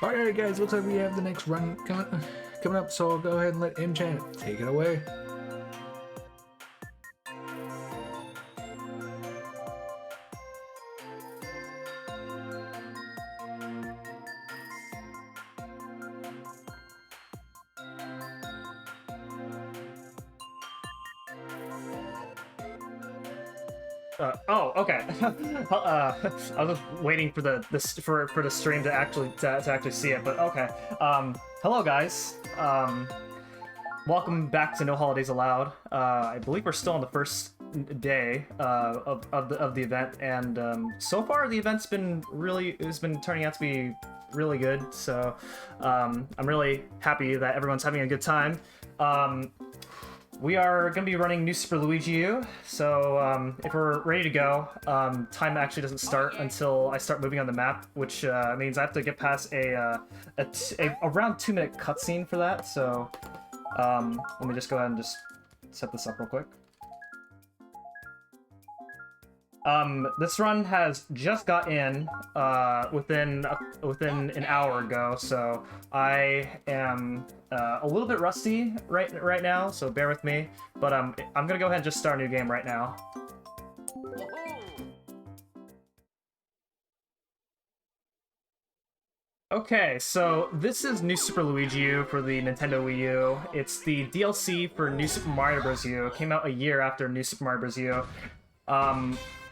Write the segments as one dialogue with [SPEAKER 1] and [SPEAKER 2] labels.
[SPEAKER 1] Alright guys, looks like we have the next run coming up, so I'll go ahead and let Enchant take it away.
[SPEAKER 2] Oh, okay. I was just waiting for the stream to actually see it, but okay. Hello guys. Welcome back to No Holidays Allowed. I believe we're still on the first day of the event, and so far the event's been turning out to be really good. So I'm really happy that everyone's having a good time. We are going to be running new Super Luigi U, so if we're ready to go, time actually doesn't start until I start moving on the map, which means I have to get past a around 2-minute cutscene for that, so let me just go ahead and just set this up real quick. This run has just got in within an hour ago, so I am a little bit rusty right now, so bear with me. But I'm gonna go ahead and just start a new game right now. Okay, so this is New Super Luigi U for the Nintendo Wii U. It's the DLC for New Super Mario Bros. U. It came out a year after New Super Mario Bros. U.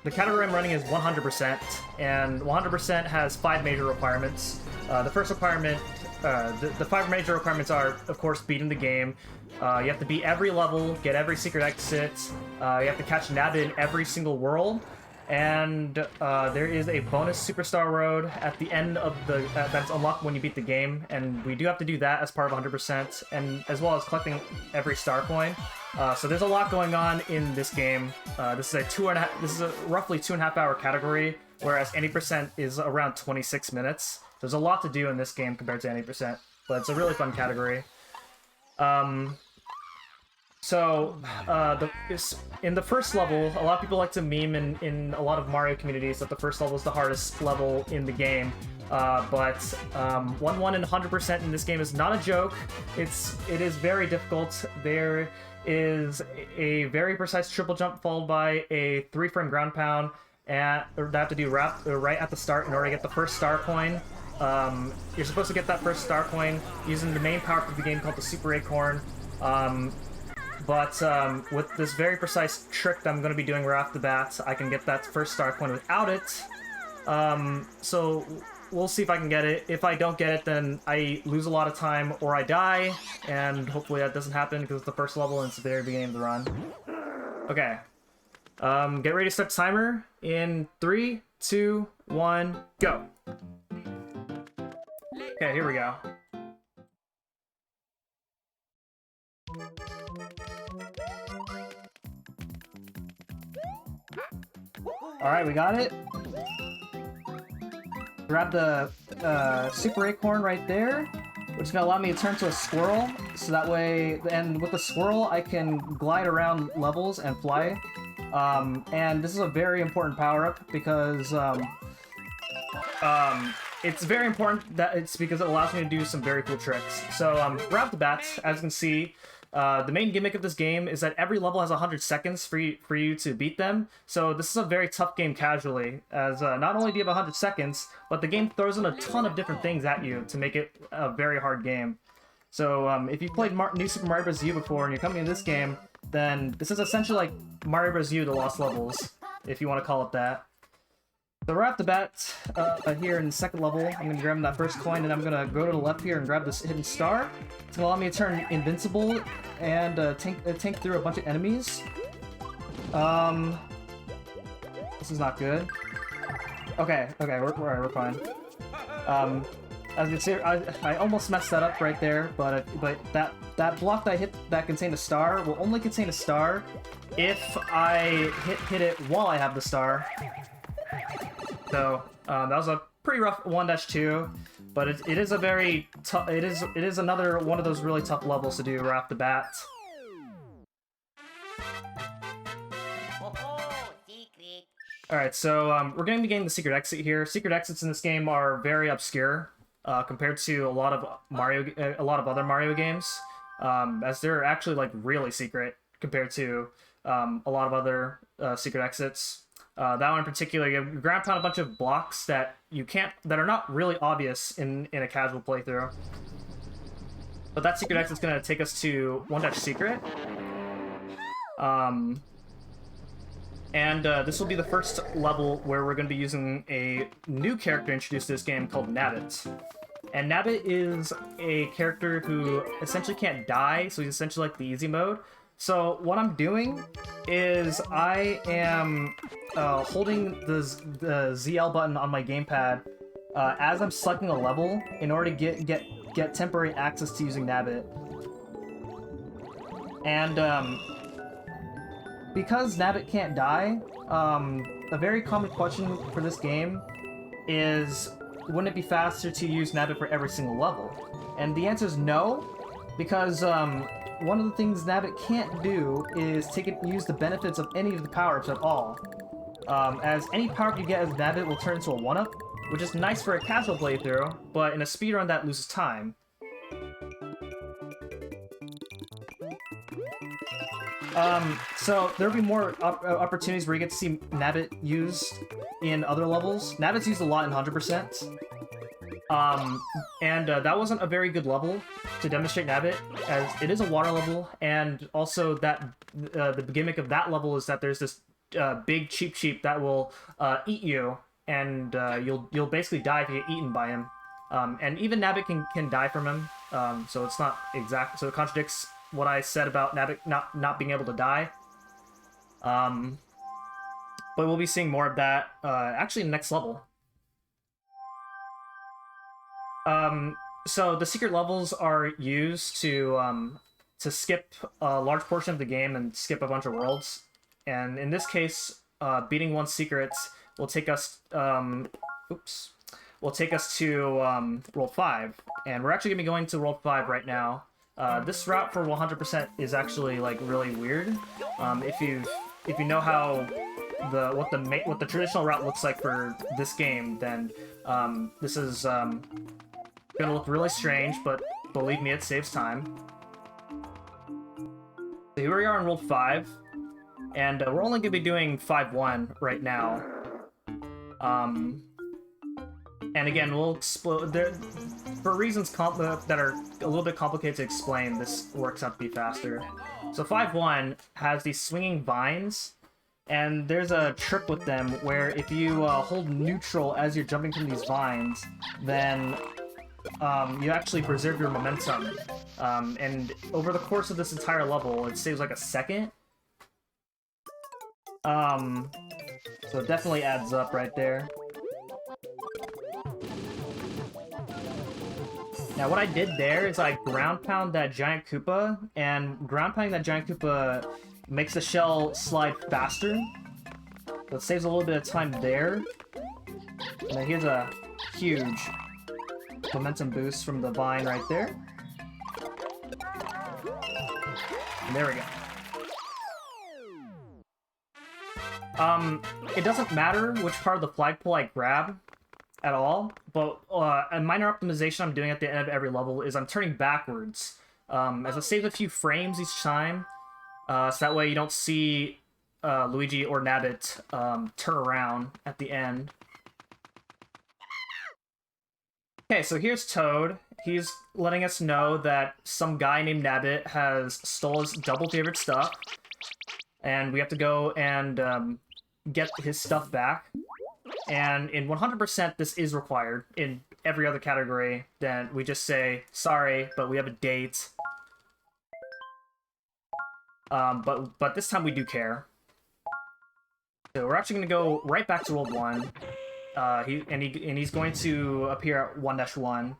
[SPEAKER 2] The category I'm running is 100%, and 100% has 5 major requirements. The first requirement, the 5 major requirements are, of course, beating the game. You have to beat every level, get every secret exit, you have to catch Nabbit in every single world, and there is a bonus Superstar Road at the end of the that's unlocked when you beat the game, and we do have to do that as part of 100%, and as well as collecting every star coin. So there's a lot going on in this game. This is a roughly 2.5 hour category, whereas 80% is around 26 minutes. There's a lot to do in this game compared to 80%, but it's a really fun category. In the first level, a lot of people like to meme in a lot of Mario communities that the first level is the hardest level in the game. But 1-1 and 100% in this game is not a joke. It is very difficult. There is a very precise triple jump followed by a 3-frame ground pound, and that have to do right at the start in order to get the first star coin. You're supposed to get that first star coin using the main power-up of the game called the Super Acorn. But with this very precise trick that I'm going to be doing right off the bat, I can get that first star coin without it. So we'll see if I can get it. If I don't get it, then I lose a lot of time or I die, and hopefully that doesn't happen because it's the first level and it's the very beginning of the run. Okay. Get ready to start the timer in 3, 2, 1, go. Okay, here we go. Alright, we got it. Grab the Super Acorn right there, which is going to allow me to turn to a squirrel, so that way, and with the squirrel I can glide around levels and fly. And this is a very important power-up because it's very important that it's because it allows me to do some very cool tricks. So right off the bat, as you can see, the main gimmick of this game is that every level has 100 seconds for you to beat them. So this is a very tough game casually, as not only do you have 100 seconds, but the game throws in a ton of different things at you to make it a very hard game. So if you've played New Super Mario Bros. U before and you're coming to this game, then this is essentially like Mario Bros. U: The Lost Levels, if you want to call it that. So right off the bat, here in the second level, I'm going to grab that first coin, and I'm going to go to the left here and grab this hidden star. It's going to allow me to turn invincible and tank through a bunch of enemies. This is not good. Okay, we're fine. As you can see, I almost messed that up right there, but that block that I hit that contained a star will only contain a star if I hit it while I have the star. So that was a pretty rough 1-2, but it is a very tough. It is another one of those really tough levels to do right off the bat. All right, so we're going to be getting the secret exit here. Secret exits in this game are very obscure. compared to a lot of other Mario games, as they're actually like really secret compared to a lot of other secret exits. That one in particular, you ground pound a bunch of blocks that that are not really obvious in a casual playthrough. But that secret exit's gonna take us to One-Secret. This will be the first level where we're going to be using a new character introduced to this game called Nabbit. And Nabbit is a character who essentially can't die, so he's essentially like the easy mode. So what I'm doing is I am holding the ZL button on my gamepad as I'm selecting a level in order to get temporary access to using Nabbit. And because Nabbit can't die, a very common question for this game is, wouldn't it be faster to use Nabbit for every single level? And the answer is no, because one of the things Nabbit can't do is use the benefits of any of the power-ups at all. As any power-up you get as Nabbit will turn into a 1-up, which is nice for a casual playthrough, but in a speedrun that loses time. So there'll be more opportunities where you get to see Nabbit used in other levels. Nabbit's used a lot in 100%. That wasn't a very good level to demonstrate Nabbit, as it is a water level, and also that the gimmick of that level is that there's this big Cheep that will eat you, and you'll basically die if you get eaten by him. And even Nabbit can die from him, so it's not exact. So it contradicts what I said about Nabbit not being able to die. But we'll be seeing more of that actually in the next level. So the secret levels are used to skip a large portion of the game and skip a bunch of worlds. And in this case, beating one secret will take us to World 5. And we're actually gonna be going to World 5 right now. This route for 100% is actually like really weird. If you know how what the traditional route looks like for this game, then this is gonna look really strange, but believe me, it saves time. So here we are in World 5, and we're only gonna be doing 5-1 right now. And again, we'll explode there for reasons that are a little bit complicated to explain. This works out to be faster. So 5-1 has these swinging vines, and there's a trick with them where if you hold neutral as you're jumping from these vines, then you actually preserve your momentum. And over the course of this entire level, it saves like a second. So it definitely adds up right there. Now what I did there is I ground pound that giant Koopa, and ground pounding that giant Koopa makes the shell slide faster. So it saves a little bit of time there. And then here's a huge momentum boost from the vine right there. And there we go. It doesn't matter which part of the flagpole I grab at all, but a minor optimization I'm doing at the end of every level is I'm turning backwards, as it saves a few frames each time, so that way you don't see Luigi or Nabbit turn around at the end. Okay, so here's Toad. He's letting us know that some guy named Nabbit has stole his double favorite stuff, and we have to go and get his stuff back. And in 100%, this is required. In every other category, then we just say, sorry, but we have a date. But this time we do care. So we're actually going to go right back to World 1. He's going to appear at 1-1.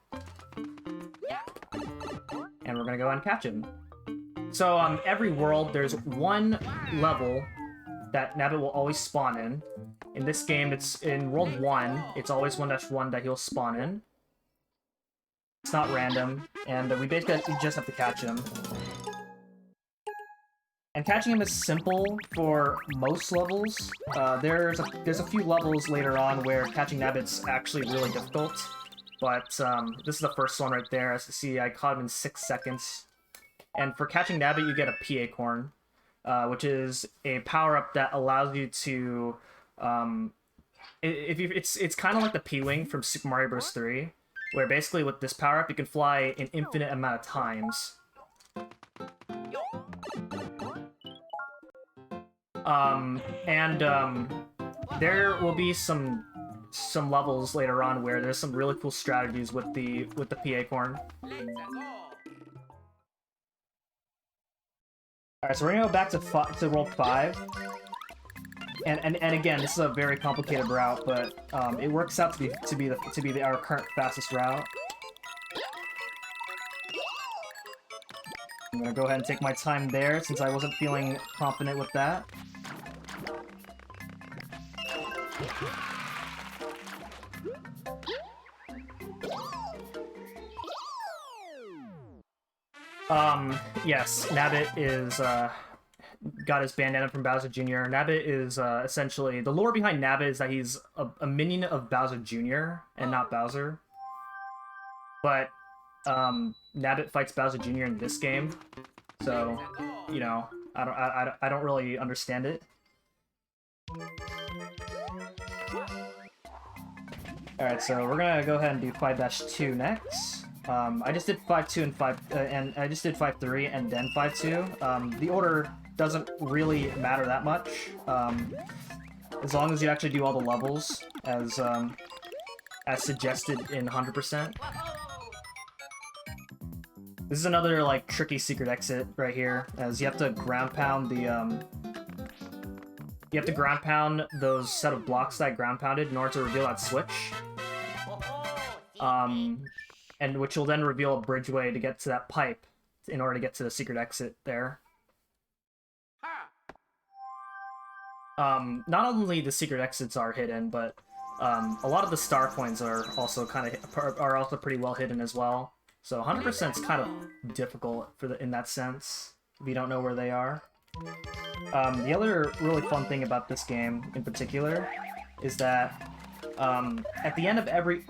[SPEAKER 2] And we're going to go and catch him. So every world, there's one level that Nabbit will always spawn in. In this game, it's in World 1, it's always 1-1 that he'll spawn in. It's not random, and we basically just have to catch him. And catching him is simple for most levels. There's a few levels later on where catching Nabbit's actually really difficult. but this is the first one right there. As you see, I caught him in 6 seconds. And for catching Nabbit, you get a P Acorn, which is a power-up that allows you to... it's kind of like the P-Wing from Super Mario Bros. 3, where basically with this power-up, you can fly an infinite amount of times. There will be some levels later on where there's some really cool strategies with the P Acorn. Alright, so we're gonna go back to World 5. And again, this is a very complicated route, but it works out to be our current fastest route. I'm gonna go ahead and take my time there since I wasn't feeling confident with that. Yes, Nabbit is, got his bandana from Bowser Jr. Nabbit is, essentially... The lore behind Nabbit is that he's a minion of Bowser Jr. and not Bowser. But, Nabbit fights Bowser Jr. in this game. So, you know, I don't really understand it. Alright, so we're gonna go ahead and do 5-2 next. I just did 5-2 and I just did 5-3 and then 5-2. The order doesn't really matter that much, as long as you actually do all the levels as suggested in 100%. This is another like tricky secret exit right here, as you have to ground pound the you have to ground pound those set of blocks that I ground pounded in order to reveal that switch. And which will then reveal a bridgeway to get to that pipe in order to get to the secret exit there. Not only the secret exits are hidden, but a lot of the star coins are also pretty well hidden as well. So 100% is kind of difficult in that sense if you don't know where they are. The other really fun thing about this game in particular is that at the end of every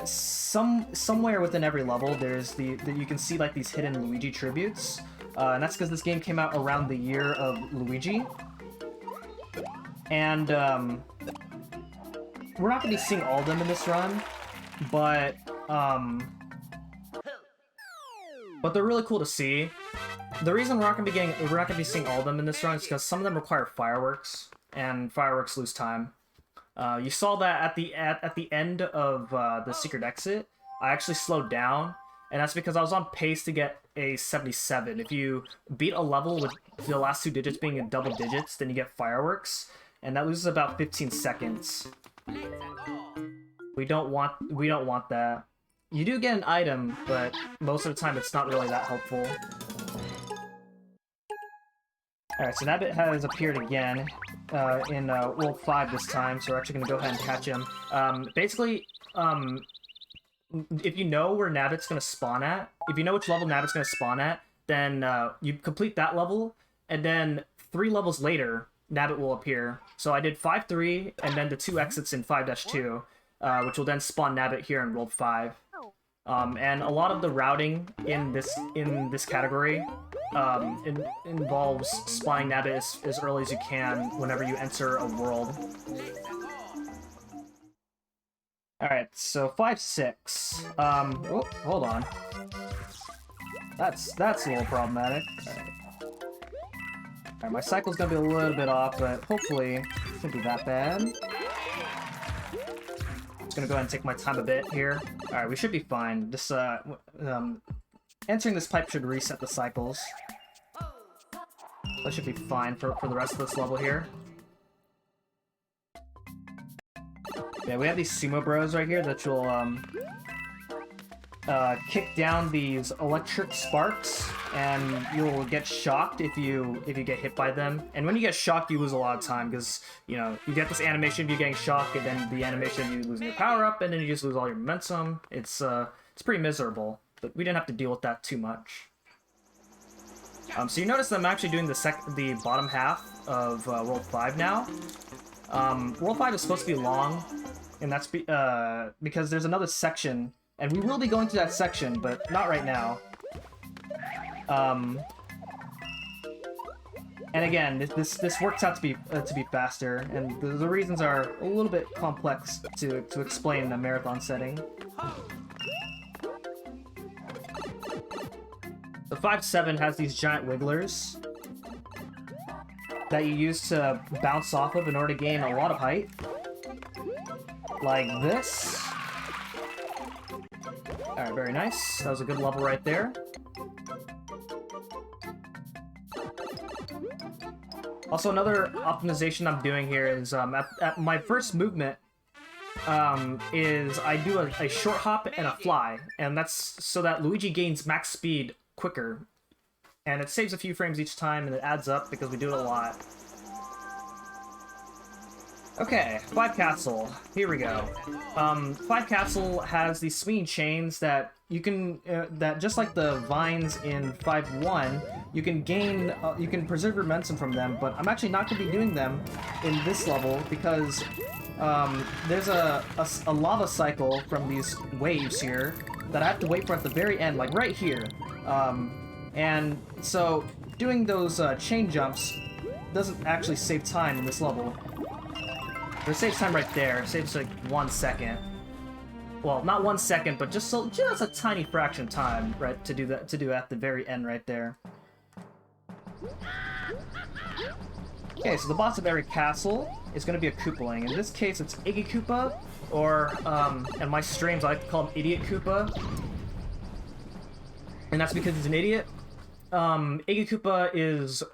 [SPEAKER 2] somewhere within every level, there's you can see like these hidden Luigi tributes, and that's because this game came out around the year of Luigi, and we're not gonna be seeing all of them in this run, but they're really cool to see. The reason we're not gonna be seeing all of them in this run is because some of them require fireworks, and fireworks lose time. You saw that at the end of the secret exit, I actually slowed down, and that's because I was on pace to get a 77. If you beat a level with the last 2 digits being in double digits, then you get fireworks, and that loses about 15 seconds. We don't want that. You do get an item, but most of the time it's not really that helpful. Alright, so Nabbit has appeared again in World 5 this time, so we're actually going to go ahead and catch him. Basically, if you know where Nabbit's going to spawn at, if you know which level Nabbit's going to spawn at, then you complete that level, and then 3 levels later, Nabbit will appear. So I did 5-3, and then the 2 exits in 5-2, which will then spawn Nabbit here in World 5. And a lot of the routing in this category involves spawning Nabbit as early as you can whenever you enter a world. Alright, so 5-6. Oh, hold on. That's a little problematic. Alright, my cycle's gonna be a little bit off, but hopefully it shouldn't be that bad. Just gonna go ahead and take my time a bit here. Alright, we should be fine. This, entering this pipe should reset the cycles. That should be fine for the rest of this level here. Yeah, we have these sumo bros right here that will, kick down these electric sparks, and you'll get shocked if you get hit by them. And when you get shocked, you lose a lot of time, because, you know, you get this animation of you getting shocked, and then the animation of you losing your power-up, and then you just lose all your momentum. It's pretty miserable, but we didn't have to deal with that too much. So you notice that I'm actually doing the bottom half of World 5 now. World 5 is supposed to be long, and that's because there's another section, and we will be going to that section, but not right now. And again, this works out to be faster, and the reasons are a little bit complex to explain in a marathon setting. The 5-7 has these giant wigglers that you use to bounce off of in order to gain a lot of height. Like this. Alright, very nice. That was a good level right there. Also, another optimization I'm doing here is at my first movement is I do a short hop and a fly, and that's so that Luigi gains max speed quicker, and it saves a few frames each time, and it adds up because we do it a lot. Okay, 5 Castle. Here we go. 5 Castle has these swinging chains that you can, that just like the vines in 5-1, you can gain, you can preserve your momentum from them, but I'm actually not going to be doing them in this level because there's a lava cycle from these waves here that I have to wait for at the very end, like right here. And so doing those chain jumps doesn't actually save time in this level. It saves time right there. It saves like 1 second. Well, not 1 second, but just a tiny fraction of time, right, to do at the very end right there. Okay, so the boss of every castle is going to be a Koopaling. In this case, it's Iggy Koopa, or in my streams, I like to call him Idiot Koopa. And that's because he's an idiot. Iggy Koopa is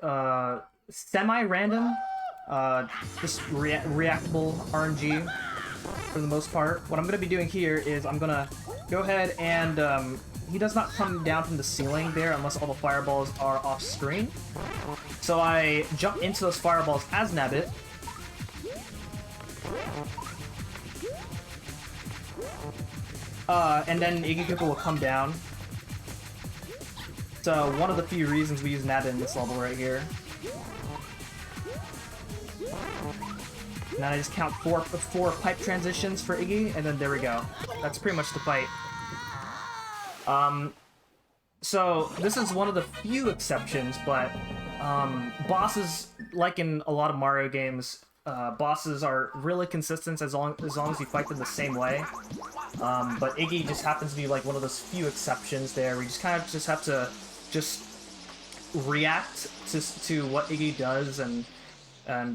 [SPEAKER 2] semi-random. Just reactable RNG for the most part. What I'm going to be doing here is I'm going to go ahead and he does not come down from the ceiling there unless all the fireballs are off screen. So I jump into those fireballs as Nabbit. And then Iggy Koopa will come down. So one of the few reasons we use Nabbit in this level right here. And then I just count four pipe transitions for Iggy, and then there we go. That's pretty much the fight. So this is one of the few exceptions, but bosses, like in a lot of Mario games, bosses are really consistent as long as you fight them the same way. But Iggy just happens to be like one of those few exceptions there. We just kind of just have to just react to what Iggy does, and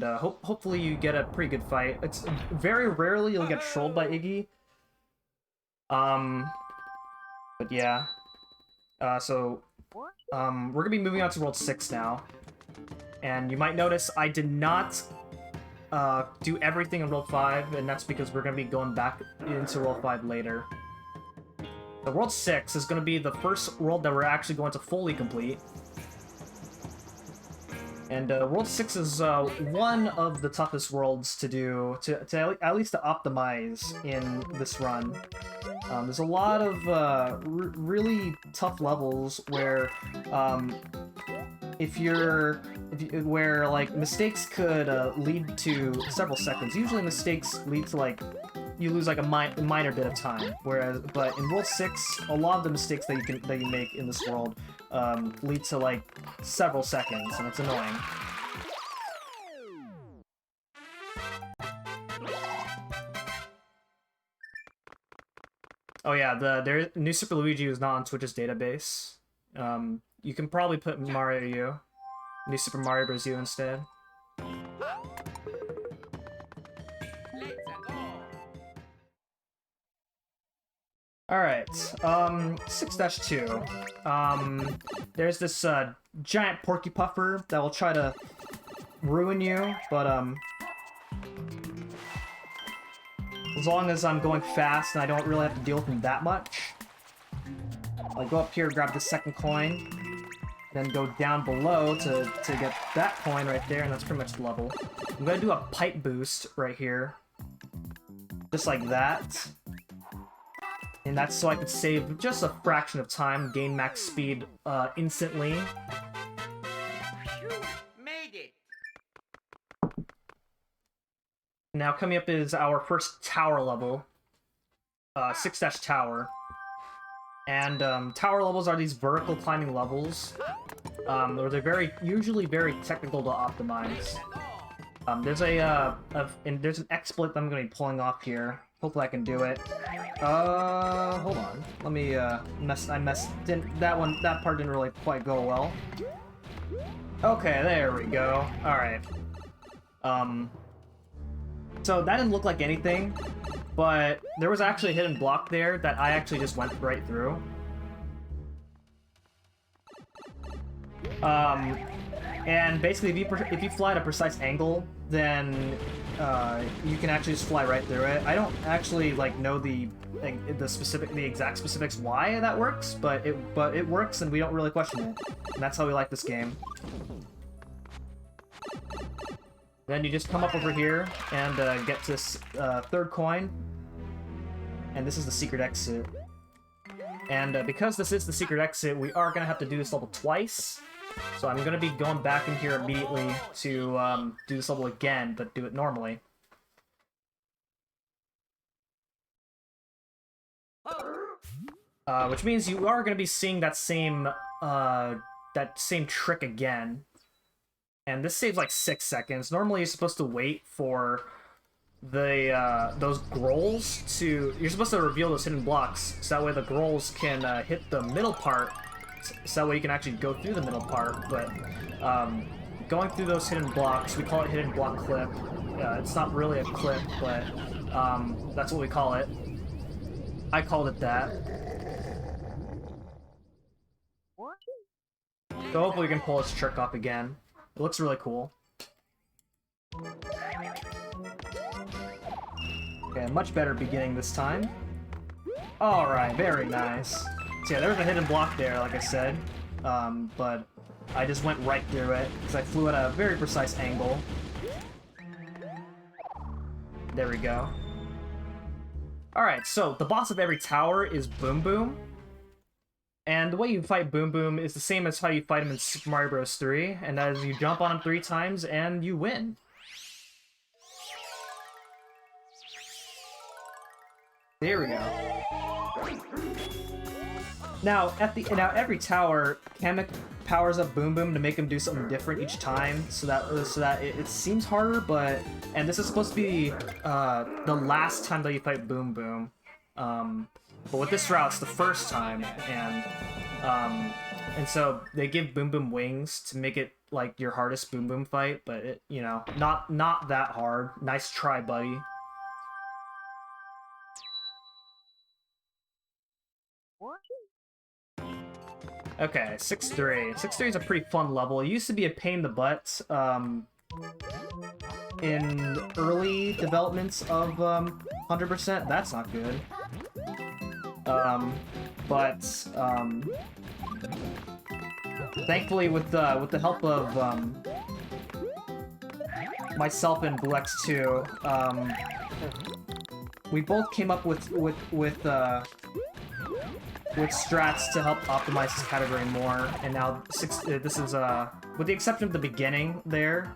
[SPEAKER 2] hopefully you get a pretty good fight. It's very rarely you'll get trolled by Iggy. But yeah. So we're gonna be moving on to World 6 now. And you might notice I did not do everything in World 5, and that's because we're gonna be going back into World 5 later. The World 6 is gonna be the first world that we're actually going to fully complete. And World 6 is one of the toughest worlds to do, at least to optimize in this run. There's a lot of really tough levels where where like mistakes could lead to several seconds. Usually mistakes lead to like you lose like a minor bit of time. But in World 6, a lot of the mistakes that you make in this world lead to like several seconds, and it's annoying. Oh yeah, the new Super Luigi U is not on Twitch's database. You can probably put Mario U, New Super Mario Bros. U instead. Alright, 6-2. There's this giant porky puffer that will try to ruin you, but as long as I'm going fast and I don't really have to deal with him that much. I'll go up here, grab the second coin, then go down below to get that coin right there, and that's pretty much the level. I'm gonna do a pipe boost right here. Just like that. And that's so I could save just a fraction of time, gain max speed instantly.
[SPEAKER 3] Made it.
[SPEAKER 2] Now coming up is our first tower level, 6-tower. And tower levels are these vertical climbing levels. Where they're usually very technical to optimize. There's there's an exploit that I'm going to be pulling off here. Hopefully I can do it. Hold on. Let me, that part didn't really quite go well. Okay, there we go. Alright. So that didn't look like anything, but there was actually a hidden block there that I actually just went right through. And basically, if you fly at a precise angle, then you can actually just fly right through it. I don't actually know the exact specifics why that works, but it works, and we don't really question it. And that's how we like this game. Then you just come up over here and get this third coin, and this is the secret exit. And because this is the secret exit, we are gonna have to do this level twice. So I'm gonna be going back in here immediately to do this level again, but do it normally. Which means you are gonna be seeing that same trick again. And this saves like 6 seconds. Normally you're supposed to wait for those grolls to... You're supposed to reveal those hidden blocks, so that way the grolls can hit the middle part, so that way you can actually go through the middle part. But going through those hidden blocks, we call it hidden block clip. It's not really a clip, but that's what we call it. I called it that. So hopefully we can pull this trick off again. It looks really cool. Okay, much better beginning this time. Alright, very nice. So yeah, there's a hidden block there, like I said. But I just went right through it, because I flew at a very precise angle. There we go. Alright, so the boss of every tower is Boom Boom. And the way you fight Boom Boom is the same as how you fight him in Super Mario Bros. 3, and that is you jump on him 3 times and you win. There we go. Now, every tower, Kamek powers up Boom Boom to make him do something different each time, so that it seems harder, and this is supposed to be the last time that you fight Boom Boom. But with this route, it's the first time, and so they give Boom Boom wings to make it like your hardest Boom Boom fight, but it, not that hard. Nice try, buddy. Okay, 6-3. 6-3 is a pretty fun level. It used to be a pain in the butt in early developments of 100%. That's not good. Thankfully, with the help of myself and BlueX2, we both came up with strats to help optimize this category more. And now this is with the exception of the beginning there,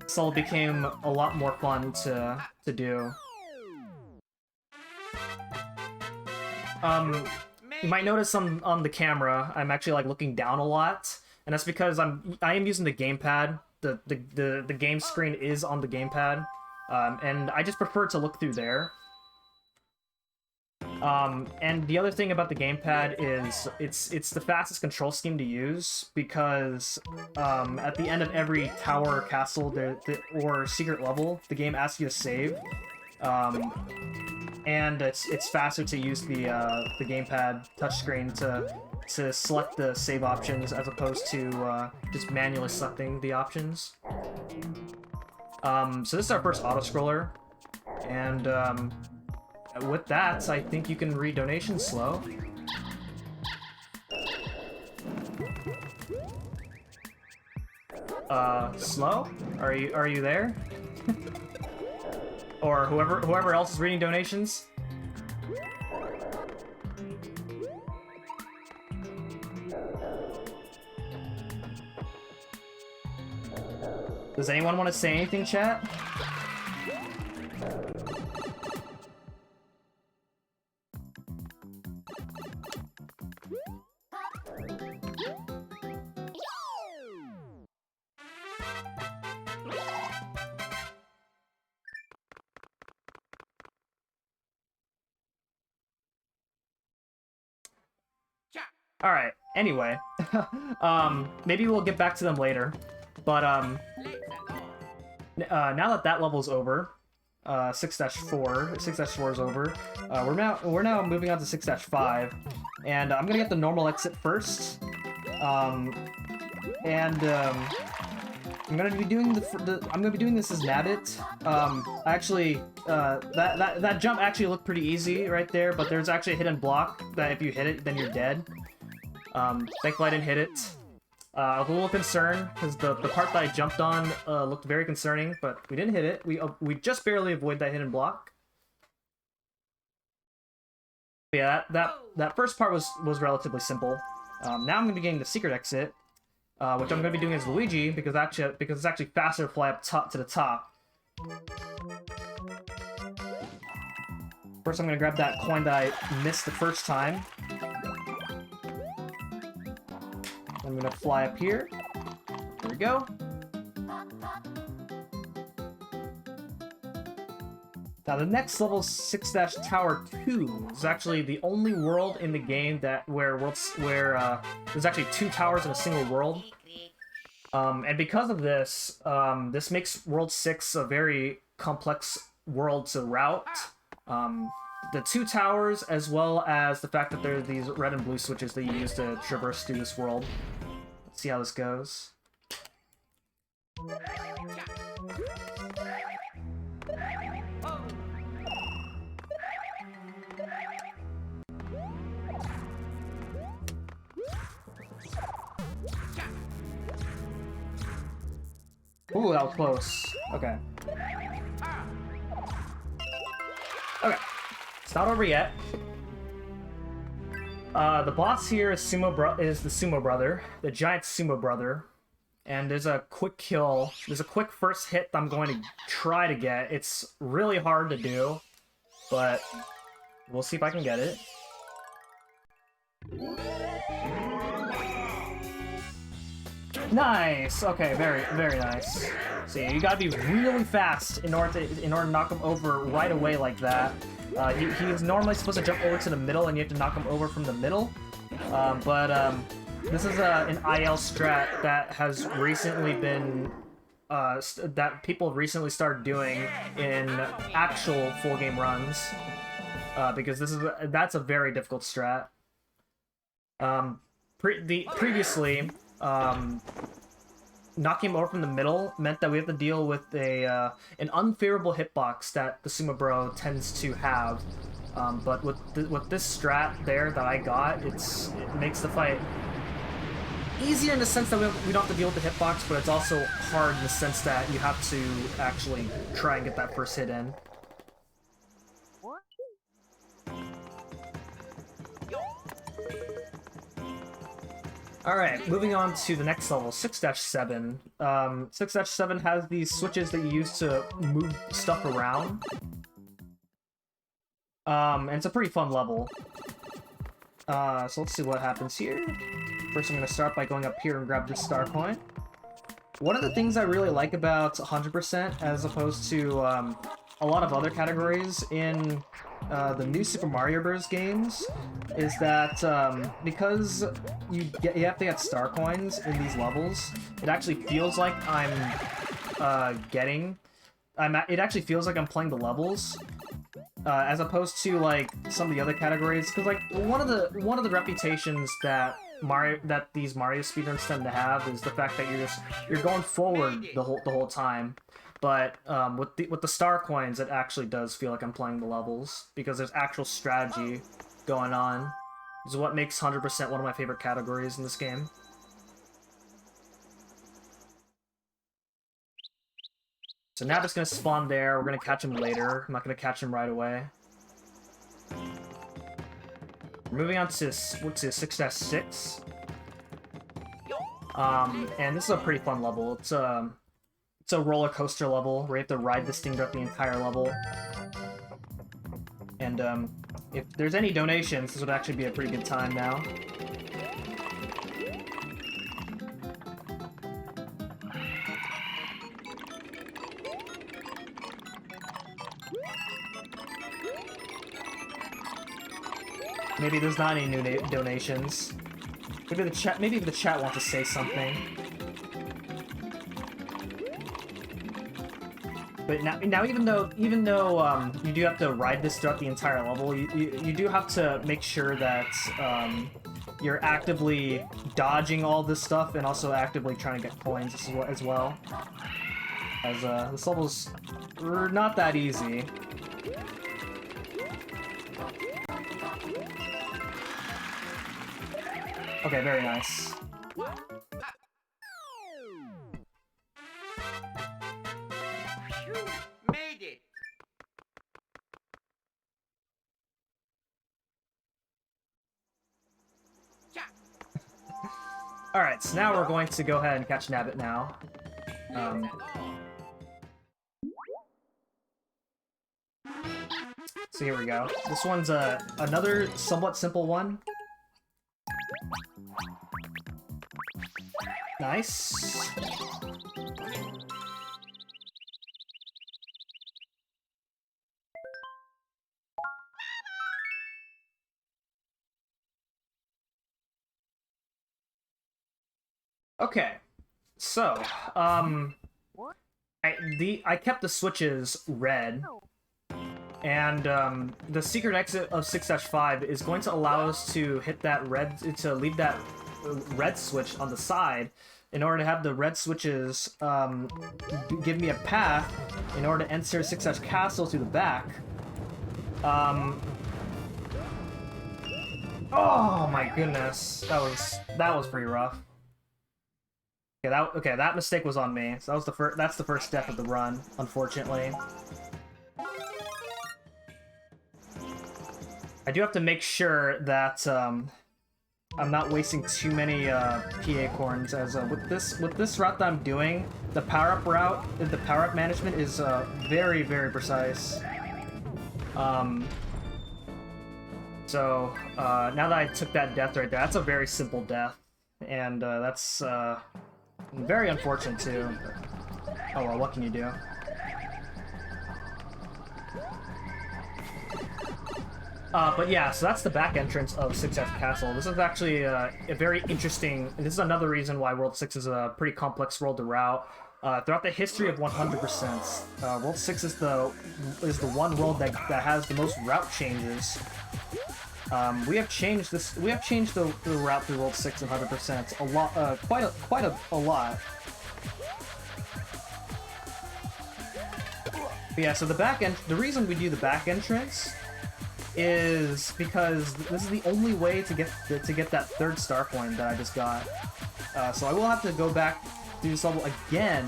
[SPEAKER 2] Soul became a lot more fun to do. You might notice on the camera, I'm actually looking down a lot, and that's because I am using the gamepad. The game screen is on the gamepad, and I just prefer to look through there. And the other thing about the gamepad is it's the fastest control scheme to use, because at the end of every tower, castle, or secret level, the game asks you to save. And it's faster to use the gamepad touchscreen to select the save options as opposed to just manually selecting the options. So this is our first auto-scroller, and with that, I think you can read donations slow. Slow? Are you there? Or whoever else is reading donations? Does anyone want to say anything, chat? Alright, anyway. Maybe we'll get back to them later. But, now that that level's over, 6-4 is over, we're now moving on to 6-5, and I'm gonna get the normal exit first. I'm gonna be doing this as Nabbit. Actually, that jump actually looked pretty easy right there, but there's actually a hidden block that if you hit it, then you're dead. Thankfully I didn't hit it. I was a little concerned because the part that I jumped on looked very concerning, but we didn't hit it. We just barely avoided that hidden block. But yeah, that first part was relatively simple. Now I'm gonna be getting the secret exit, which I'm gonna be doing as Luigi because it's actually faster to fly up top to the top. First, I'm gonna grab that coin that I missed the first time. I'm gonna fly up here. There we go. Now the next level, 6-Tower 2, is actually the only world in the game where there's actually 2 towers in a single world. And because of this, this makes World 6 a very complex world to route. The 2 towers, as well as the fact that there are these red and blue switches that you use to traverse through this world. Let's see how this goes. Ooh, that was close. Okay. Okay. It's not over yet. The boss here is the Sumo Brother, the giant Sumo Brother, and there's a quick kill. There's a quick first hit that I'm going to try to get. It's really hard to do, but we'll see if I can get it. Nice. Okay, very, very nice. So yeah, you gotta be really fast in order to knock him over right away like that. He's normally supposed to jump over to the middle, and you have to knock him over from the middle. This is an IL strat that has recently been that people have recently started doing in actual full game runs, because that's a very difficult strat. Previously, knocking him over from the middle meant that we have to deal with an unfavorable hitbox that the Sumo Bro tends to have. But with this strat there that I got, it makes the fight easier in the sense that we don't have to deal with the hitbox, but it's also hard in the sense that you have to actually try and get that first hit in. Alright, moving on to the next level, 6-7. 6-7 has these switches that you use to move stuff around. And it's a pretty fun level. So let's see what happens here. First I'm going to start by going up here and grab this star coin. One of the things I really like about 100% as opposed to a lot of other categories in the new Super Mario Bros. Games is that because you have to get star coins in these levels, it actually feels like it actually feels like I'm playing the levels, as opposed to like some of the other categories. Because like one of the reputations that these Mario speedruns tend to have is the fact that you're going forward the whole time. But with the star coins, it actually does feel like I'm playing the levels because there's actual strategy going on. This is what makes 100% one of my favorite categories in this game. So now it's gonna spawn there. We're gonna catch him later. I'm not gonna catch him right away. We're moving on to 6-6. And this is a pretty fun level. It's It's a roller coaster level where you have to ride this thing throughout the entire level. And if there's any donations, this would actually be a pretty good time now. Maybe there's not any new donations. Maybe the chat wants to say something. But now even though you do have to ride this throughout the entire level, you do have to make sure that you're actively dodging all this stuff and also actively trying to get coins as well. As this level's not that easy. Okay, very nice.
[SPEAKER 3] Made it.
[SPEAKER 2] Alright, so now we're going to go ahead and catch Nabbit now. So here we go. This one's another somewhat simple one. Nice. Okay, so I kept the switches red, and the secret exit of 6-5 is going to allow us to hit that leave that red switch on the side in order to have the red switches give me a path in order to enter 6-Castle through the back. Oh my goodness, that was pretty rough. Okay, that mistake was on me. So that's the first step of the run, unfortunately. I do have to make sure that I'm not wasting too many PA corns, as with this route that I'm doing, the power-up route, the power-up management is very, very precise. So now that I took that death right there, that's a very simple death, and that's very unfortunate too. Oh well, what can you do? But yeah, so that's the back entrance of 6-Castle. This is actually a very interesting... This is another reason why World 6 is a pretty complex world to route. Throughout the history of 100%, World 6 is the one world that has the most route changes. We have changed the route through World 6 and 100% a lot, quite a lot. But yeah, so the reason we do the back entrance is because this is the only way to get that third star coin that I just got. So I will have to go back through this level again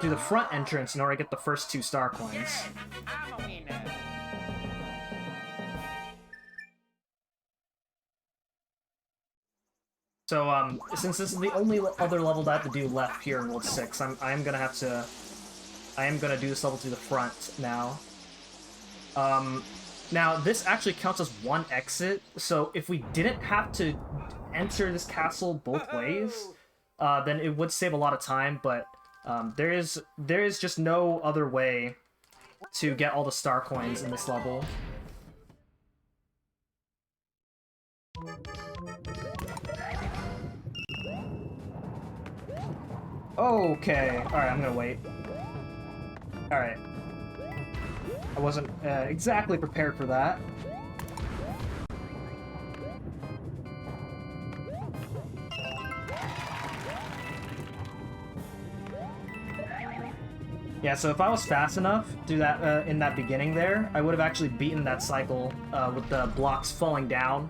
[SPEAKER 2] through the front entrance in order to get the first 2 star coins. So since this is the only other level that I have to do left here in World 6, I am gonna do this level through the front now. Now, this actually counts as one exit, so if we didn't have to enter this castle both ways, then it would save a lot of time, but there is just no other way to get all the star coins in this level. Okay, alright, I'm gonna wait. Alright. I wasn't exactly prepared for that. Yeah, so if I was fast enough through that in that beginning there, I would have actually beaten that cycle with the blocks falling down.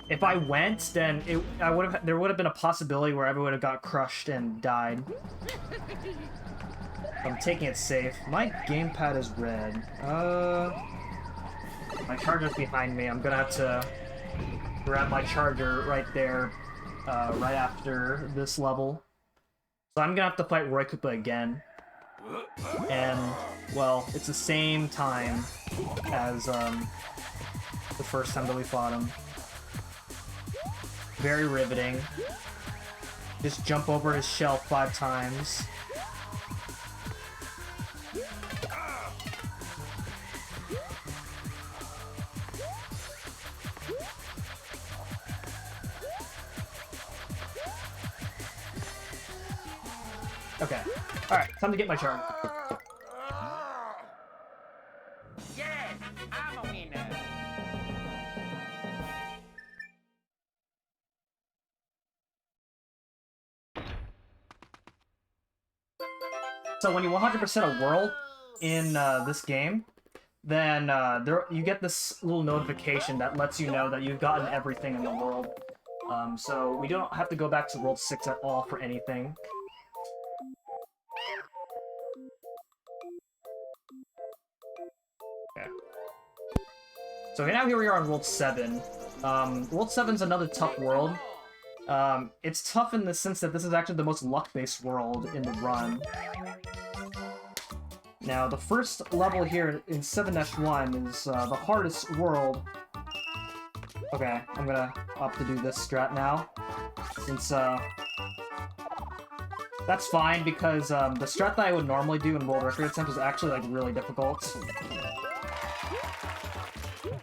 [SPEAKER 2] If I went, then there would have been a possibility where everyone would have got crushed and died. I'm taking it safe. My gamepad is red. My charger's behind me. I'm gonna have to grab my charger right there, right after this level. So I'm gonna have to fight Roy Koopa again. And, well, it's the same time as the first time that we fought him. Very riveting. Just jump over his shell 5 times. Okay. Alright, time to get my turn.
[SPEAKER 3] Yes, I'm a winner.
[SPEAKER 2] So when you 100% a world in this game, then you get this little notification that lets you know that you've gotten everything in the world. So we don't have to go back to World 6 at all for anything. Okay. So now here we are in World 7. World 7's another tough world. It's tough in the sense that this is actually the most luck-based world in the run. Now, the first level here in 7-1 is the hardest world. Okay, I'm gonna opt to do this strat now, since that's fine because the strat that I would normally do in World Record Attempt is actually like really difficult.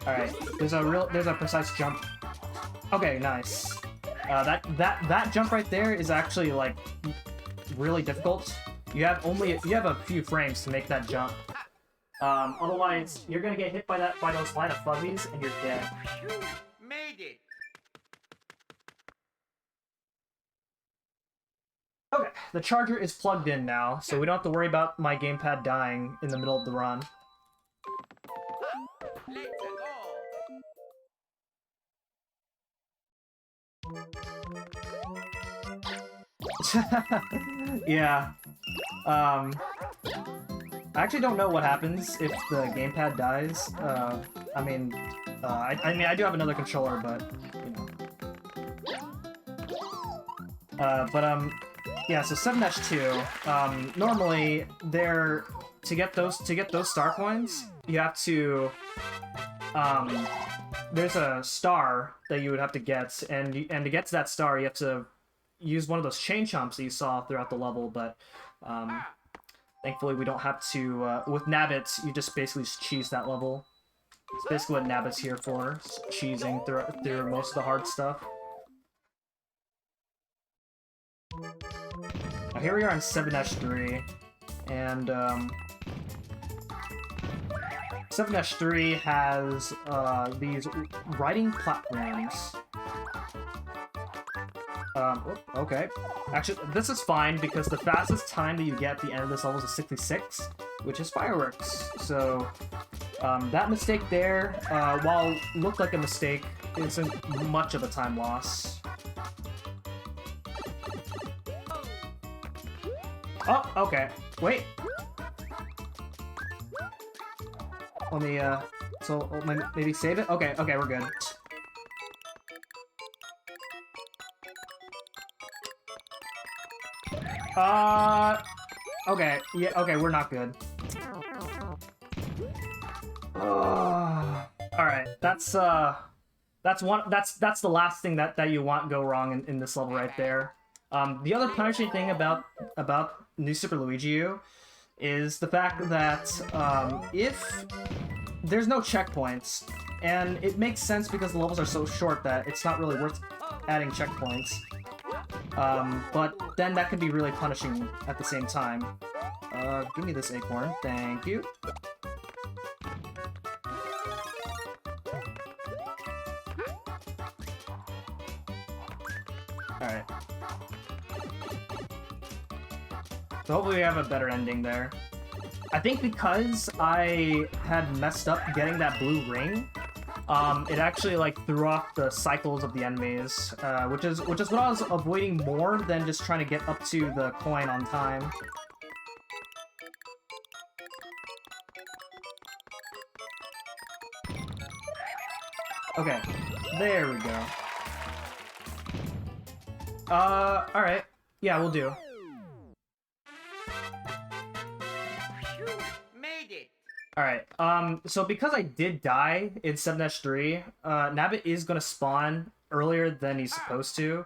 [SPEAKER 2] All right, there's a precise jump. Okay, nice. That jump right there is actually like really difficult. You have a few frames to make that jump. Otherwise, you're gonna get hit by those line of fuzzies and you're dead.
[SPEAKER 3] Made it.
[SPEAKER 2] Okay, the charger is plugged in now, so we don't have to worry about my gamepad dying in the middle of the run.
[SPEAKER 3] Let's go.
[SPEAKER 2] Yeah. I actually don't know what happens if the gamepad dies. I mean, I do have another controller, but you know. Yeah. So 7-2. Normally, to get those star coins, you have to. There's a star that you would have to get, and to get to that star, you have to use one of those chain chomps that you saw throughout the level, but thankfully we don't have to. With Nabbit, you just basically cheese that level. It's basically what Nabbit's here for, cheesing through most of the hard stuff. Now here we are on 7-3, and 7-3 has these riding platforms. Okay. Actually, this is fine because the fastest time that you get at the end of this level is a 66, which is fireworks. So, that mistake there, while it looked like a mistake, isn't much of a time loss. Oh, okay. Wait. Let me, so maybe save it? Okay, we're good. Okay, yeah, okay, we're not good. Alright, that's the last thing that you want go wrong in this level right there. The other punishing thing about New Super Luigi U is the fact that if there's no checkpoints, and it makes sense because the levels are so short that it's not really worth adding checkpoints. But then that can be really punishing at the same time. Give me this acorn, thank you. Alright. So hopefully we have a better ending there. I think because I had messed up getting that blue ring, it actually like threw off the cycles of the enemies, which is what I was avoiding more than just trying to get up to the coin on time. Okay, there we go. Alright. Yeah, we'll do. Alright, so because I did die in 7-3, Nabbit is gonna spawn earlier than he's supposed to,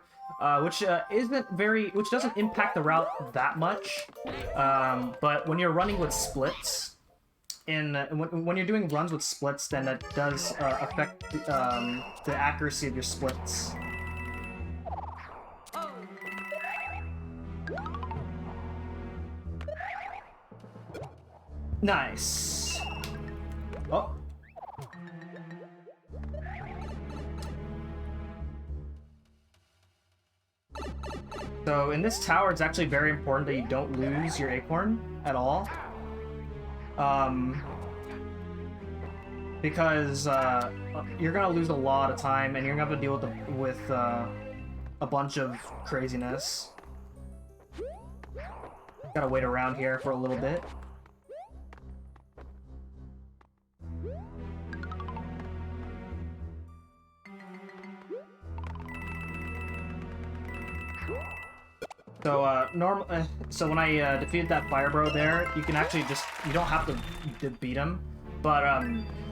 [SPEAKER 2] which doesn't impact the route that much. But when you're running with splits, when you're doing runs with splits, then that does affect the accuracy of your splits. Nice. Oh. So in this tower, it's actually very important that you don't lose your acorn at all. Because you're gonna lose a lot of time, and you're gonna have to deal with a bunch of craziness. Gotta wait around here for a little bit. So so when I defeated that fire bro there, you can actually you don't have to beat him, but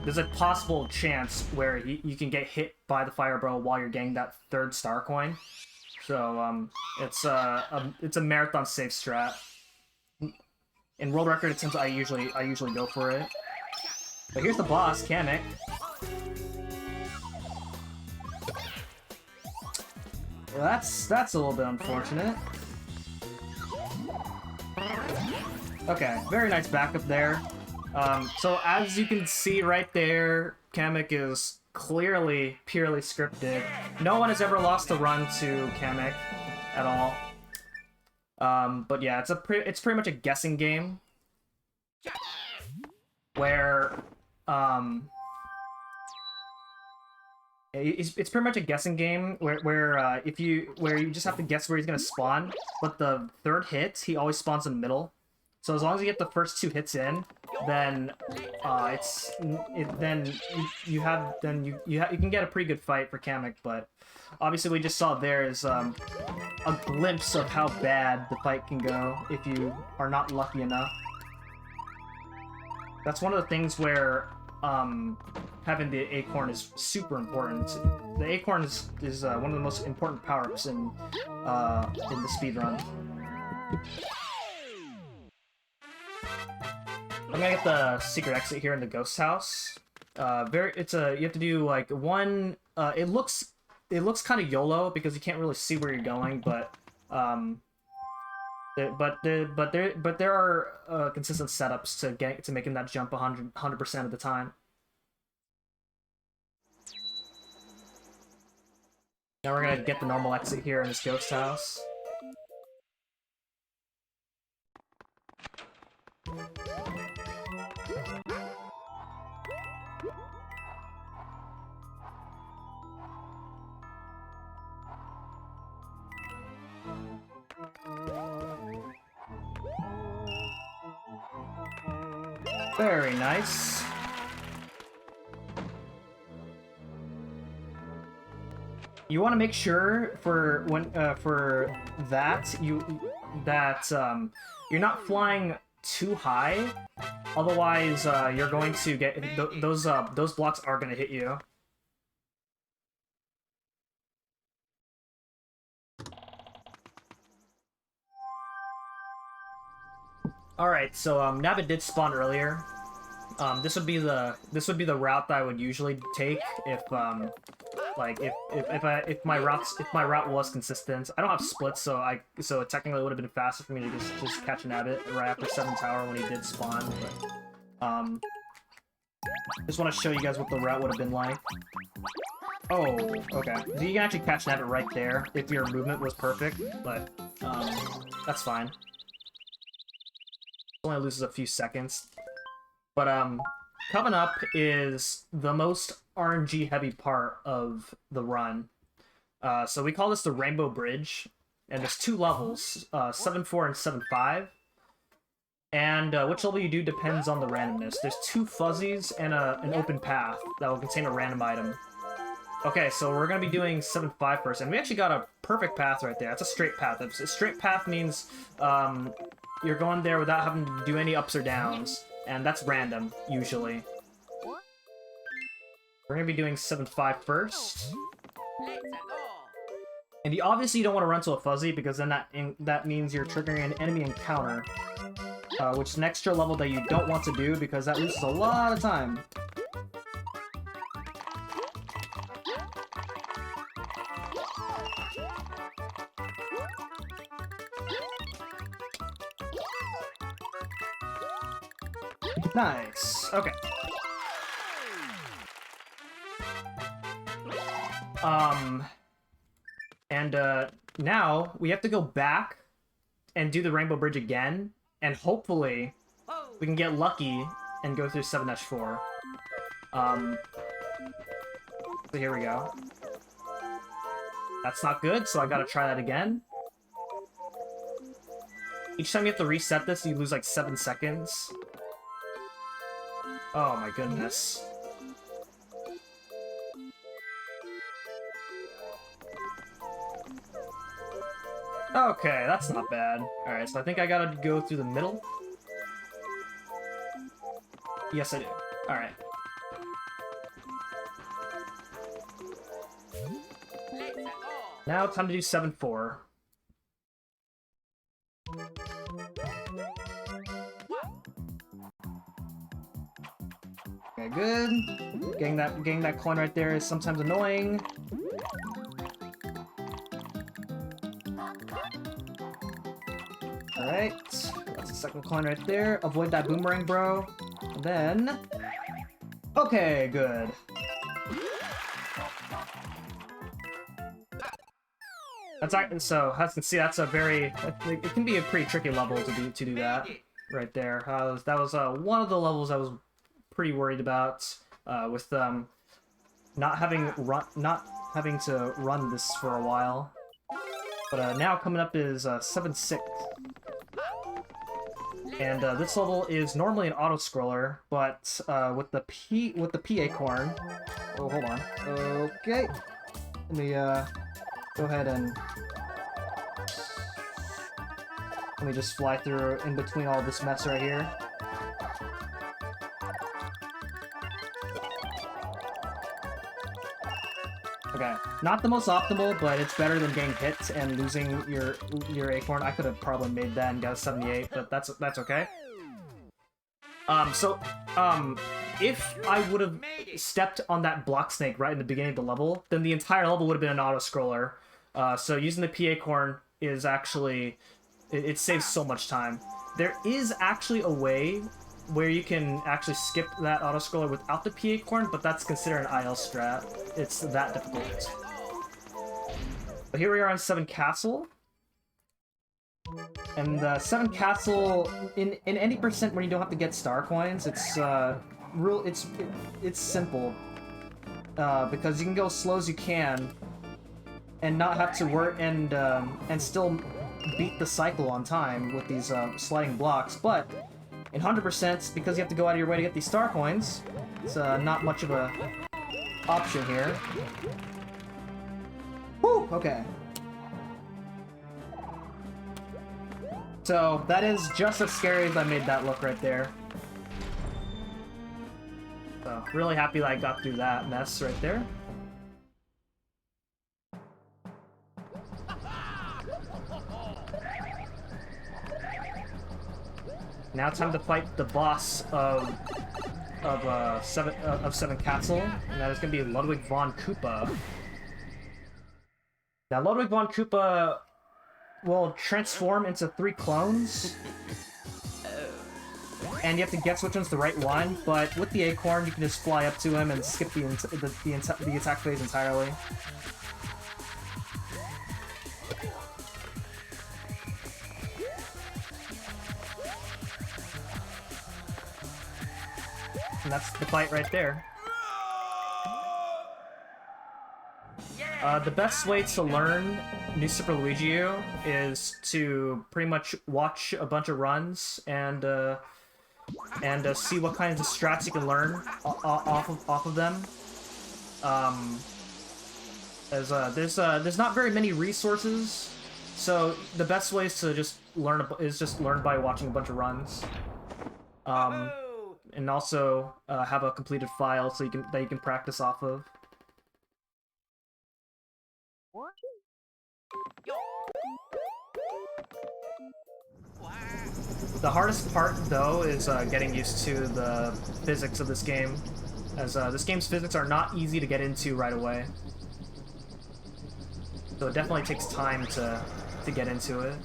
[SPEAKER 2] there's a possible chance where you can get hit by the fire bro while you're getting that 3rd star coin. So it's a marathon safe strat. In world record attempts, I usually go for it. But here's the boss, Kamek. That's a little bit unfortunate. Okay, very nice backup there. So as you can see right there, Kamek is clearly purely scripted. No one has ever lost a run to Kamek at all. But yeah, it's pretty much a guessing game where it's pretty much a guessing game where you just have to guess where he's gonna spawn, but the 3rd hit he always spawns in the middle. So as long as you get the first 2 hits in, then you can get a pretty good fight for Kamek. But obviously we just saw there is a glimpse of how bad the fight can go if you are not lucky enough. That's one of the things where having the acorn is super important. The acorn is one of the most important power-ups in the speedrun. I'm gonna get the secret exit here in the ghost house. You have to do like one. It looks kind of YOLO because you can't really see where you're going, but there are consistent setups to making that jump 100% of the time. Now we're gonna get the normal exit here in this ghost house. Very nice. You want to make sure for that you're not flying too high, otherwise you're going to get those blocks are going to hit you. Alright, so Nabbit did spawn earlier. This would be the route that I would usually take if my route was consistent. I don't have splits, so technically it would have been faster for me to just catch Nabbit right after 7 tower when he did spawn. But just want to show you guys what the route would have been like. Oh, okay. So you can actually catch Nabbit right there if your movement was perfect, but that's fine. Only loses a few seconds. But coming up is the most RNG heavy part of the run. So we call this the Rainbow Bridge, and there's 2 levels, 7-4 and 7-5. And which level you do depends on the randomness. There's 2 fuzzies and an open path that will contain a random item. Okay, so we're going to be doing 7-5 first, and we actually got a perfect path right there. That's a straight path. A straight path means you're going there without having to do any ups or downs. and that's random, usually. We're gonna be doing 7-5 first.
[SPEAKER 3] Let's go.
[SPEAKER 2] And you obviously don't want to run to a fuzzy, because then that means you're triggering an enemy encounter. Which is an extra level that you don't want to do, because that loses a lot of time. Nice. Okay. And now we have to go back and do the Rainbow Bridge again, and hopefully we can get lucky and go through 7-4. So here we go. That's not good, so I gotta try that again. Each time you have to reset this, you lose like 7 seconds. Oh my goodness. Okay, that's not bad. Alright, so I think I gotta go through the middle. Yes, I do. Alright.
[SPEAKER 3] Let's go.
[SPEAKER 2] Now, time to do 7-4. Okay, good. Getting that coin right there is sometimes annoying. Alright, that's the second coin right there. Avoid that boomerang, bro. And then... Okay, good. That's so, as you can see, that's a very... It can be a pretty tricky level to do that right there. That was one of the levels I was pretty worried about, with not having to run this for a while. But now coming up is 7-6. And this level is normally an auto-scroller, but with the P acorn... Oh, hold on. Okay. Let me go ahead and... Let me just fly through in between all this mess right here. Okay, not the most optimal, but it's better than getting hit and losing your acorn. I could have probably made that and got a 78, but that's okay. If I would have stepped on that block snake right in the beginning of the level, then the entire level would have been an auto-scroller. So using the P acorn is actually... It saves so much time. There is actually a way where you can actually skip that auto-scroller without the P acorn, but that's considered an IL strat. It's that difficult. But here we are on 7 Castle. And 7 Castle, in any percent where you don't have to get star coins, it's simple. Because you can go as slow as you can and not have to work and still beat the cycle on time with these sliding blocks, but in 100%, because you have to go out of your way to get these star coins, it's not much of a option here. Whew, okay. So, that is just as scary as I made that look right there. So, really happy that I got through that mess right there. Now it's time to fight the boss of 7 Castle, and that is going to be Ludwig Von Koopa. Now Ludwig Von Koopa will transform into 3 clones, and you have to guess which one's the right one. But with the acorn, you can just fly up to him and skip the attack phase entirely. And that's the fight right there. The best way to learn New Super Luigi U is to pretty much watch a bunch of runs and see what kinds of strats you can learn off of them. There's not very many resources, so the best way is to just learn by watching a bunch of runs. and also have a completed file so that you can practice off of. The hardest part, though, is getting used to the physics of this game, as this game's physics are not easy to get into right away. So it definitely takes time to get into it,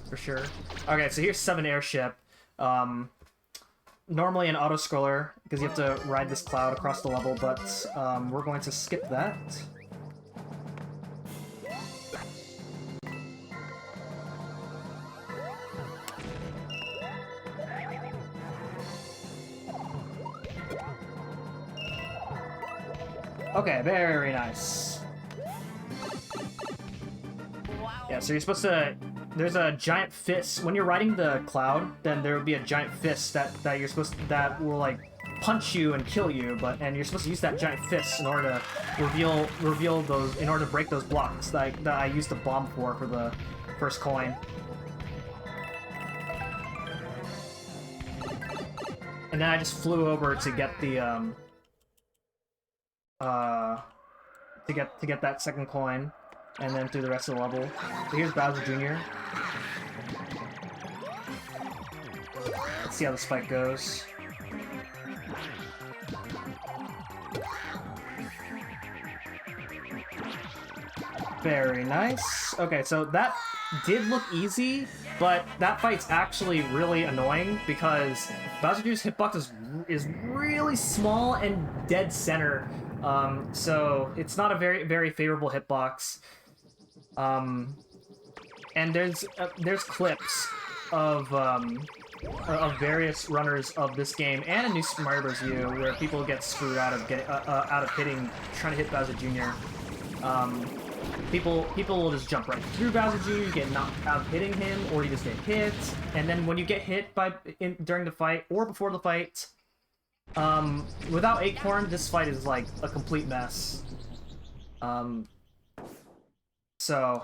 [SPEAKER 2] for sure. Okay, so here's 7 Airship. Normally an auto-scroller, because you have to ride this cloud across the level, but we're going to skip that. Okay, very nice. Yeah, so you're supposed to... There's a giant fist. When you're riding the cloud, then there will be a giant fist that you're supposed to, that will like punch you and kill you, and you're supposed to use that giant fist in order to reveal those, in order to break those blocks that I used the bomb for the first coin. And then I just flew over to get the to get that second coin, and then through the rest of the level. So here's Bowser Jr. Let's see how this fight goes. Very nice. Okay, so that did look easy, but that fight's actually really annoying because Bowser Jr.'s hitbox is really small and dead center. So it's not a very favorable hitbox. And there's clips of various runners of this game and a new Super Mario Bros. U where people get screwed out of trying to hit Bowser Jr. People will just jump right through Bowser Jr. You get knocked out of hitting him, or you just get hit. And then when you get hit during the fight or before the fight, without Acorn, this fight is like a complete mess. So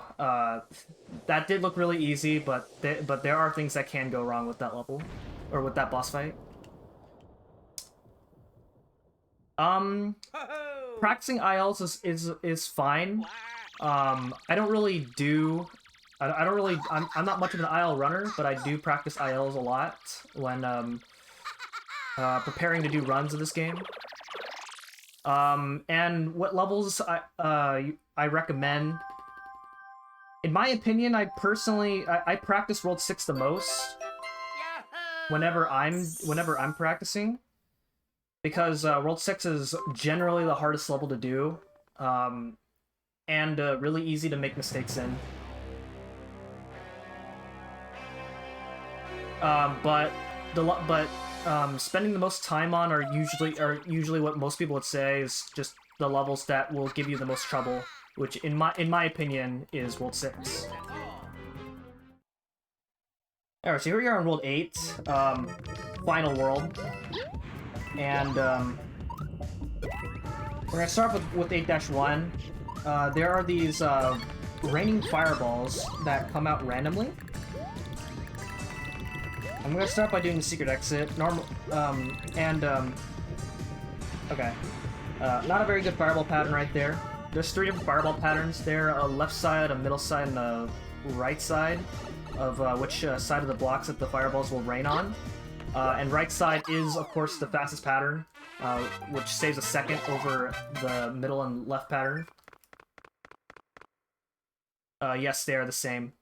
[SPEAKER 2] that did look really easy, but there are things that can go wrong with that level, or with that boss fight. Practicing ILs is fine. I'm not much of an IL runner, but I do practice ILs a lot when preparing to do runs of this game. And what levels I recommend. In my opinion, I practice World 6 the most whenever I'm practicing, because World 6 is generally the hardest level to do, and really easy to make mistakes in. But spending the most time on are usually what most people would say is just the levels that will give you the most trouble, which in my opinion is World 6. Alright, so here we are on World 8, Final World, and we're gonna start with 8-1. There are these raining fireballs that come out randomly. I'm gonna start by doing the secret exit. Okay. Not a very good fireball pattern right there. There's 3 different fireball patterns there: a left side, a middle side, and a right side of which side of the blocks that the fireballs will rain on. And right side is, of course, the fastest pattern, which saves a second over the middle and left pattern. Yes, they are the same.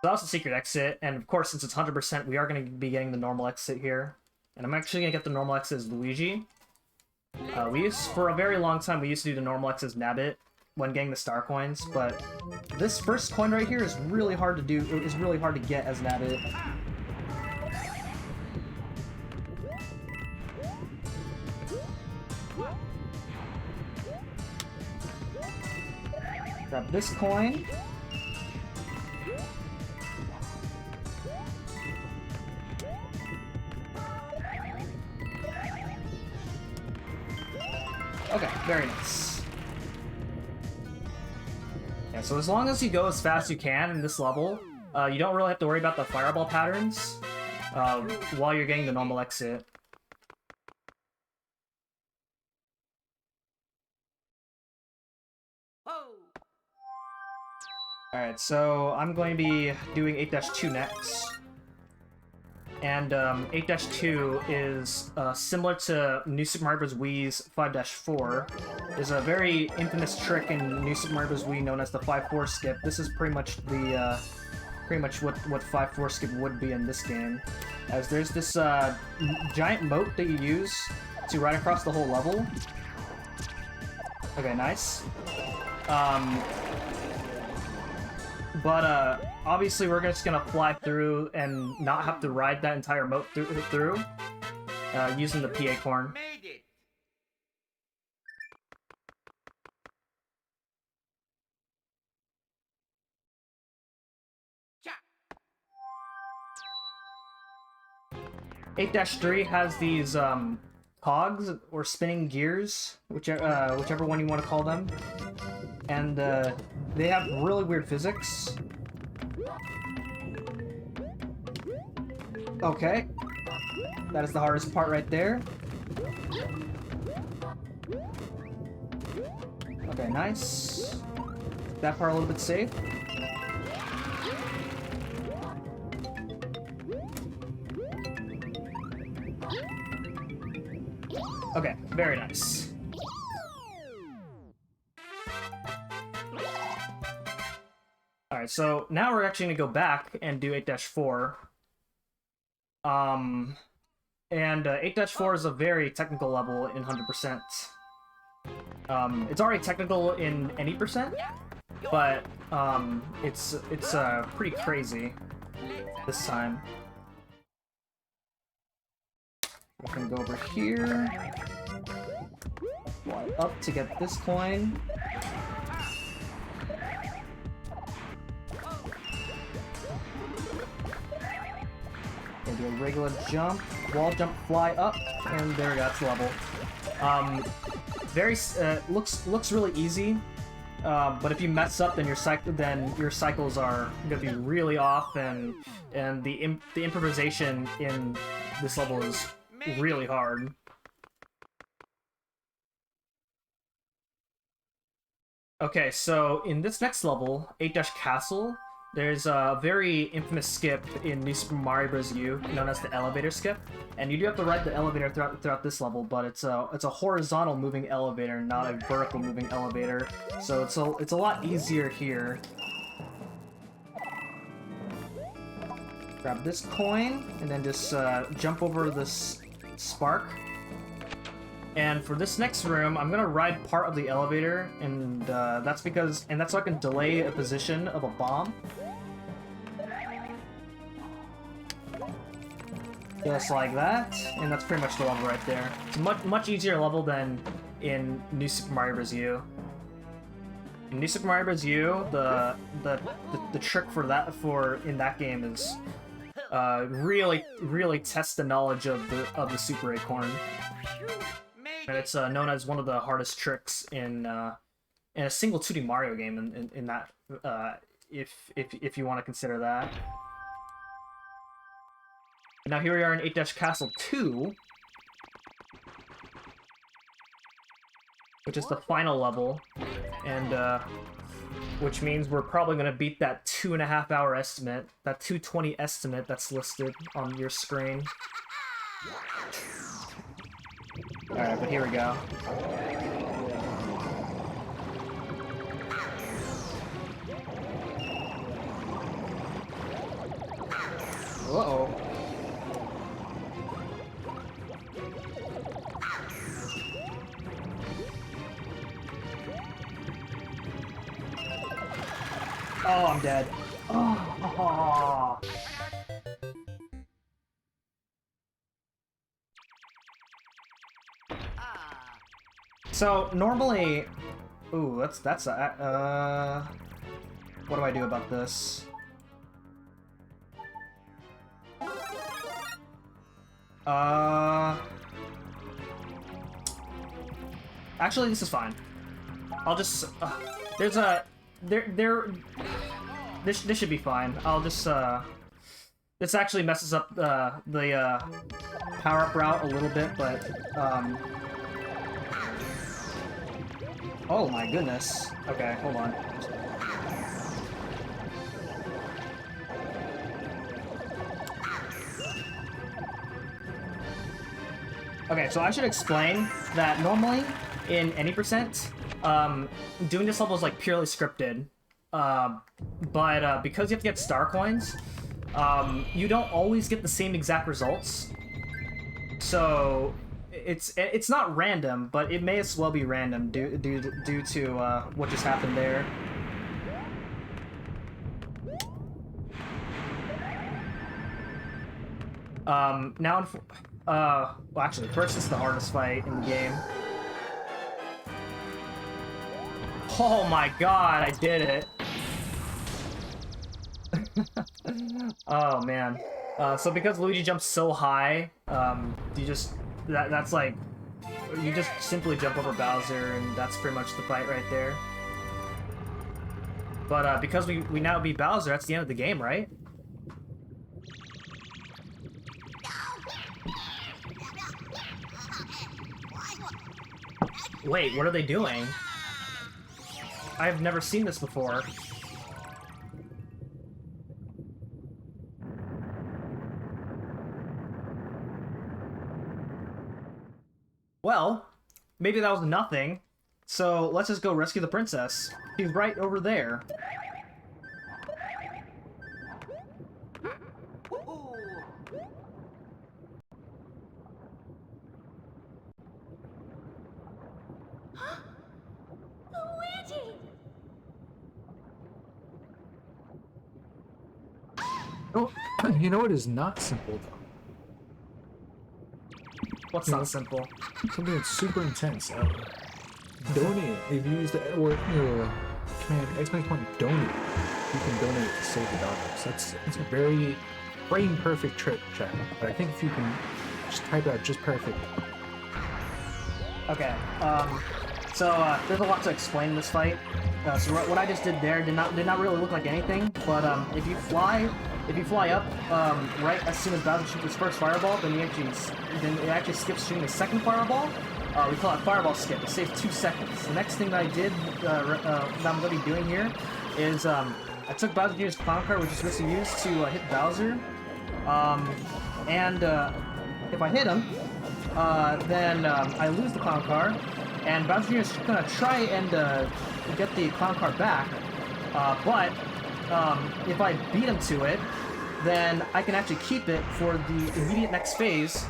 [SPEAKER 2] So that was the secret exit, and of course, since it's 100%, we are going to be getting the normal exit here. And I'm actually going to get the normal exit as Luigi. For a very long time, we used to do the normal exit as Nabbit when getting the star coins, but this first coin right here is really hard to do. It is really hard to get as Nabbit. Grab this coin. Okay, very nice. Yeah, so as long as you go as fast as you can in this level, You don't really have to worry about the fireball patterns while you're getting the normal exit. Alright, so I'm going to be doing 8-2 next. And 8-2 is similar to New Super Mario Bros. Wii's 5-4. There's a very infamous trick in New Super Mario Bros. Wii known as the 5-4 skip. This is pretty much the what 5-4 skip would be in this game. As there's this giant moat that you use to ride across the whole level. Okay, nice. But obviously we're just gonna fly through and not have to ride that entire moat through using the PA corn.
[SPEAKER 3] Made it.
[SPEAKER 2] 8-3 has these cogs or spinning gears, whichever one you want to call them, and they have really weird physics. Okay, that is the hardest part right there. Okay, nice. That part a little bit safe. Okay, very nice. Alright, so now we're actually gonna go back and do 8-4. And 8-4 is a very technical level in 100%. It's already technical in any percent, but it's pretty crazy this time. We're gonna go over here, fly up to get this coin. Gonna do a regular jump, wall jump, fly up, and there we go, that's the level. Looks really easy, but if you mess up, then your cycles are gonna be really off, and the improvisation in this level is really hard. Okay, so in this next level, 8-Castle, there's a very infamous skip in New Super Mario Bros. U known as the elevator skip, and you do have to ride the elevator throughout this level, but it's a horizontal moving elevator, not a vertical moving elevator, so it's a lot easier here. Grab this coin and then just jump over this spark. And for this next room, I'm gonna ride part of the elevator, and that's so I can delay a position of a bomb. Just like that, and that's pretty much the level right there. It's a much easier level than in New Super Mario Bros. U. In New Super Mario Bros. U, the trick in that game is really test the knowledge of the Super Acorn. And it's known as one of the hardest tricks in a single 2D Mario game. In that, if you want to consider that. Now here we are in 8-Castle 2, which is the final level, and which means we're probably gonna beat that 2.5-hour estimate, that 2:20 estimate that's listed on your screen. Alright, but here we go. Uh-oh. Oh, I'm dead. Oh. So normally, ooh, that's a what do I do about this? Actually, this is fine. I'll just This should be fine. I'll just this actually messes up the power-up route a little bit, but oh my goodness. Okay, hold on. Okay, so I should explain that normally in any percent, doing this level is like purely scripted. But because you have to get star coins, you don't always get the same exact results. So it's not random, but it may as well be random due to what just happened there. Now, well, actually, first this is the hardest fight in the game. Oh my god, I did it! Oh man. So because Luigi jumps so high, you just that's like you just simply jump over Bowser, and that's pretty much the fight right there. But because we now beat Bowser, that's the end of the game, right? Wait, what are they doing? I've never seen this before. Well, maybe that was nothing. So let's just go rescue the princess. She's right over there.
[SPEAKER 3] Luigi!
[SPEAKER 1] Oh, you know what is not simple though?
[SPEAKER 2] What's not simple?
[SPEAKER 1] Something that's super intense. Donate. If you use the command !donate, you can donate to save the daughters. That's a very frame perfect trick, chat. But I think if you can just type out just perfect.
[SPEAKER 2] Okay. So there's a lot to explain in this fight. So what I just did there did not really look like anything. But if you fly up right as soon as Bowser shoots his first fireball, then it actually skips shooting the second fireball. We call it fireball skip. It saves 2 seconds. The next thing that I did that I'm going to be doing here is I took Bowser Jr.'s clown car, which is supposed to use to hit Bowser. And if I hit him, then I lose the clown car, and Bowser Jr. is going to try and get the clown car back. But if I beat him to it, then I can actually keep it for the immediate next phase,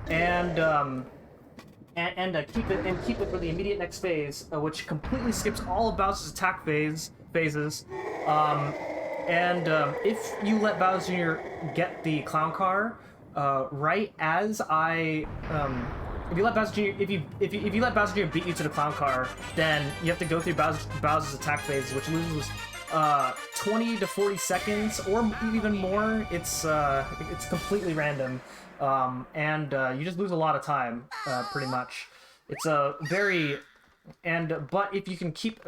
[SPEAKER 2] and keep it for the immediate next phase, which completely skips all of Bowser's attack phases. If you let Bowser Jr. get the clown car, right as if you let Bowser Jr. if you let Bowser Jr. beat you to the clown car, then you have to go through Bowser's attack phase, which loses 20 to 40 seconds or even more. It's completely random. You just lose a lot of time, pretty much. It's a very... But if you can keep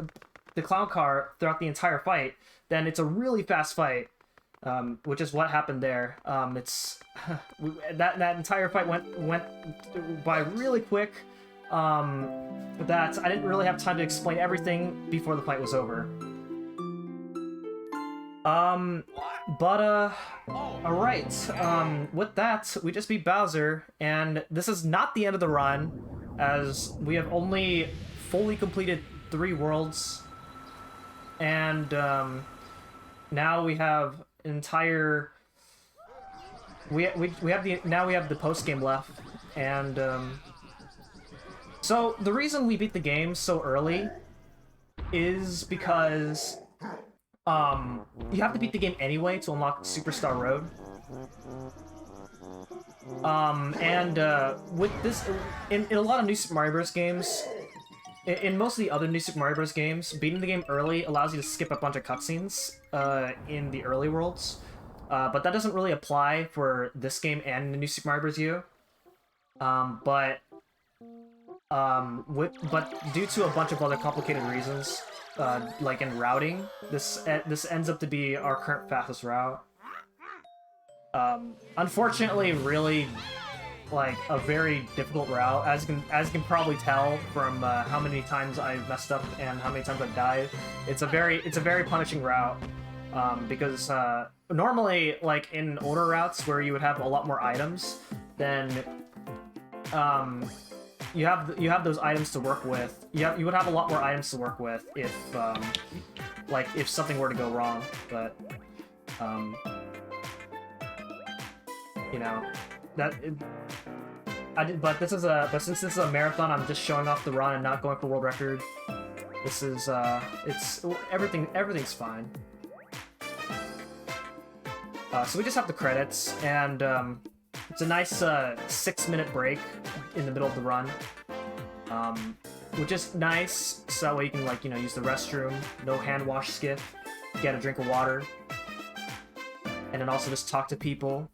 [SPEAKER 2] the clown car throughout the entire fight, then it's a really fast fight, which is what happened there. That entire fight went by really quick, that I didn't really have time to explain everything before the fight was over. Alright, with that, we just beat Bowser, and this is not the end of the run, as we have only fully completed 3 worlds, and, now we have an entire... now we have the post-game left, and, so the reason we beat the game so early is because... you have to beat the game anyway to unlock Superstar Road. With this, in a lot of New Super Mario Bros. Games, in most of the other New Super Mario Bros. Games, beating the game early allows you to skip a bunch of cutscenes, in the early worlds. But that doesn't really apply for this game and the New Super Mario Bros. U. but due to a bunch of other complicated reasons, like in routing, this ends up to be our current fastest route. Unfortunately, really, like a very difficult route, as you can probably tell from how many times I've messed up and how many times I've died. It's a very punishing route, because normally, like in older routes where you would have a lot more items, then you have those items to work with. You would have a lot more items to work with if like if something were to go wrong, but you know that. But since this is a marathon, I'm just showing off the run and not going for world record. This is everything's fine. So we just have the credits, and it's a nice 6-minute break in the middle of the run, which is nice. So that way you can, like, use the restroom, no hand wash skiff, get a drink of water, and then also just talk to people.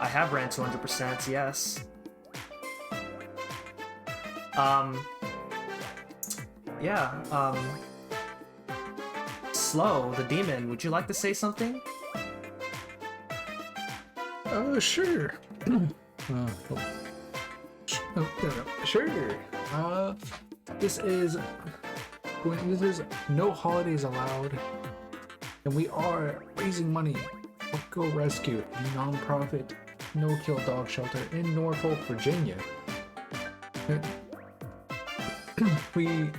[SPEAKER 2] I have ran 200%, yes. Yeah, Slow, the demon, would you like to say something?
[SPEAKER 1] Sure. Sure. This is no holidays allowed, and we are raising money for Go Rescue, a non-profit no-kill dog shelter in Norfolk, Virginia. We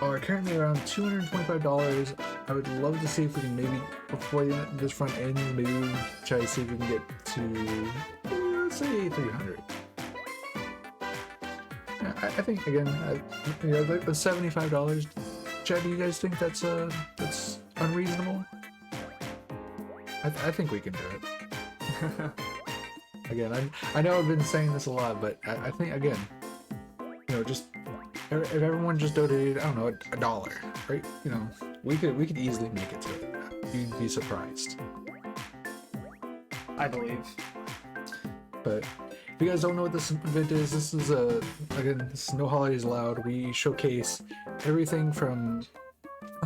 [SPEAKER 1] are currently around $225. I would love to see if we can maybe, before this front ends, maybe try to see if we can get to, let's say, 300. I think, again, the $75. Chad, do you guys think that's unreasonable? I think we can do it. Again, I know I've been saying this a lot, but I think, again, just if everyone just donated, I don't know, $1, right? We could easily make it to it. You'd be surprised.
[SPEAKER 2] I believe.
[SPEAKER 1] But if you guys don't know what this event is, this is this is No Holidays Allowed. We showcase everything from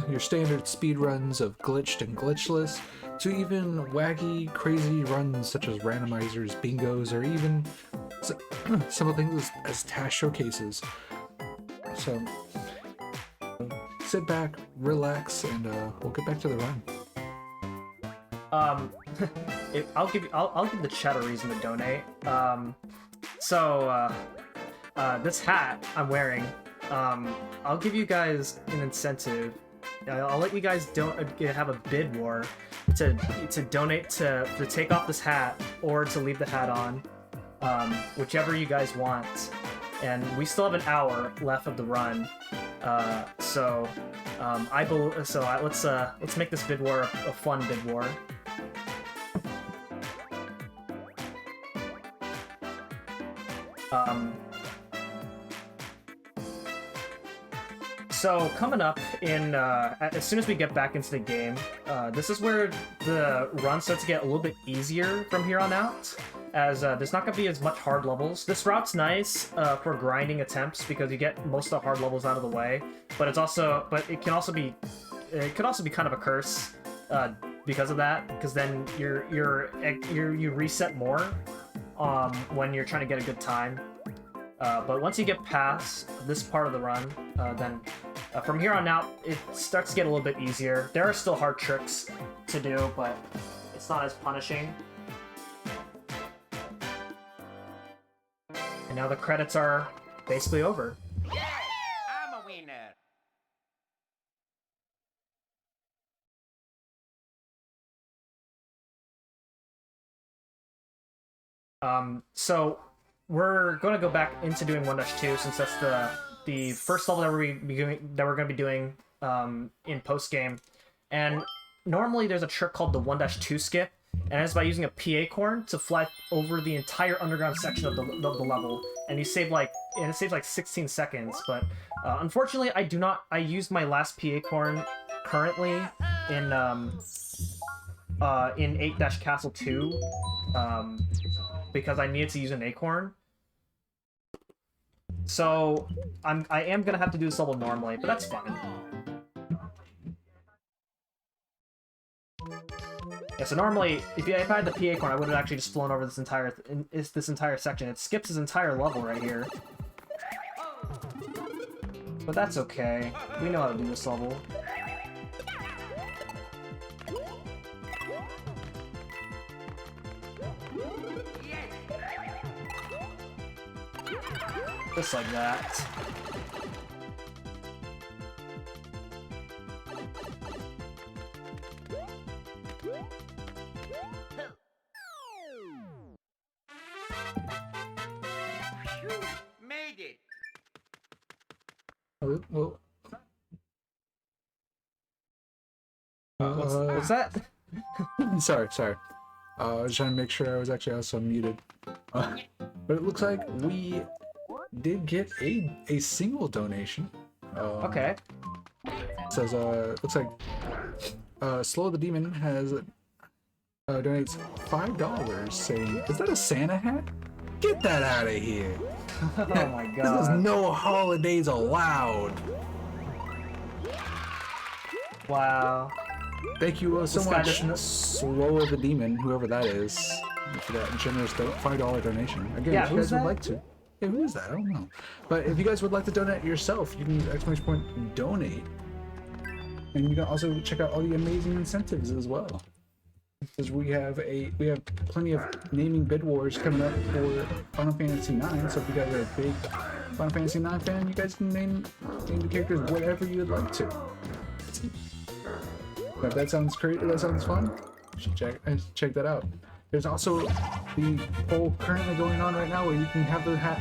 [SPEAKER 1] your standard speed runs of glitched and glitchless to even wacky, crazy runs such as randomizers, bingos, or even some of the things as task showcases. So sit back, relax, and we'll get back to the run.
[SPEAKER 2] I'll give the chat a reason to donate. This hat I'm wearing, I'll give you guys an incentive. I'll let you guys have a bid war to donate to take off this hat or to leave the hat on, whichever you guys want. And we still have an hour left of the run, let's make this bid war a fun bid war. So coming up in as soon as we get back into the game, this is where the run starts to get a little bit easier from here on out, as there's not going to be as much hard levels. This route's nice for grinding attempts because you get most of the hard levels out of the way, but it could also be kind of a curse because of that, because then you reset more when you're trying to get a good time. But once you get past this part of the run, then from here on out, it starts to get a little bit easier. There are still hard tricks to do, but it's not as punishing. And now the credits are basically over.
[SPEAKER 4] Yeah, I'm a winner.
[SPEAKER 2] So we're going to go back into doing 1-2 since that's the first level that we're going to be doing in post game. And normally there's a trick called the 1-2 skip, and it's by using a PA corn to fly over the entire underground section of the level, and it saves like 16 seconds. But unfortunately, I used my last PA corn currently in 8-Castle 2. because I needed to use an acorn. So I am gonna have to do this level normally, but that's fine. Yeah, so normally, if I had the P acorn, I would have actually just flown over this entire section. It skips this entire level right here. But that's okay. We know how to do this level. Just like that.
[SPEAKER 4] Made it.
[SPEAKER 1] Well,
[SPEAKER 2] What's that?
[SPEAKER 1] sorry. I was trying to make sure I was actually also muted. But it looks like we did get a single donation.
[SPEAKER 2] Okay.
[SPEAKER 1] It says, looks like Slow the Demon has donates $5 saying, is that a Santa hat? Get that out of here.
[SPEAKER 2] Oh my
[SPEAKER 1] This is
[SPEAKER 2] god.
[SPEAKER 1] no holidays allowed.
[SPEAKER 2] Wow.
[SPEAKER 1] Thank you so
[SPEAKER 2] This guy
[SPEAKER 1] much,
[SPEAKER 2] doesn't-
[SPEAKER 1] Slow the Demon, whoever that is, for that generous $5 donation. Again,
[SPEAKER 2] Yeah,
[SPEAKER 1] if you
[SPEAKER 2] who's
[SPEAKER 1] guys would
[SPEAKER 2] that?
[SPEAKER 1] like to. Yeah, who is that? I don't know. But if you guys would like to donate yourself, you can use exclamation point donate. And you can also check out all the amazing incentives as well. Because we have plenty of naming bid wars coming up for Final Fantasy IX. So if you guys are a big Final Fantasy IX fan, you guys can name the characters whatever you would like to. If that sounds great, that sounds fun, you should check that out. There's also the poll currently going on right now where you can have the hat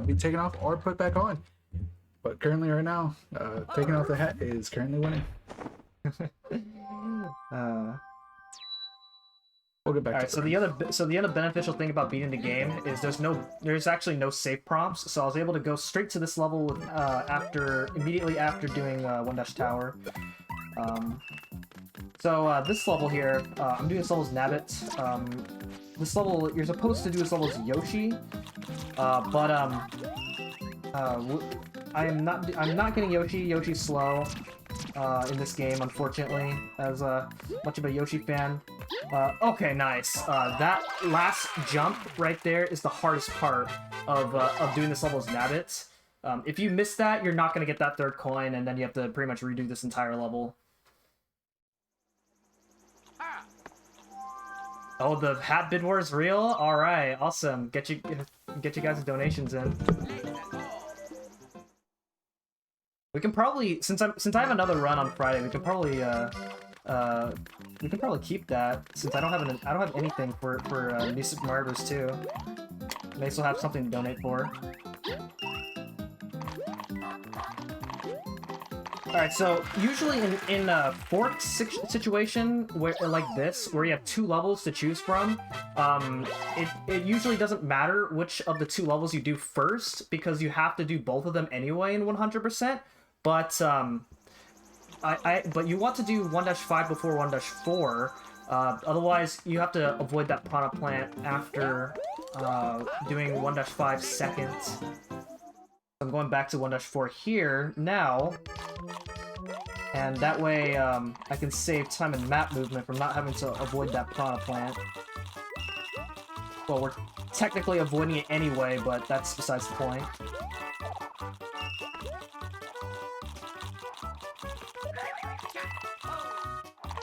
[SPEAKER 1] be taken off or put back on. But currently right now, taking off the hat is currently winning. We'll get back
[SPEAKER 2] Alright,
[SPEAKER 1] to
[SPEAKER 2] so the other beneficial thing about beating the game is there's actually no save prompts, so I was able to go straight to this level with, immediately after doing One Dash Tower. This level here, I'm doing this level as Nabbit. This level, you're supposed to do this level as Yoshi, I'm not getting Yoshi. Yoshi's slow in this game, unfortunately, as much of a Yoshi fan. Okay, nice. That last jump right there is the hardest part of doing this level as Nabbit. If you miss that, you're not going to get that third coin, and then you have to pretty much redo this entire level. Oh, the hat bid war is real? Alright, awesome. Get you guys' donations in. We can probably, since I have another run on Friday, we can probably keep that, since I don't have anything for New Super Mario Bros. 2. May still have something to donate for. Alright, so usually in a fork situation where like this, where you have two levels to choose from, it usually doesn't matter which of the two levels you do first, because you have to do both of them anyway in 100%. But but you want to do 1-5 before 1-4. Otherwise, you have to avoid that piranha plant after doing 1-5 second. I'm going back to 1-4 here now, and that way I can save time and map movement from not having to avoid that piranha plant. Well, we're technically avoiding it anyway, but that's besides the point.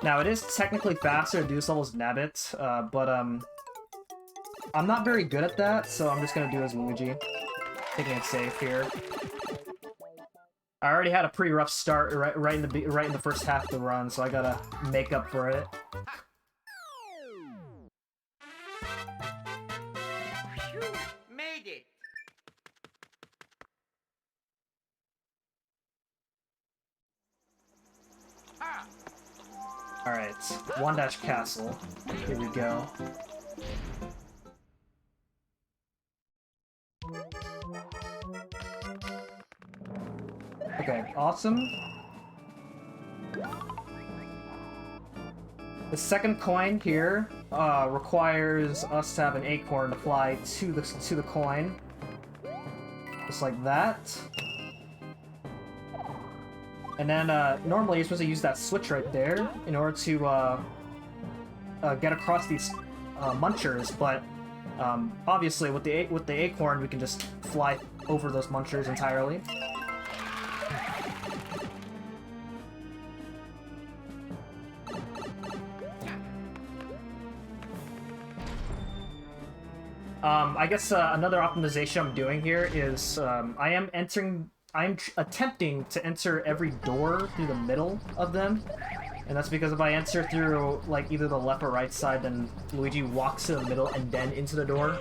[SPEAKER 2] Now, it is technically faster to do this level as Nabbit, but I'm not very good at that, so I'm just gonna do it as Luigi. Taking it safe here. I already had a pretty rough start right in the first half of the run, so I gotta make up for it.
[SPEAKER 4] Made it.
[SPEAKER 2] Alright, 1-Castle. Here we go. Okay, awesome. The second coin here requires us to have an acorn to fly to the coin. Just like that. And then, normally you're supposed to use that switch right there in order to, get across these, munchers, but, obviously with the acorn we can just fly over those munchers entirely. I guess another optimization I'm doing here is I'm attempting to enter every door through the middle of them, and that's because if I enter through like either the left or right side, then Luigi walks to the middle and then into the door.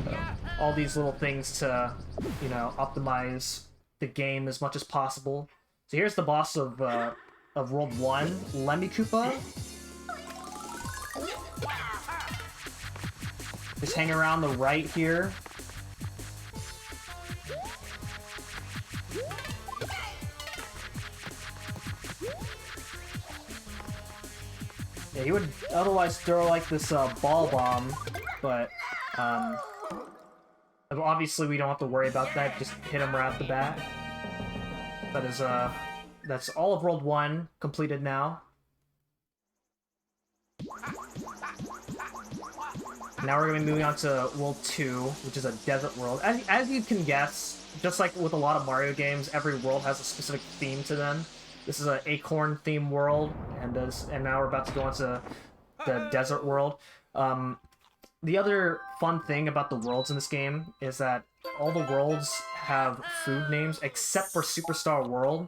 [SPEAKER 2] So, all these little things to, you know, optimize the game as much as possible. So here's the boss of World 1, Lemmy Koopa. Just hang around the right here. Yeah, he would otherwise throw like this ball bomb, but obviously we don't have to worry about that. Just hit him right off the bat. That is that's all of World 1 completed now. Now we're going to be moving on to World 2, which is a desert world. As you can guess, just like with a lot of Mario games, every world has a specific theme to them. This is an acorn-themed world, and now we're about to go into the desert world. The other fun thing about the worlds in this game is that all the worlds have food names, except for Superstar World.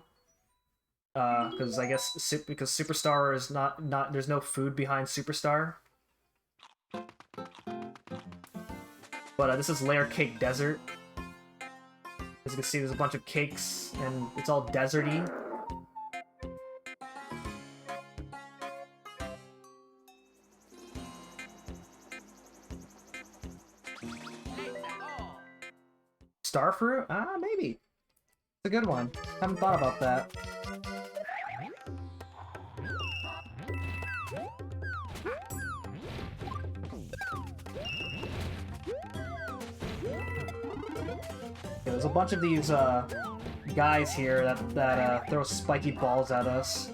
[SPEAKER 2] Because I guess because Superstar is not there's no food behind Superstar. But this is Layer Cake Desert. As you can see, there's a bunch of cakes, and it's all deserty. Starfruit? Ah, maybe. It's a good one. Haven't thought about that. There's a bunch of these guys here that throw spiky balls at us.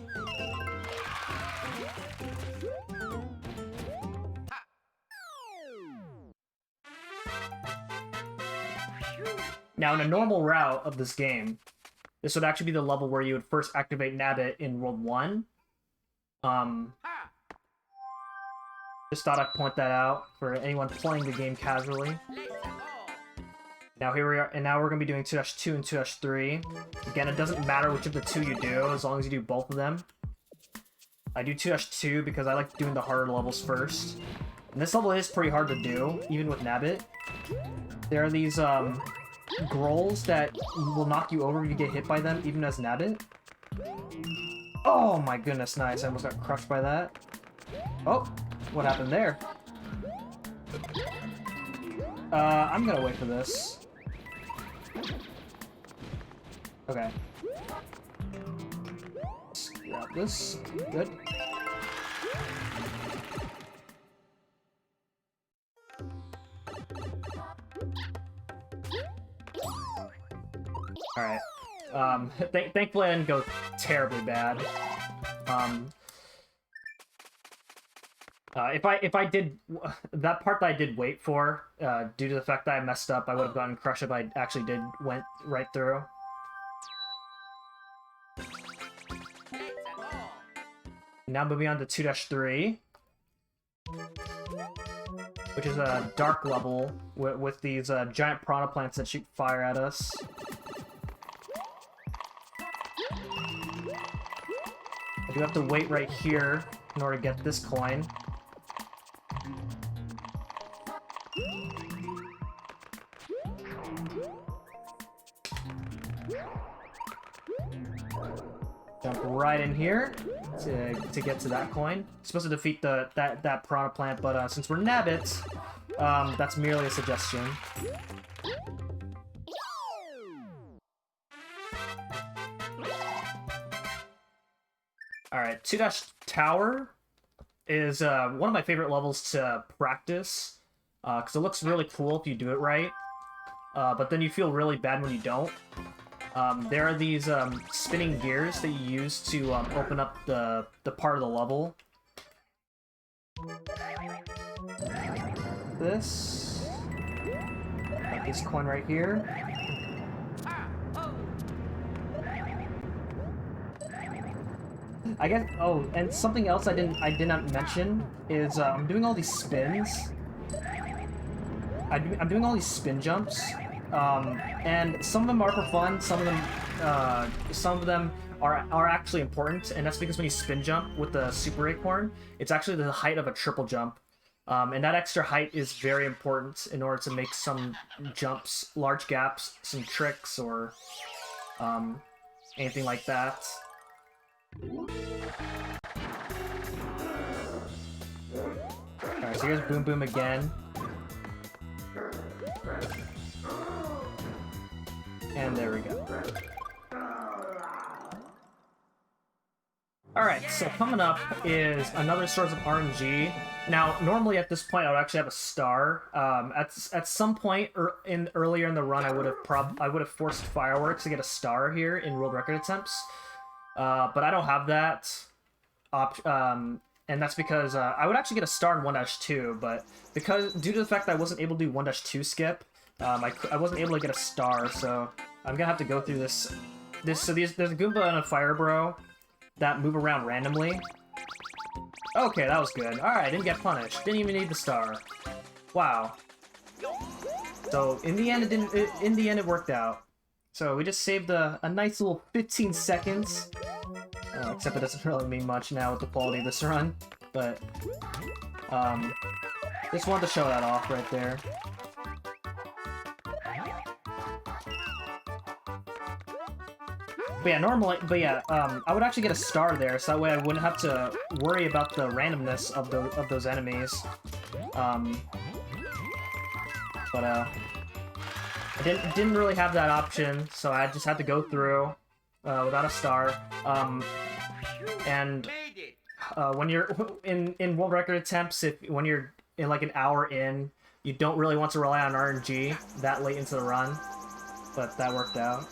[SPEAKER 2] Now, in a normal route of this game, this would actually be the level where you would first activate Nabbit in World 1. Just thought I'd point that out for anyone playing the game casually. Now here we are, and now we're going to be doing 2-2 and 2-3. Again, it doesn't matter which of the two you do, as long as you do both of them. I do 2-2 because I like doing the harder levels first. And this level is pretty hard to do, even with Nabbit. There are these, Grolls that will knock you over if you get hit by them, even as Nabbit. Oh my goodness, nice. I almost got crushed by that. Oh, what happened there? I'm gonna wait for this. Okay. Let's grab this. Good. Alright. Thankfully I didn't go terribly bad. If I did that part that I did wait for, due to the fact that I messed up, I would have gotten crushed if I actually went right through. Now moving on to 2-3, which is a dark level with these giant piranha plants that shoot fire at us. I do have to wait right here in order to get this coin. Jump right in here to get to that coin. It's supposed to defeat that piranha plant, but since we're Nabbits, that's merely a suggestion. Alright, 2-Tower is one of my favorite levels to practice, because it looks really cool if you do it right, but then you feel really bad when you don't. There are these spinning gears that you use to open up the part of the level. This. Got this coin right here. I guess. Oh, and something else I did not mention is I'm doing all these spins. I'm doing all these spin jumps, and some of them are for fun. Some of them are actually important, and that's because when you spin jump with the super acorn, it's actually the height of a triple jump, and that extra height is very important in order to make some jumps, large gaps, some tricks, or anything like that. Alright, so here's Boom Boom again. And there we go. Alright, so coming up is another source of RNG. Now, normally at this point I would actually have a star. At some point earlier in the run I would have forced fireworks to get a star here in world record attempts. But I don't have that and that's because I would actually get a star in 1-2, but due to the fact that I wasn't able to do 1-2 skip, I wasn't able to get a star, so I'm gonna have to go through this. So there's a Goomba and a Fire Bro that move around randomly. Okay, that was good. All right, didn't get punished. Didn't even need the star. Wow. So in the end, it worked out. So we just saved a nice little 15 seconds. Except it doesn't really mean much now with the quality of this run. But, just wanted to show that off right there. But yeah, I would actually get a star there, so that way I wouldn't have to worry about the randomness of those enemies. But I didn't really have that option, so I just had to go through without a star. And when you're in world record attempts, when you're in like an hour in, you don't really want to rely on RNG that late into the run, but that worked out.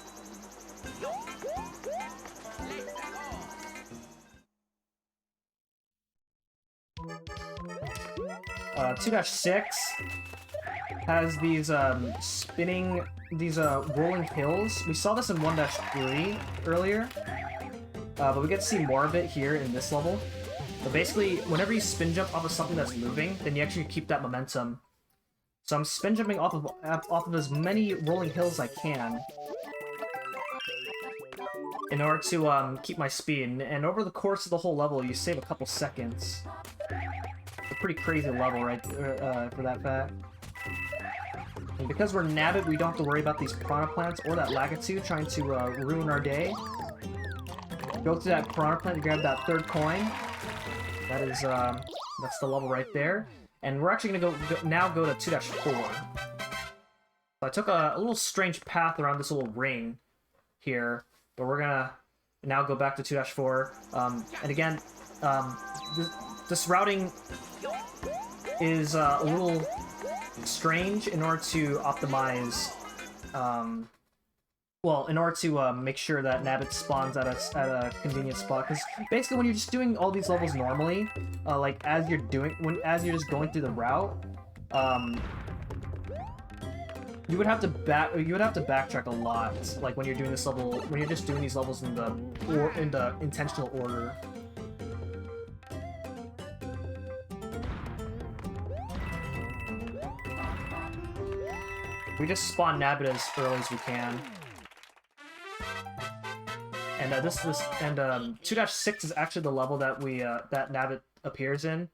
[SPEAKER 2] 2-6 has these rolling hills. We saw this in 1-3 earlier, but we get to see more of it here in this level. But basically, whenever you spin jump off of something that's moving, then you actually keep that momentum. So I'm spin jumping off of as many rolling hills as I can in order to keep my speed. And over the course of the whole level, you save a couple seconds. It's a pretty crazy level, right, for that fact. And because we're Nabbit, we don't have to worry about these Piranha Plants or that Lakitu trying to ruin our day. Go to that Piranha Plant and grab that third coin. That is, that's the level right there. And we're actually gonna now go to 2-4. So I took a little strange path around this little ring here, but we're gonna now go back to 2-4. And again, this routing is a little strange in order to optimize, well, in order to make sure that Nabbit spawns at a convenient spot. Because basically, when you're just doing all these levels normally, like as you're just going through the route, you would have to backtrack a lot. Like when you're doing this level, when you're just doing these levels in the intentional order. We just spawn Nabbit as early as we can. And 2-6 is actually the level that that Nabbit appears in.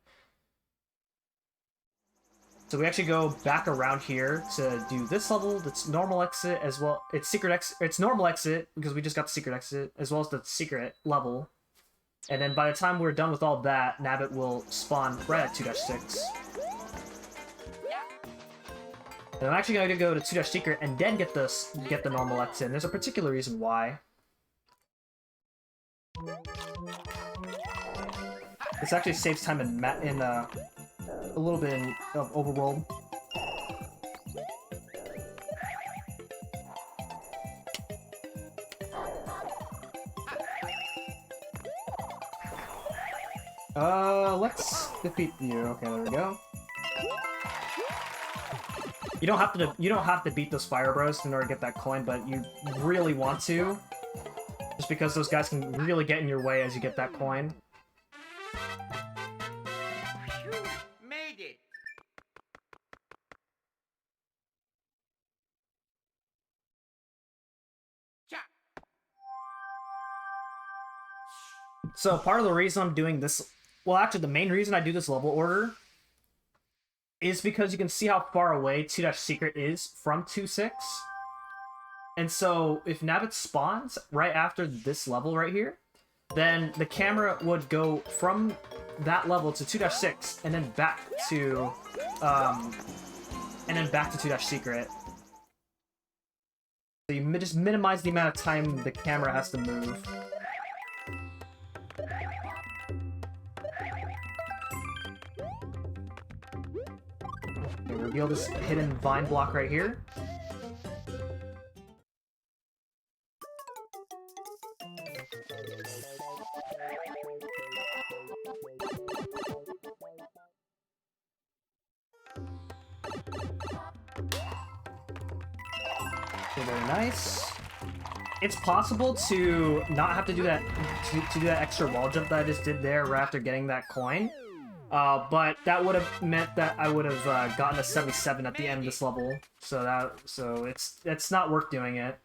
[SPEAKER 2] So we actually go back around here to do this level, that's normal exit, as well. It's normal exit because we just got the secret exit, as well as the secret level. And then by the time we're done with all that, Nabbit will spawn right at 2-6. And I'm actually going to go to 2-secret and then get the normal exit. And there's a particular reason why. This actually saves time in a little bit of overworld. Let's defeat you. Okay, there we go. You don't have to beat those Fire Bros in order to get that coin, but you really want to. Just because those guys can really get in your way as you get that coin.
[SPEAKER 4] You made it. Cha.
[SPEAKER 2] So part of the reason I'm doing this, well, actually the main reason I do this level order is because you can see how far away 2-Secret is from 2-6. And so if Nabbit spawns right after this level right here, then the camera would go from that level to 2-6 and then back to 2-Secret. So you just minimize the amount of time the camera has to move. Okay, reveal this hidden vine block right here. Okay, very nice. It's possible to not have to do that to do that extra wall jump that I just did there right after getting that coin. But that would have meant that I would have gotten a 77 at the end of this level, so it's not worth doing it.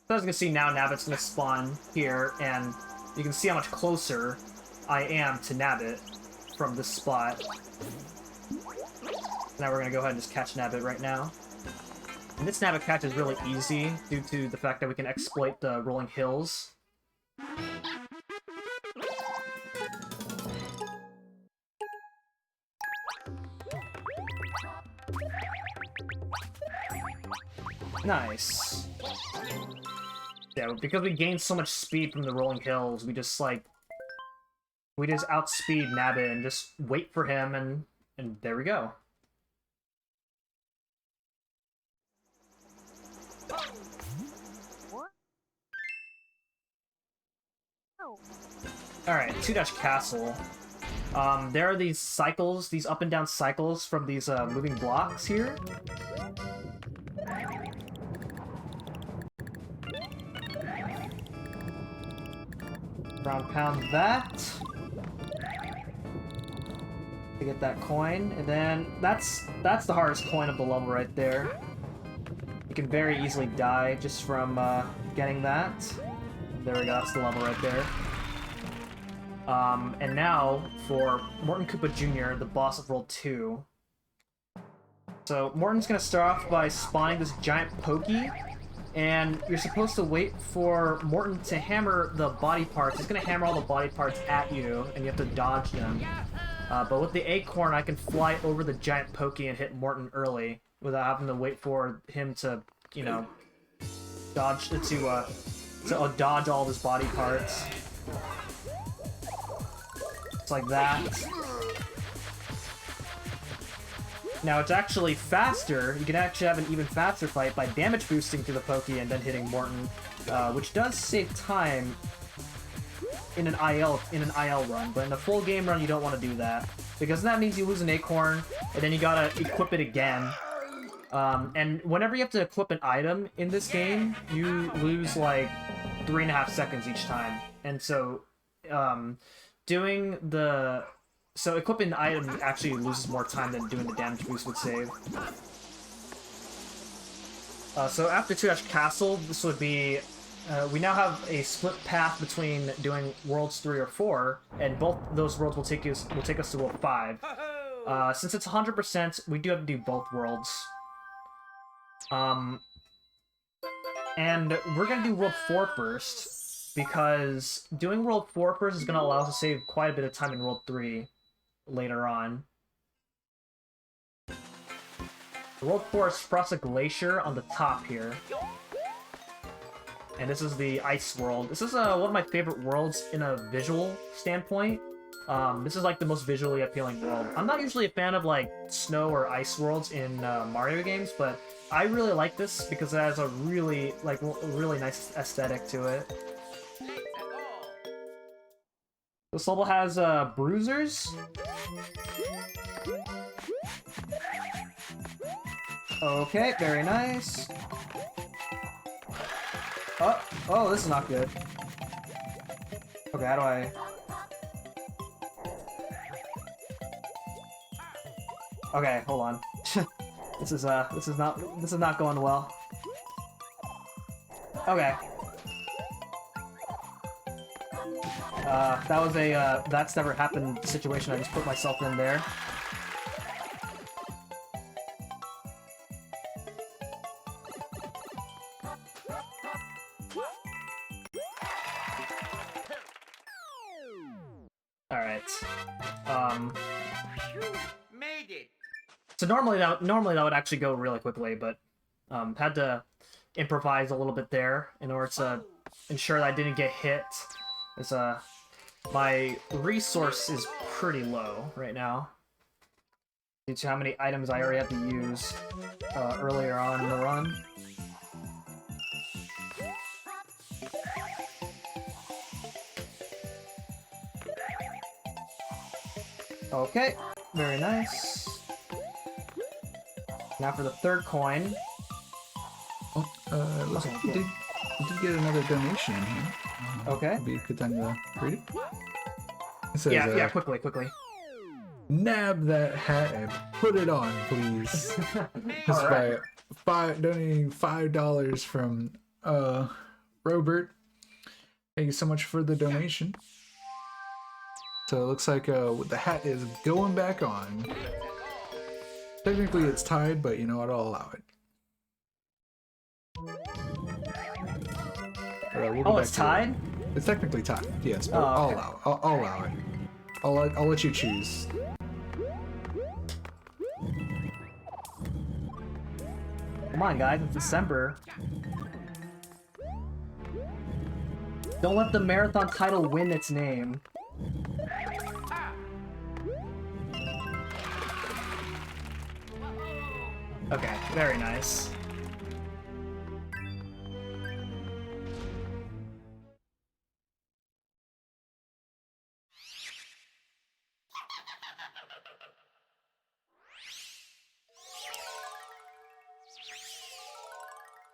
[SPEAKER 2] So as you can see now, Nabbit's gonna spawn here, and you can see how much closer I am to Nabbit from this spot. Now we're gonna go ahead and just catch Nabbit right now. And this Nabbit catch is really easy due to the fact that we can exploit the rolling hills. Nice. Yeah, because we gained so much speed from the rolling hills, we just outspeed Nabbit and just wait for him, and there we go. Alright, 2-Castle. There are these cycles, these up and down cycles from these moving blocks here. Ground pound that to get that coin, and then that's the hardest coin of the level right there. You can very easily die just from getting that. There we go, that's the level right there. And now for Morton Cooper Jr., the boss of World 2. So Morton's gonna start off by spawning this giant pokey, and you're supposed to wait for Morton to hammer the body parts. He's gonna hammer all the body parts at you, and you have to dodge them. But with the acorn, I can fly over the giant pokey and hit Morton early without having to wait for him to, you know, dodge dodge all of his body parts. It's like that. Now it's actually faster. You can actually have an even faster fight by damage boosting to the Pokey and then hitting Morton, which does save time in an IL run. But in a full game run, you don't want to do that, because that means you lose an acorn and then you gotta equip it again. And whenever you have to equip an item in this game, you lose like 3.5 seconds each time. And so, equipping the item actually loses more time than doing the damage boost would save. So after 2-Castle, this would be... we now have a split path between doing Worlds 3 or 4, and both those worlds will take us to World 5. Since it's 100%, we do have to do both worlds. And we're gonna do World 4 first, because doing World 4 first is gonna allow us to save quite a bit of time in World 3 later on. World 4 is Frosta Glacier on the top here. and this is the ice world. This is one of my favorite worlds in a visual standpoint. This is like the most visually appealing world. I'm not usually a fan of like snow or ice worlds in Mario games, but I really like this because it has a really nice aesthetic to it. This level has bruisers. Okay, very nice. Oh, this is not good. Okay, how do I... Okay, hold on. This is not going well. Okay. That was a that's never happened situation I just put myself in there. Alright.
[SPEAKER 4] Made it.
[SPEAKER 2] So normally that would actually go really quickly, but had to improvise a little bit there in order to ensure that I didn't get hit. As my resource is pretty low right now due to how many items I already had to use earlier on in the run. Okay, very nice. Now for the third coin.
[SPEAKER 1] Looks like you did get another donation in here.
[SPEAKER 2] Okay.
[SPEAKER 1] It'd be a good time to read it. It says,
[SPEAKER 2] Yeah, quickly.
[SPEAKER 1] Nab that hat and put it on, please. This
[SPEAKER 2] Alright.
[SPEAKER 1] by donating $5 from Robert. Thank you so much for the donation. So it looks like the hat is going back on. Technically it's tied, but you know what, I'll allow it. Alright, we'll go back
[SPEAKER 2] It's
[SPEAKER 1] to
[SPEAKER 2] tied?
[SPEAKER 1] It's technically tied, yes, but
[SPEAKER 2] Oh,
[SPEAKER 1] I'll
[SPEAKER 2] okay.
[SPEAKER 1] allow it. I'll allow it. I'll let you choose.
[SPEAKER 2] Come on, guys, it's December. Don't let the marathon title win its name. Okay, very nice.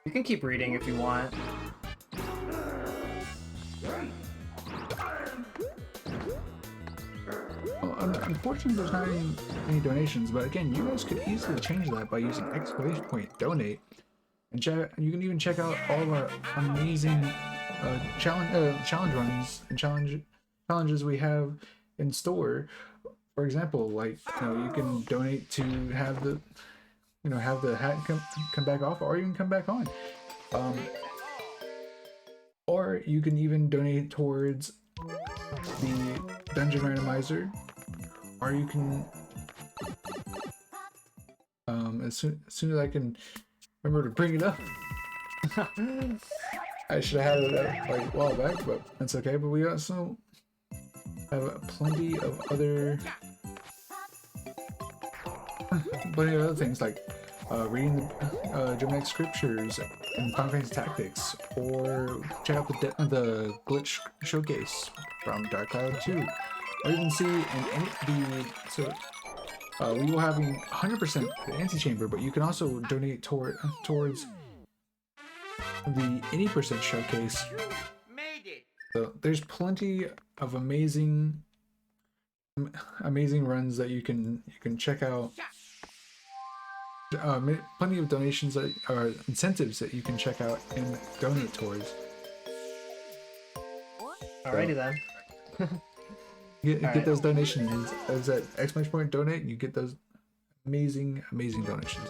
[SPEAKER 2] You can keep reading if you want.
[SPEAKER 1] Well, unfortunately, there's not any donations, but again, you guys could easily change that by using exclamation point donate, and you can even check out all of our amazing challenge runs and challenges we have in store. For example, like you can donate to have the hat come back off, or you can come back on, or you can even donate towards the dungeon randomizer, or you can as soon as I can remember to bring it up. I should have had it up like a while back, but that's okay. But we also have plenty of other things like reading the Germanic scriptures and Final Fantasy Tactics, or check out the glitch showcase from Dark Cloud 2, or even see we will have 100% the antechamber, but you can also donate towards the any percent showcase.
[SPEAKER 4] Made it.
[SPEAKER 1] So there's plenty of amazing runs that you can check out. Plenty of donations that are incentives that you can check out and donate towards.
[SPEAKER 2] Alrighty then.
[SPEAKER 1] Get those donations. As that exclamation point donate, and you get those amazing donations.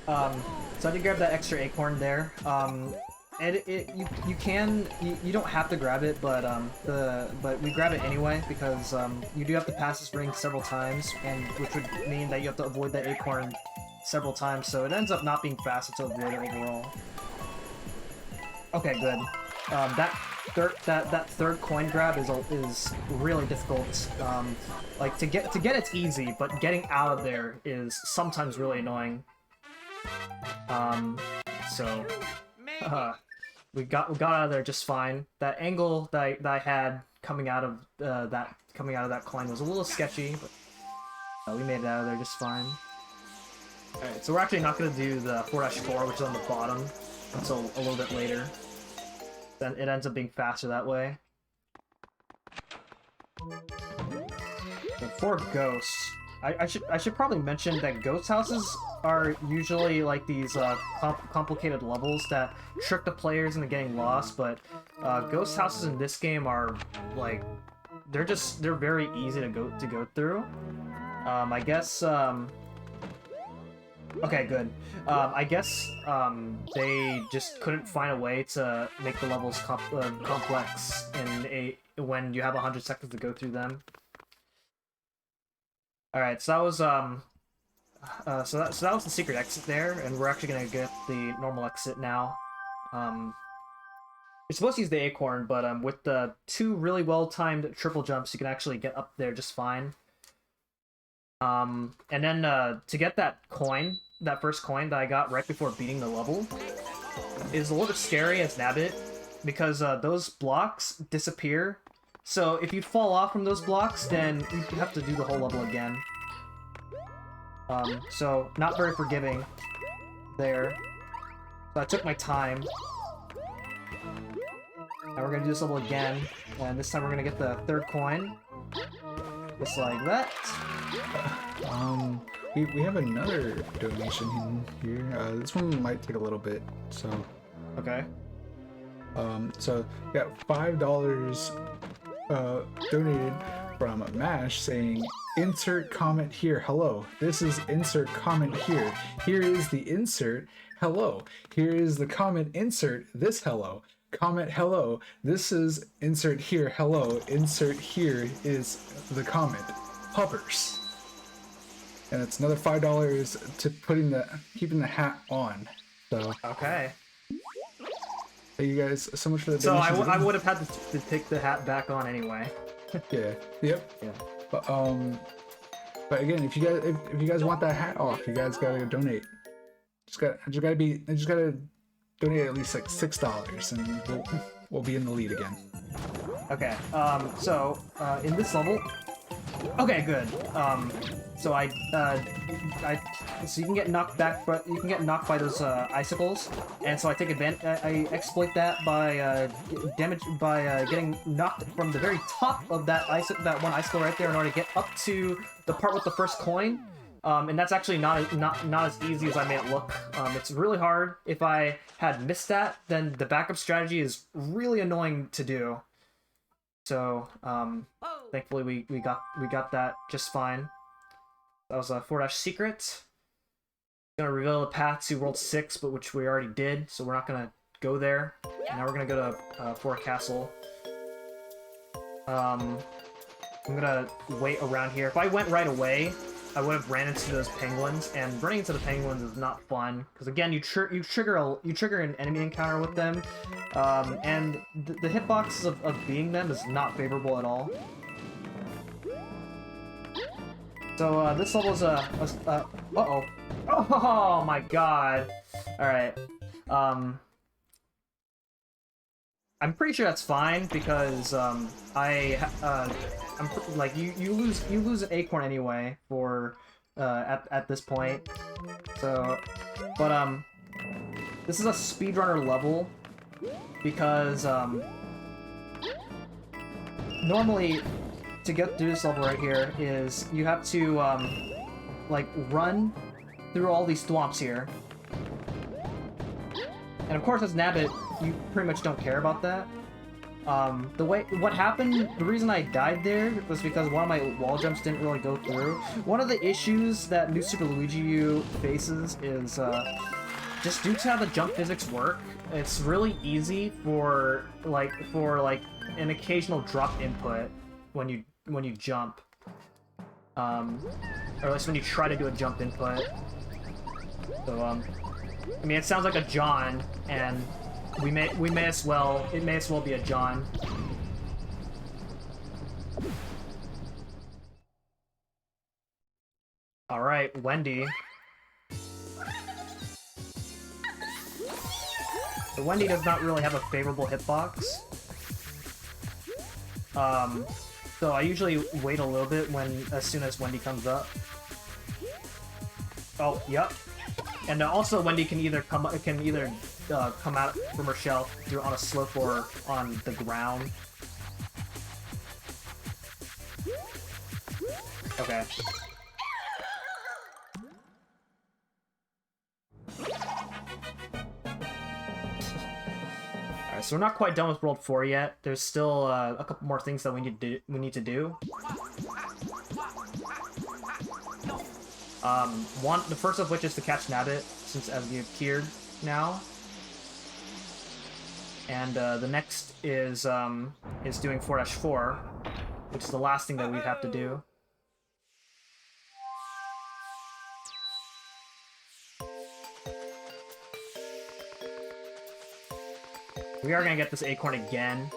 [SPEAKER 2] So I did grab that extra acorn there. And you don't have to grab it, but we grab it anyway because you do have to pass this ring several times, and which would mean that you have to avoid that acorn several times. So it ends up not being faster to avoid it overall. Okay, good. That third coin grab is really difficult. Like to get it's easy, but getting out of there is sometimes really annoying. So we got out of there just fine. That angle that I had coming out of that coin was a little sketchy, but we made it out of there just fine. Alright, so we're actually not going to do the 4-4, which is on the bottom, until a little bit later. Then it ends up being faster that way. So for ghosts, I should probably mention that ghost houses are usually like these complicated levels that trick the players into getting lost, but ghost houses in this game are like they're very easy to go through. I guess okay, good. I guess they just couldn't find a way to make the levels complex when you have 100 seconds to go through them. All right, so that was so that was the secret exit there, and we're actually gonna get the normal exit now. You're supposed to use the acorn, but with the 2 really well-timed triple jumps, you can actually get up there just fine. And then to get that coin, that first coin that I got right before beating the level, is a little bit scary as Nabbit, because those blocks disappear. So if you fall off from those blocks, then you have to do the whole level again. So not very forgiving there. So I took my time. Now we're gonna do this level again, and this time we're gonna get the 3rd coin. Just like that.
[SPEAKER 1] We have another donation in here. This one might take a little bit, so.
[SPEAKER 2] Okay.
[SPEAKER 1] So we got $5 donated from Mash saying, insert comment here, hello. This is insert comment here. Here is the insert, hello. Here is the comment insert, this hello. Comment hello. This is insert here, hello. Insert here is the comment, hovers. And it's another $5 to keeping the hat on. So
[SPEAKER 2] okay.
[SPEAKER 1] Thank you guys so much for the
[SPEAKER 2] So
[SPEAKER 1] donation.
[SPEAKER 2] I would have had to take the hat back on anyway.
[SPEAKER 1] Yeah. Yep.
[SPEAKER 2] Yeah.
[SPEAKER 1] But again, if you guys want that hat off, you guys gotta donate. Just gotta donate at least like $6, and we'll be in the lead again.
[SPEAKER 2] Okay. So in this level, okay, good. So so you can get knocked back, but you can get knocked by those icicles, and so I take advantage. I exploit that by getting knocked from the very top of that one icicle right there in order to get up to the part with the first coin. And that's actually not as easy as I made it look. It's really hard. If I had missed that, then the backup strategy is really annoying to do. So thankfully we got that just fine. That was a 4- secret. Gonna reveal the path to World 6, but which we already did, so we're not gonna go there. Now we're gonna go to Fort Castle. I'm gonna wait around here. If I went right away, I would have ran into those penguins, and running into the penguins is not fun because again, you trigger an enemy encounter with them, and the hitbox of beating them is not favorable at all. So this level is uh-oh. Oh my god. Alright. I'm pretty sure that's fine because I'm like you lose an acorn anyway for at this point. So but this is a speedrunner level because normally to get through this level right here is you have to like run through all these thwomps here. And of course as Nabbit, you pretty much don't care about that. What happened, the reason I died there was because one of my wall jumps didn't really go through. One of the issues that new Super Luigi U faces is just due to how the jump physics work, it's really easy for an occasional drop input when you jump. Or at least when you try to do a jump input. So I mean, it sounds like a John, and we may as well, it may as well be a John. All right, Wendy. So Wendy does not really have a favorable hitbox. So I usually wait a little bit as soon as Wendy comes up. Oh, yep. And also Wendy can either come out from her shelf either on a slope or on the ground. Okay. Alright, so we're not quite done with World 4 yet. There's still a couple more things that we need to do. The first of which is to catch Nabbit, since Evie appeared now. And the next is doing 4-4, which is the last thing that we have to do. We are gonna get this acorn again.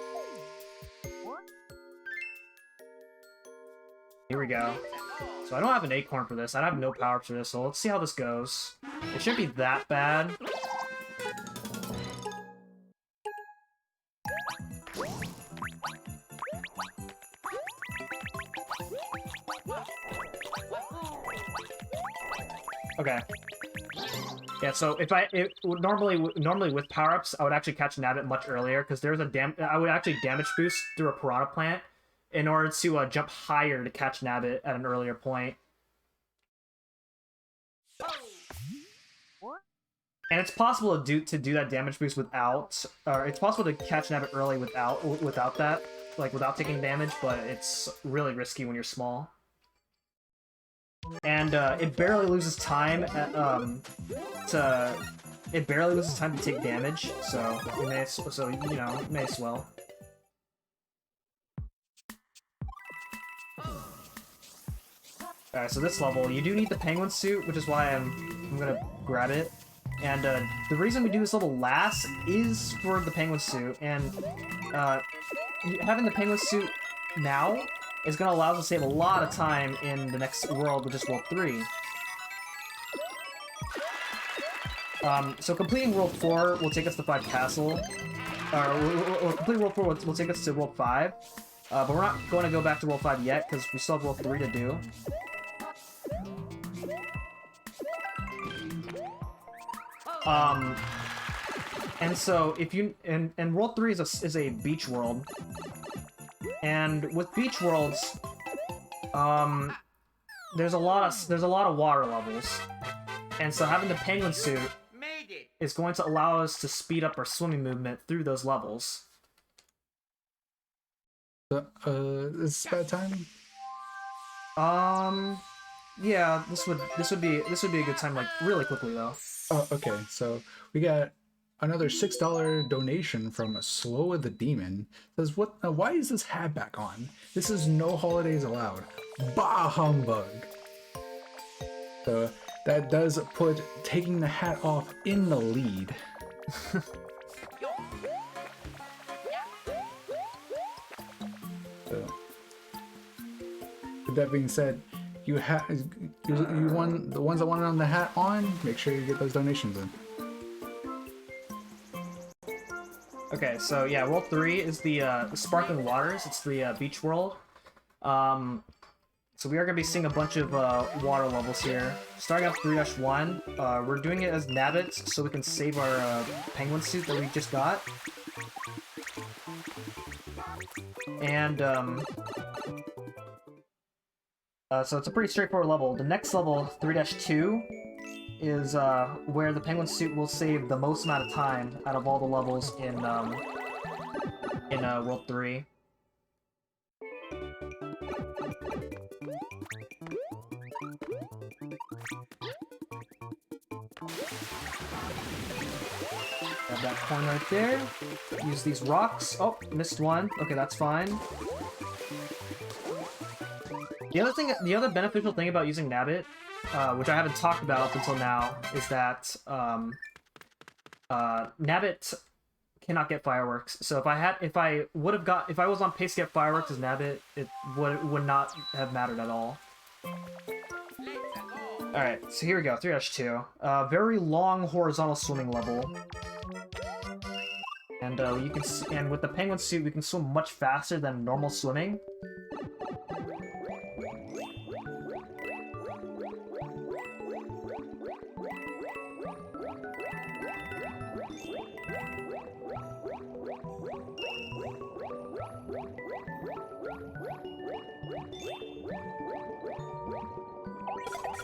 [SPEAKER 2] Here we go. So I don't have an acorn for this. I have no power for this, so let's see how this goes. It shouldn't be that bad. Okay. Yeah, so if normally with power-ups, I would actually catch Nabbit much earlier, because there's I would actually damage boost through a piranha plant in order to jump higher to catch Nabbit at an earlier point. And it's possible to do that damage boost without, or it's possible to catch Nabbit early without that, like without taking damage, but it's really risky when you're small. And it barely loses time to take damage, so you know, may as well. Alright, so this level, you do need the penguin suit, which is why I'm gonna grab it. And the reason we do this level last is for the penguin suit, and having the penguin suit now is gonna allow us to save a lot of time in the next world, which is World 3. So completing World 4 will take us to 5 Castle. Or completing World 4 will take us to World 5. But we're not going to go back to World 5 yet, because we still have World 3 to do. And so if you and World 3 is a beach world, and with beach worlds, there's a lot of water levels, and so having the penguin suit is going to allow us to speed up our swimming movement through those levels.
[SPEAKER 1] Is that time?
[SPEAKER 2] Yeah, this would be a good time, like really quickly though.
[SPEAKER 1] Oh, okay. So we got another $6 donation from Slow of the Demon. Says, "What? Why is this hat back on? This is no holidays allowed. Bah humbug." So that does put taking the hat off in the lead. So, with that being said, you won the ones that wanted on the hat on. Make sure you get those donations in.
[SPEAKER 2] Okay, so yeah, World 3 is the Sparkling Waters. It's the beach world. So we are going to be seeing a bunch of water levels here. Starting up 3-1, we're doing it as Nabbits so we can save our penguin suit that we just got. And so it's a pretty straightforward level. The next level, 3-2, is where the penguin suit will save the most amount of time out of all the levels in World 3. Have that coin right there. Use these rocks. Oh, missed one. Okay, that's fine. The other beneficial thing about using Nabbit, which I haven't talked about up until now, is that Nabbit cannot get fireworks. So if I was on pace to get fireworks as Nabbit, it would not have mattered at all. Alright, so here we go, 3-2. Very long horizontal swimming level. And you can see, and with the penguin suit, we can swim much faster than normal swimming.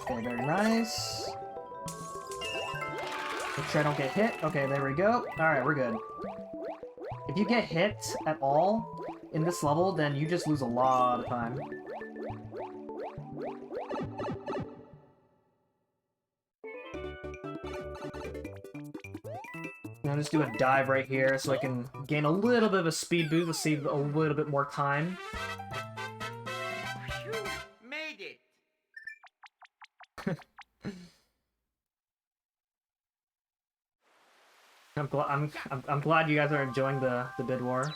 [SPEAKER 2] Okay, very nice. Make sure I don't get hit. Okay, there we go. Alright, we're good. If you get hit at all in this level, then you just lose a lot of time. I'll just do a dive right here so I can gain a little bit of a speed boost to save a little bit more time.
[SPEAKER 4] Made it.
[SPEAKER 2] I'm glad you guys are enjoying the bid war.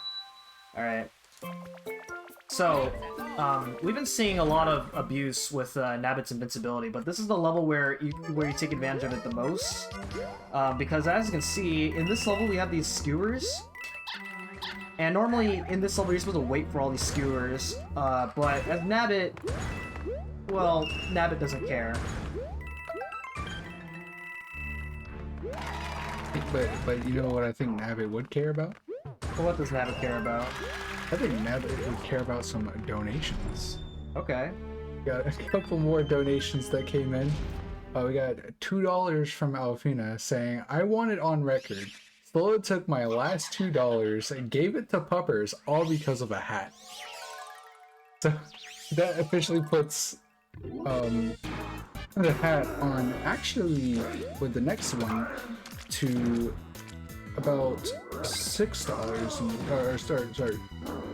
[SPEAKER 2] All right. So, we've been seeing a lot of abuse with Nabbit's invincibility, but this is the level where you take advantage of it the most. Because as you can see, in this level we have these skewers. And normally in this level you're supposed to wait for all these skewers, but as Nabbit, well, Nabbit doesn't care.
[SPEAKER 1] But you know what I think Nabbit would care about?
[SPEAKER 2] Well, what does Nabbit care about?
[SPEAKER 1] I think Nabbit would care about some donations.
[SPEAKER 2] Okay.
[SPEAKER 1] Got a couple more donations that came in. We got $2 from Alfina saying, I want it on record. Slow took my last $2 and gave it to Puppers all because of a hat. So that officially puts the hat on, actually, with the next one, to about $6 or sorry,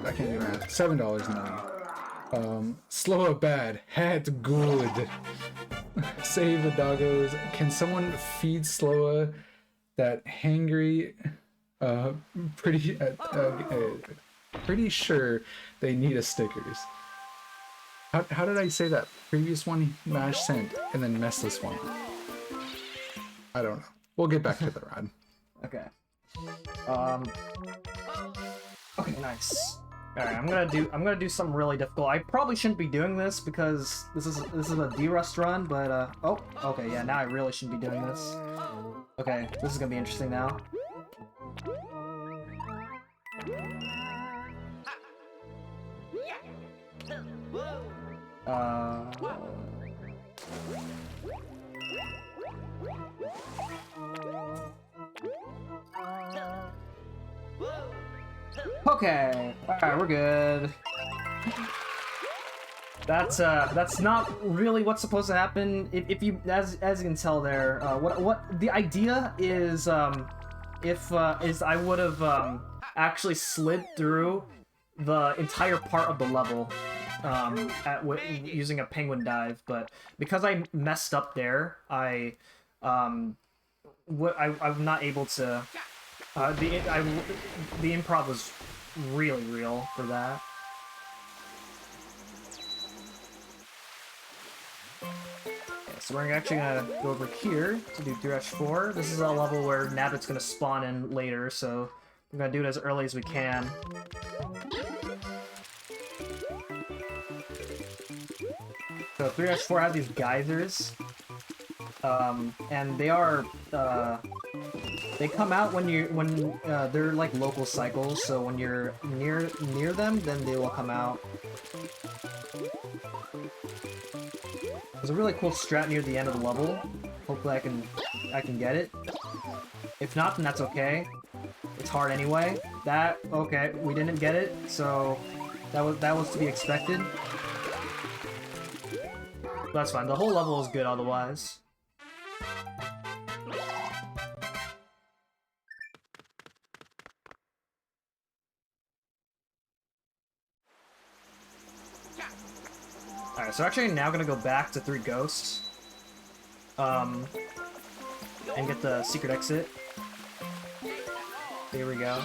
[SPEAKER 1] I can't do math. $7 now. Slow bad, hat good. Save the doggos. Can someone feed Sloa that hangry? Pretty sure they need a stickers. How did I say that? Previous one Mash sent and then mess this one. I don't know. We'll get back to the rod.
[SPEAKER 2] Okay. Okay, nice. Alright, I'm gonna do something really difficult. I probably shouldn't be doing this because this is a D-Rust run, but oh, okay, yeah, now I really shouldn't be doing this. Okay, this is gonna be interesting now. Okay, alright, we're good. That's not really what's supposed to happen. If you, as you can tell there, what the idea is, is I would have actually slid through the entire part of the level using a penguin dive, but because I messed up there, I'm not able to. The improv was really real for that. Okay, so we're actually gonna go over here to do 3-4. This is a level where Nabbit's gonna spawn in later, so we're gonna do it as early as we can. So 3-4 have these geysers, and they are they come out when they're like local cycles. So when you're near them, then they will come out. There's a really cool strat near the end of the level. Hopefully I can get it. If not, then that's okay. It's hard anyway. Okay, we didn't get it, so that was to be expected. That's fine. The whole level is good otherwise. Alright, so actually now gonna go back to 3 Ghosts. And get the secret exit. Here we go.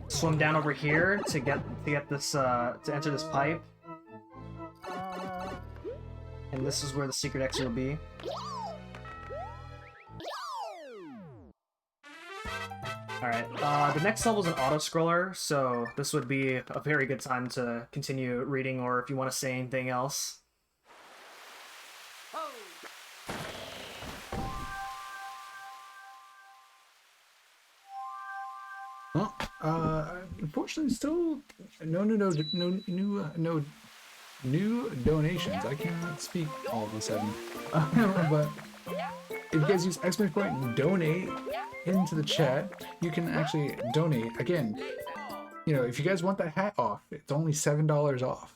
[SPEAKER 2] Swim down over here to get this to enter this pipe, and this is where the secret exit will be. All right, the next level is an auto scroller, so this would be a very good time to continue reading, or if you want to say anything else.
[SPEAKER 1] Unfortunately, still no new donations. I cannot speak all of a sudden. But if you guys use exclamation point and donate into the chat, you can actually donate. Again, you know, if you guys want that hat off, it's only $7 off.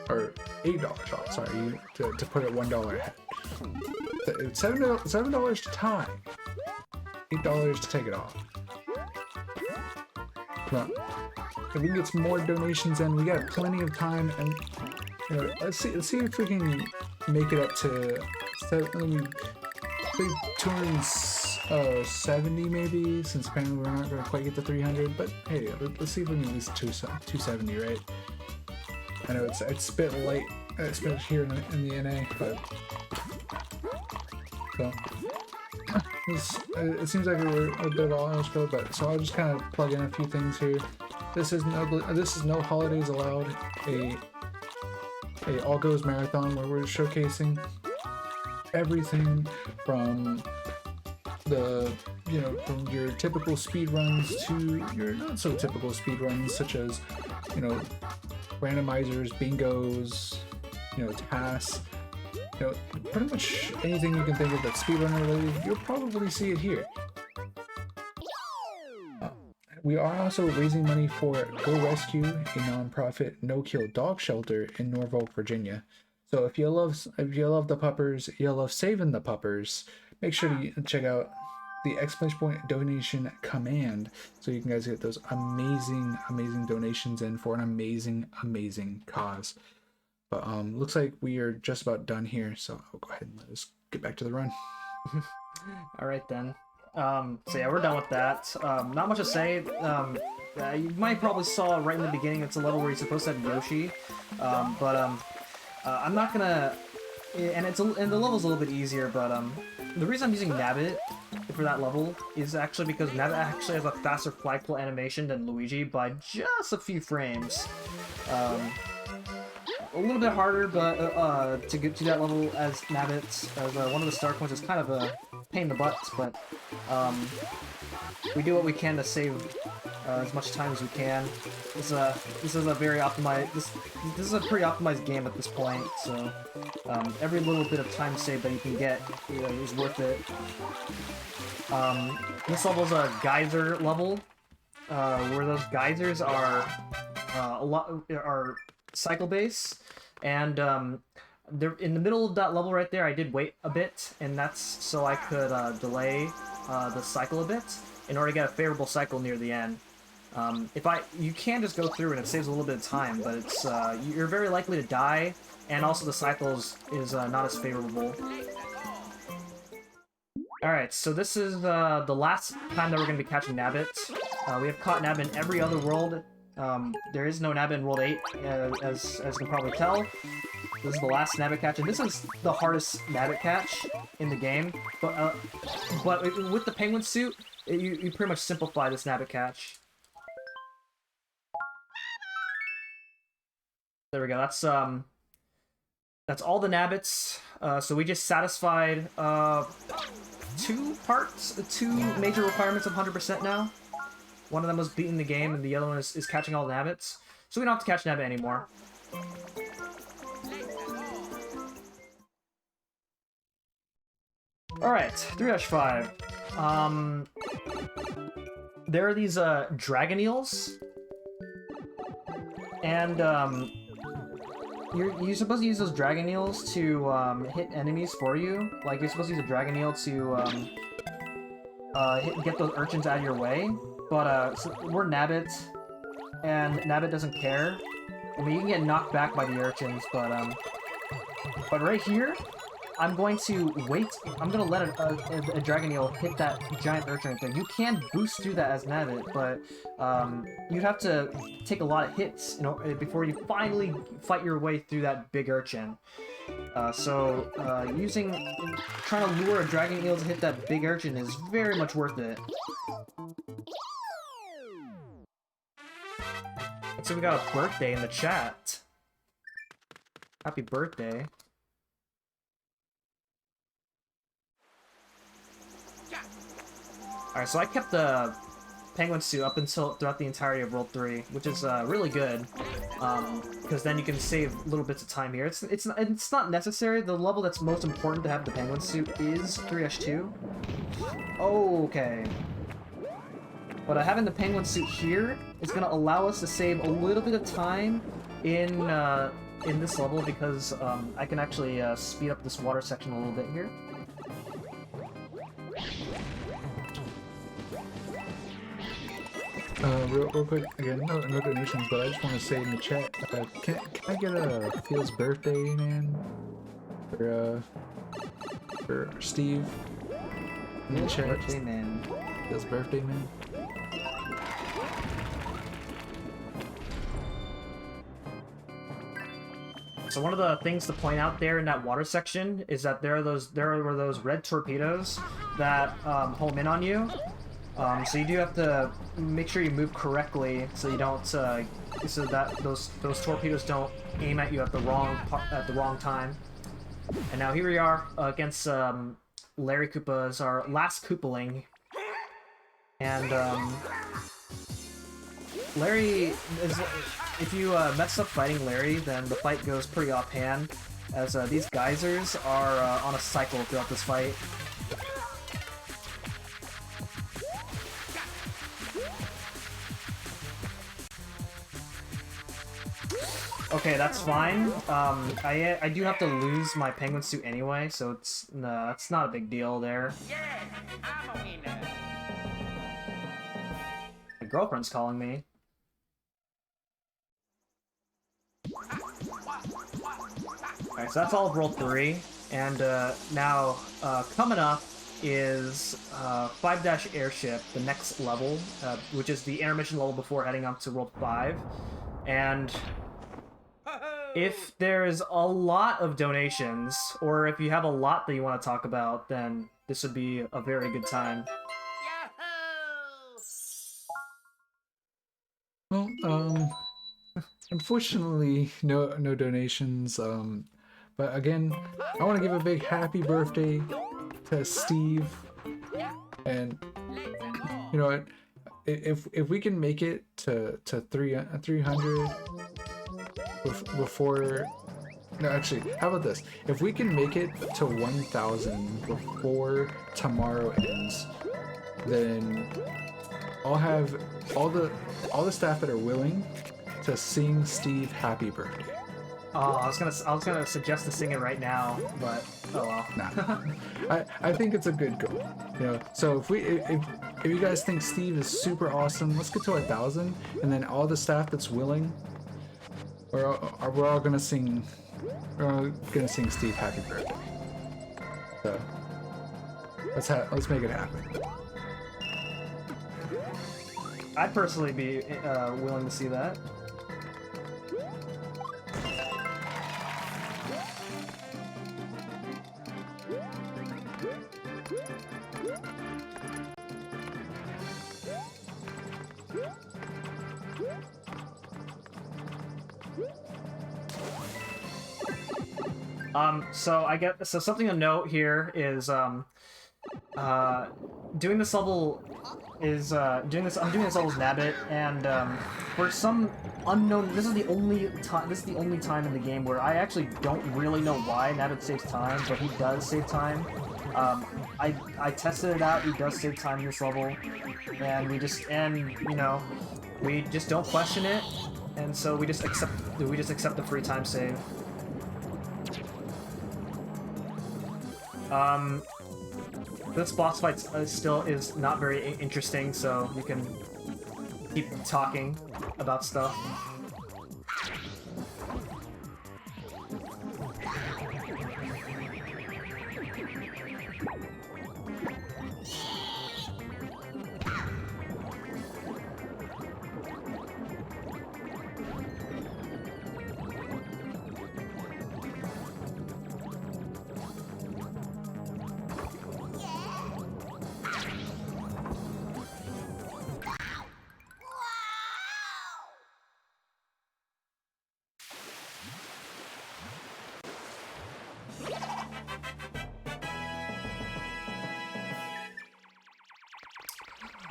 [SPEAKER 1] Or $8 off, sorry, to put it $1 hat. $7 to tie. $8 to take it off. But if we can get some more donations in, we got plenty of time, and you know, let's see if we can make it up to 270 maybe, since apparently we're not going to quite get to 300. But hey, let's see if we can at least 270, right? I know it's a bit late, especially here in the NA, but so. It seems like we're a bit of all else go, but so I'll just kind of plug in a few things here. This is no holidays allowed, a all goes marathon where we're showcasing everything from from your typical speed runs to your not so typical speed runs, such as randomizers, bingos, tasks. Pretty much anything you can think of that's speedrunner related, you'll probably see it here. We are also raising money for Go Rescue, a non-profit no-kill dog shelter in Norfolk, Virginia. So if you love the puppers, you love saving the puppers, make sure to check out the exclamation point donation command so you can guys get those amazing donations in for an amazing cause. But looks like we are just about done here, so I'll go ahead and let us get back to the run.
[SPEAKER 2] All right then. So yeah, we're done with that. Not much to say. You might probably saw right in the beginning, it's a level where you're supposed to have Yoshi, I'm not gonna. And the level's a little bit easier, but the reason I'm using Nabbit for that level is actually because Nabbit actually has a faster flagpole animation than Luigi by just a few frames. A little bit harder, but to get to that level as Nabbit, as one of the star coins, is kind of a pain in the butt, but we do what we can to save as much time as we can. This is a very optimized. This is a pretty optimized game at this point, so every little bit of time saved that you can get is worth it. This level is a geyser level, where those geysers are cycle base, and they're in the middle of that level right there. I did wait a bit, and that's so I could delay the cycle a bit in order to get a favorable cycle near the end. You can just go through and it saves a little bit of time, but it's you're very likely to die, and also the cycles is not as favorable. Alright, so this is the last time that we're going to be catching Nabbit. We have caught Nabbit in every other world. There is no Nabbit in World 8, as you can probably tell. This is the last Nabbit catch, and this is the hardest Nabbit catch in the game. But with the penguin suit, you pretty much simplify this Nabbit catch. There we go. That's all the Nabbits. So we just satisfied two major requirements of 100% now. One of them was beating the game, and the other one is catching all the Nabbits. So we don't have to catch Nabbit anymore. Alright, 3-5. There are these dragon eels. and you're supposed to use those dragon eels to hit enemies for you. Like you're supposed to use a dragon eel to get those urchins out of your way. But so we're Nabbit, and Nabbit doesn't care. I mean, you can get knocked back by the urchins, but right here, I'm going to wait. I'm going to let a dragon eel hit that giant urchin right there. You can boost through that as Nabbit, but you'd have to take a lot of hits, you know, before you finally fight your way through that big urchin. So trying to lure a dragon eel to hit that big urchin is very much worth it. So we got a birthday in the chat. Happy birthday. Alright, so I kept the penguin suit up until throughout the entirety of World 3, which is really good, because then you can save little bits of time here. It's not necessary. The level that's most important to have the penguin suit is 3-2. Okay. But having the penguin suit here is going to allow us to save a little bit of time in this level, because I can actually speed up this water section a little bit here.
[SPEAKER 1] Real quick, again, no donations, but I just want to say in the chat, can I get a Feels birthday, man? For Steve? In the chat.
[SPEAKER 2] Birthday, man.
[SPEAKER 1] Feels birthday, man.
[SPEAKER 2] So one of the things to point out there in that water section is that there were those red torpedoes that home in on you. So you do have to make sure you move correctly, so you don't so that those torpedoes don't aim at you at the wrong time. And now here we are against Larry Koopa as our last Koopaling, and Larry is. If you mess up fighting Larry, then the fight goes pretty offhand, as these geysers are on a cycle throughout this fight. Okay, that's fine. I do have to lose my penguin suit anyway, so it's not a big deal there.
[SPEAKER 4] Yeah, I'm a winner.
[SPEAKER 2] My girlfriend's calling me. Alright, so that's all of World 3, and now coming up is 5-Airship, the next level, which is the intermission level before heading up to World 5, and if there's a lot of donations, or if you have a lot that you want to talk about, then this would be a very good time.
[SPEAKER 1] Well, unfortunately, no donations. But again, I want to give a big happy birthday to Steve. And you know what? If we can make it to 300 before. No, actually, how about this? If we can make it to 1,000 before tomorrow ends, then I'll have all the staff that are willing to sing Steve happy birthday.
[SPEAKER 2] Oh, I was gonna suggest to sing it right now, but oh well.
[SPEAKER 1] Nah. I think it's a good goal. You know, so if you guys think Steve is super awesome, let's get to 1,000, and then all the staff that's willing, we're all gonna sing. We're all gonna sing Steve happy birthday. So let's make it happen.
[SPEAKER 2] I'd personally be willing to see that. So something to note here is doing this level is I'm doing this level as Nabbit, and for some unknown, this is the only time in the game where I actually don't really know why Nabbit saves time, but he does save time. I tested it out. He does save time in this level, and we just don't question it. And so we just accept the free time save. This boss fight still is not very interesting, so you can keep talking about stuff.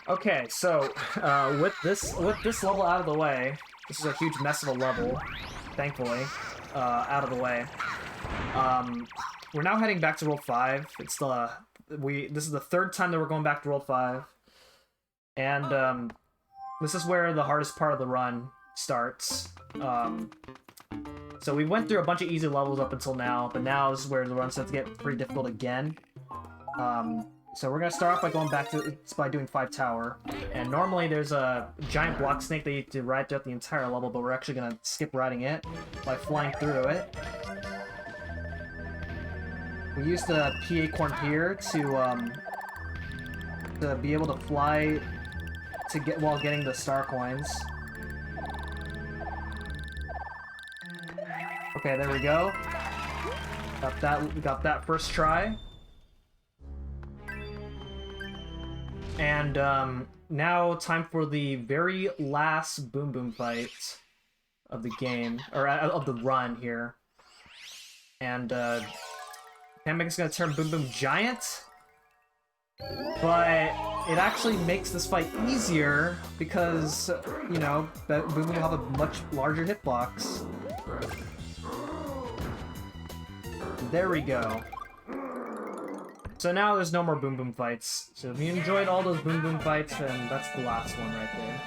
[SPEAKER 2] Okay, so with this level out of the way, this is a huge mess of a level, thankfully, out of the way. We're now heading back to World 5. It's this is the third time that we're going back to World 5, and this is where the hardest part of the run starts. So we went through a bunch of easy levels up until now, but now this is where the run starts to get pretty difficult again. So we're gonna start off by going back to by doing 5 tower, and normally there's a giant block snake that you have to ride throughout the entire level, but we're actually gonna skip riding it by flying through it. We used the P acorn here to be able to fly while getting the star coins. Okay, there we go. Got that first try. And now time for the very last Boom Boom fight of the game, or of the run here. And Pambic gonna turn Boom Boom Giant, but it actually makes this fight easier because, you know, Boom Boom will have a much larger hitbox. There we go. So now there's no more Boom Boom fights. So if you enjoyed all those Boom Boom fights, then that's the last one right there.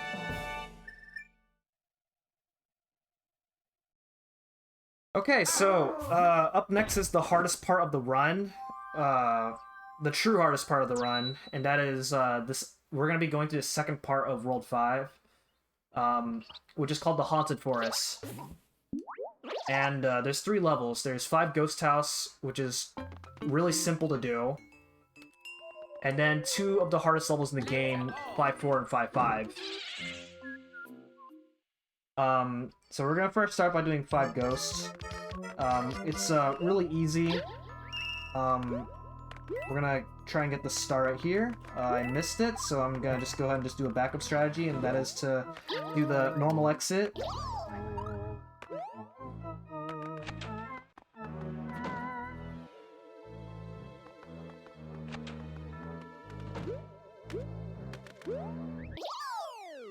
[SPEAKER 2] Okay, so up next is the hardest part of the run. The true hardest part of the run, and that is we're going to be going to the second part of World 5, which is called the Haunted Forest. And there's 3 levels. There's 5 Ghost House, which is really simple to do. And then 2 of the hardest levels in the game, 5-4 and 5-5. So we're gonna first start by doing 5 Ghosts. It's really easy. We're gonna try and get the star right here. I missed it, so I'm gonna just go ahead and just do a backup strategy, and that is to do the normal exit.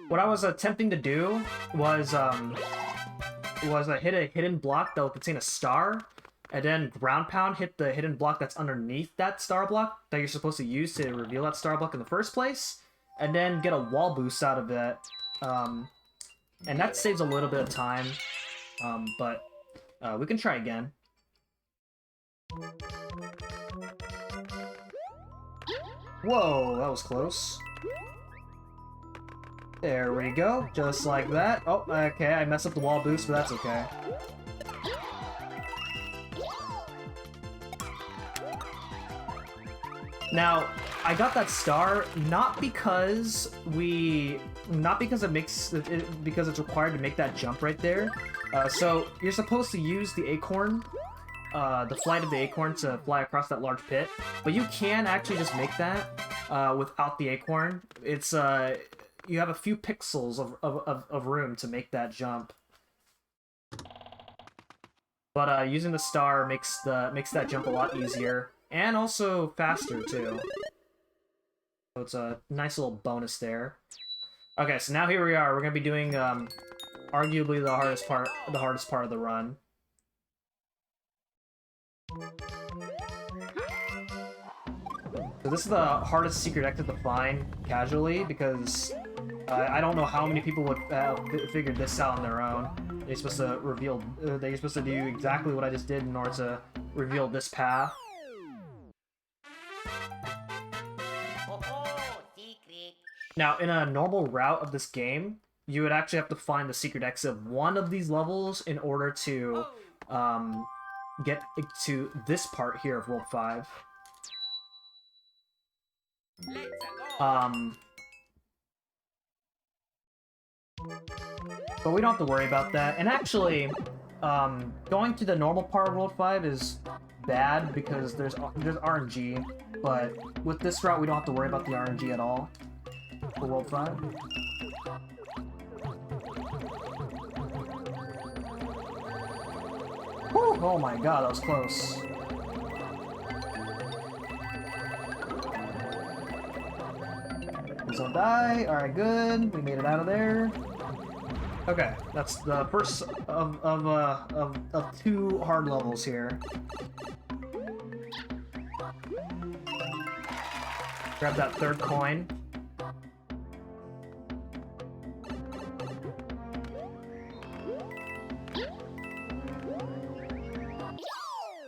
[SPEAKER 2] What I was attempting to do was hit a hidden block that will contain a star, and then ground pound hit the hidden block that's underneath that star block that you're supposed to use to reveal that star block in the first place, and then get a wall boost out of it. And that saves a little bit of time, but we can try again. Whoa, that was close. There we go, just like that. Oh, okay, I messed up the wall boost, but that's okay. Now, I got that star not because because it's required to make that jump right there. So you're supposed to use the acorn, the flight of the acorn, to fly across that large pit, but you can actually just make that without the acorn. It's you have a few pixels of room to make that jump, but using the star makes that jump a lot easier and also faster too. So it's a nice little bonus there. Okay, so now here we are. We're gonna be doing arguably the hardest part of the run. So this is the hardest secret exit to find casually because I don't know how many people would figure this out on their own. They're supposed to reveal. They're supposed to do exactly what I just did in order to reveal this path.
[SPEAKER 4] Secret.
[SPEAKER 2] Now, in a normal route of this game, you would actually have to find the secret exit of one of these levels in order to get to this part here of World 5.
[SPEAKER 4] Let's go.
[SPEAKER 2] But we don't have to worry about that. And actually, going to the normal part of World 5 is bad because there's RNG, but with this route we don't have to worry about the RNG at all for World 5. Whew, oh my god, that was close. Please don't die. Alright, good. We made it out of there. Okay, that's the first of 2 hard levels here. Grab that 3rd coin.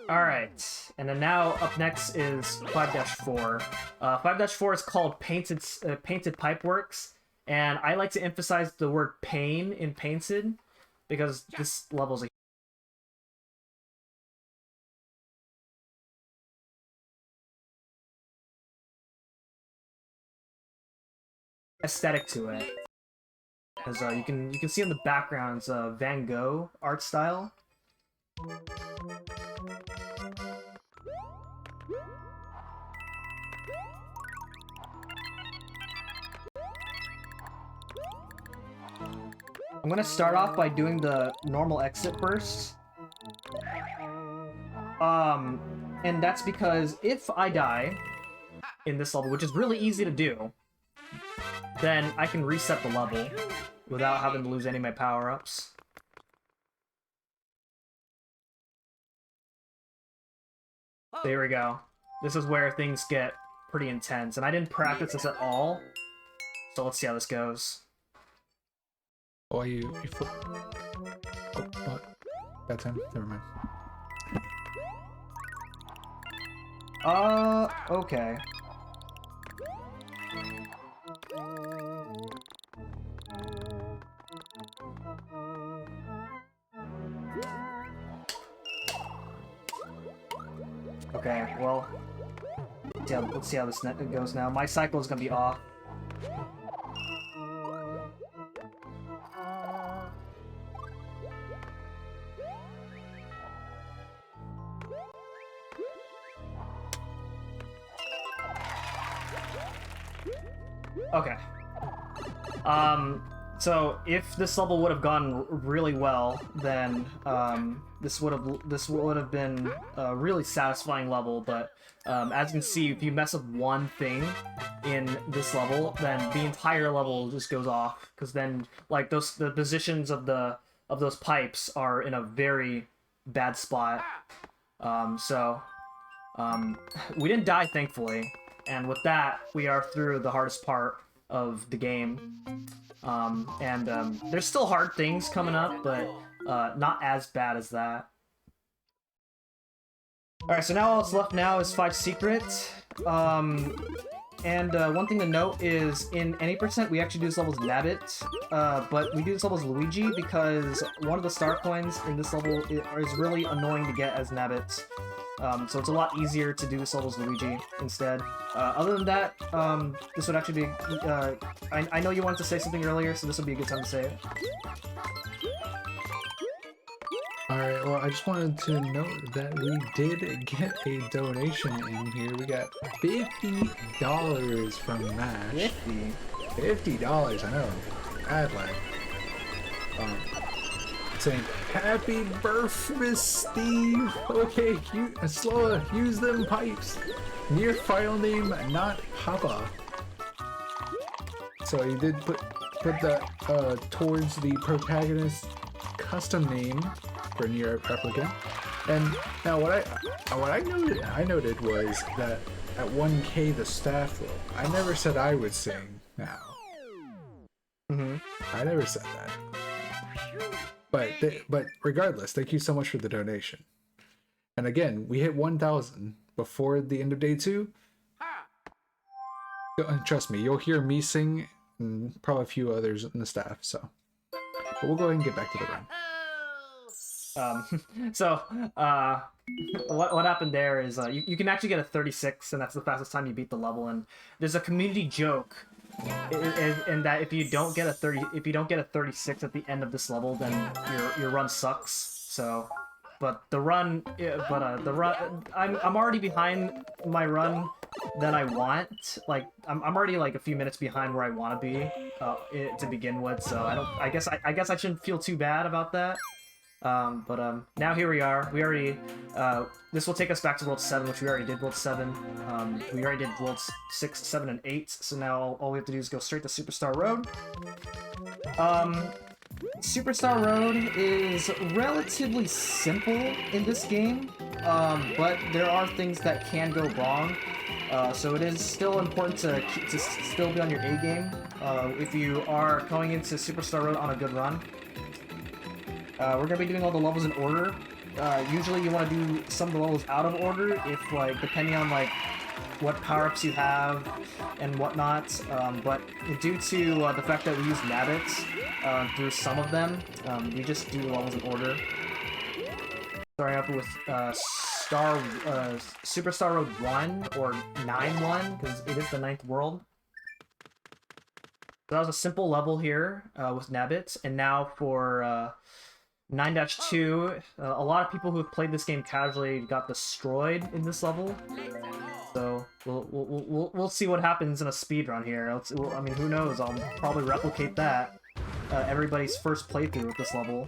[SPEAKER 2] Alright, and then now up next is 5-4. 5-4 is called Painted Pipeworks, and I like to emphasize the word pain in Painted because this level's a aesthetic to it. As you can see in the background, it's a Van Gogh art style. I'm gonna start off by doing the normal exit first. And that's because if I die in this level, which is really easy to do, then I can reset the level without having to lose any of my power-ups. There we go. This is where things get pretty intense, and I didn't practice this at all, so let's see how this goes.
[SPEAKER 1] Oh, you flip. Oh, what? That's him. Never mind.
[SPEAKER 2] Okay. Okay, well, let's see how this goes now. My cycle is gonna be off. Okay. So if this level would have gone really well, then this would have been a really satisfying level. But as you can see, if you mess up one thing in this level, then the entire level just goes off. Because then, like the positions of those pipes are in a very bad spot. We didn't die, thankfully. And with that, we are through the hardest part of the game. There's still hard things coming up, but not as bad as that. Alright, so now all that's left now is 5 secrets. One thing to note is in any percent, we actually do this level as Nabbit, but we do this level as Luigi because one of the star coins in this level is really annoying to get as Nabbit. So it's a lot easier to do this level as Luigi instead. Other than that, this would actually be... I know you wanted to say something earlier, so this would be a good time to say it.
[SPEAKER 1] Alright, well, I just wanted to note that we did get a donation in here. We got $50 from MASH. $50, I know. Bad lag. Saying, happy birthday, Steve! Okay, slower, use them pipes. Near file name, not Papa. So you did put that towards the protagonist custom name for near replicant. And now what I noted was that at 1K the staff will. I never said I would sing now. I never said that. But regardless, thank you so much for the donation. And again, we hit 1,000 before the end of day 2. Trust me, you'll hear me sing and probably a few others in the staff. So, but we'll go ahead and get back to the run.
[SPEAKER 2] What happened there is you can actually get a 36, and that's the fastest time you beat the level. And there's a community joke in that if you don't get a 36 at the end of this level, then your run sucks. So, but the run, I'm already behind my run than I want. Like I'm already like a few minutes behind where I want to be to begin with. So I guess I shouldn't feel too bad about that. Now here we are. We already, this will take us back to World 7, which we already did World 7. We already did Worlds 6, 7, and 8, so now all we have to do is go straight to Superstar Road. Superstar Road is relatively simple in this game, but there are things that can go wrong. So it is still important to still be on your A game if you are going into Superstar Road on a good run. We're going to be doing all the levels in order. Usually you want to do some of the levels out of order, if like depending on like what power-ups you have and whatnot. But due to the fact that we use nabbits through some of them, we just do the levels in order. Starting up with Superstar Road 1 or 9-1, because it is the 9th world. So that was a simple level here with nabbits, and now for 9-2, a lot of people who have played this game casually got destroyed in this level. So we'll see what happens in a speedrun here. I mean, who knows? I'll probably replicate that. Everybody's first playthrough with this level.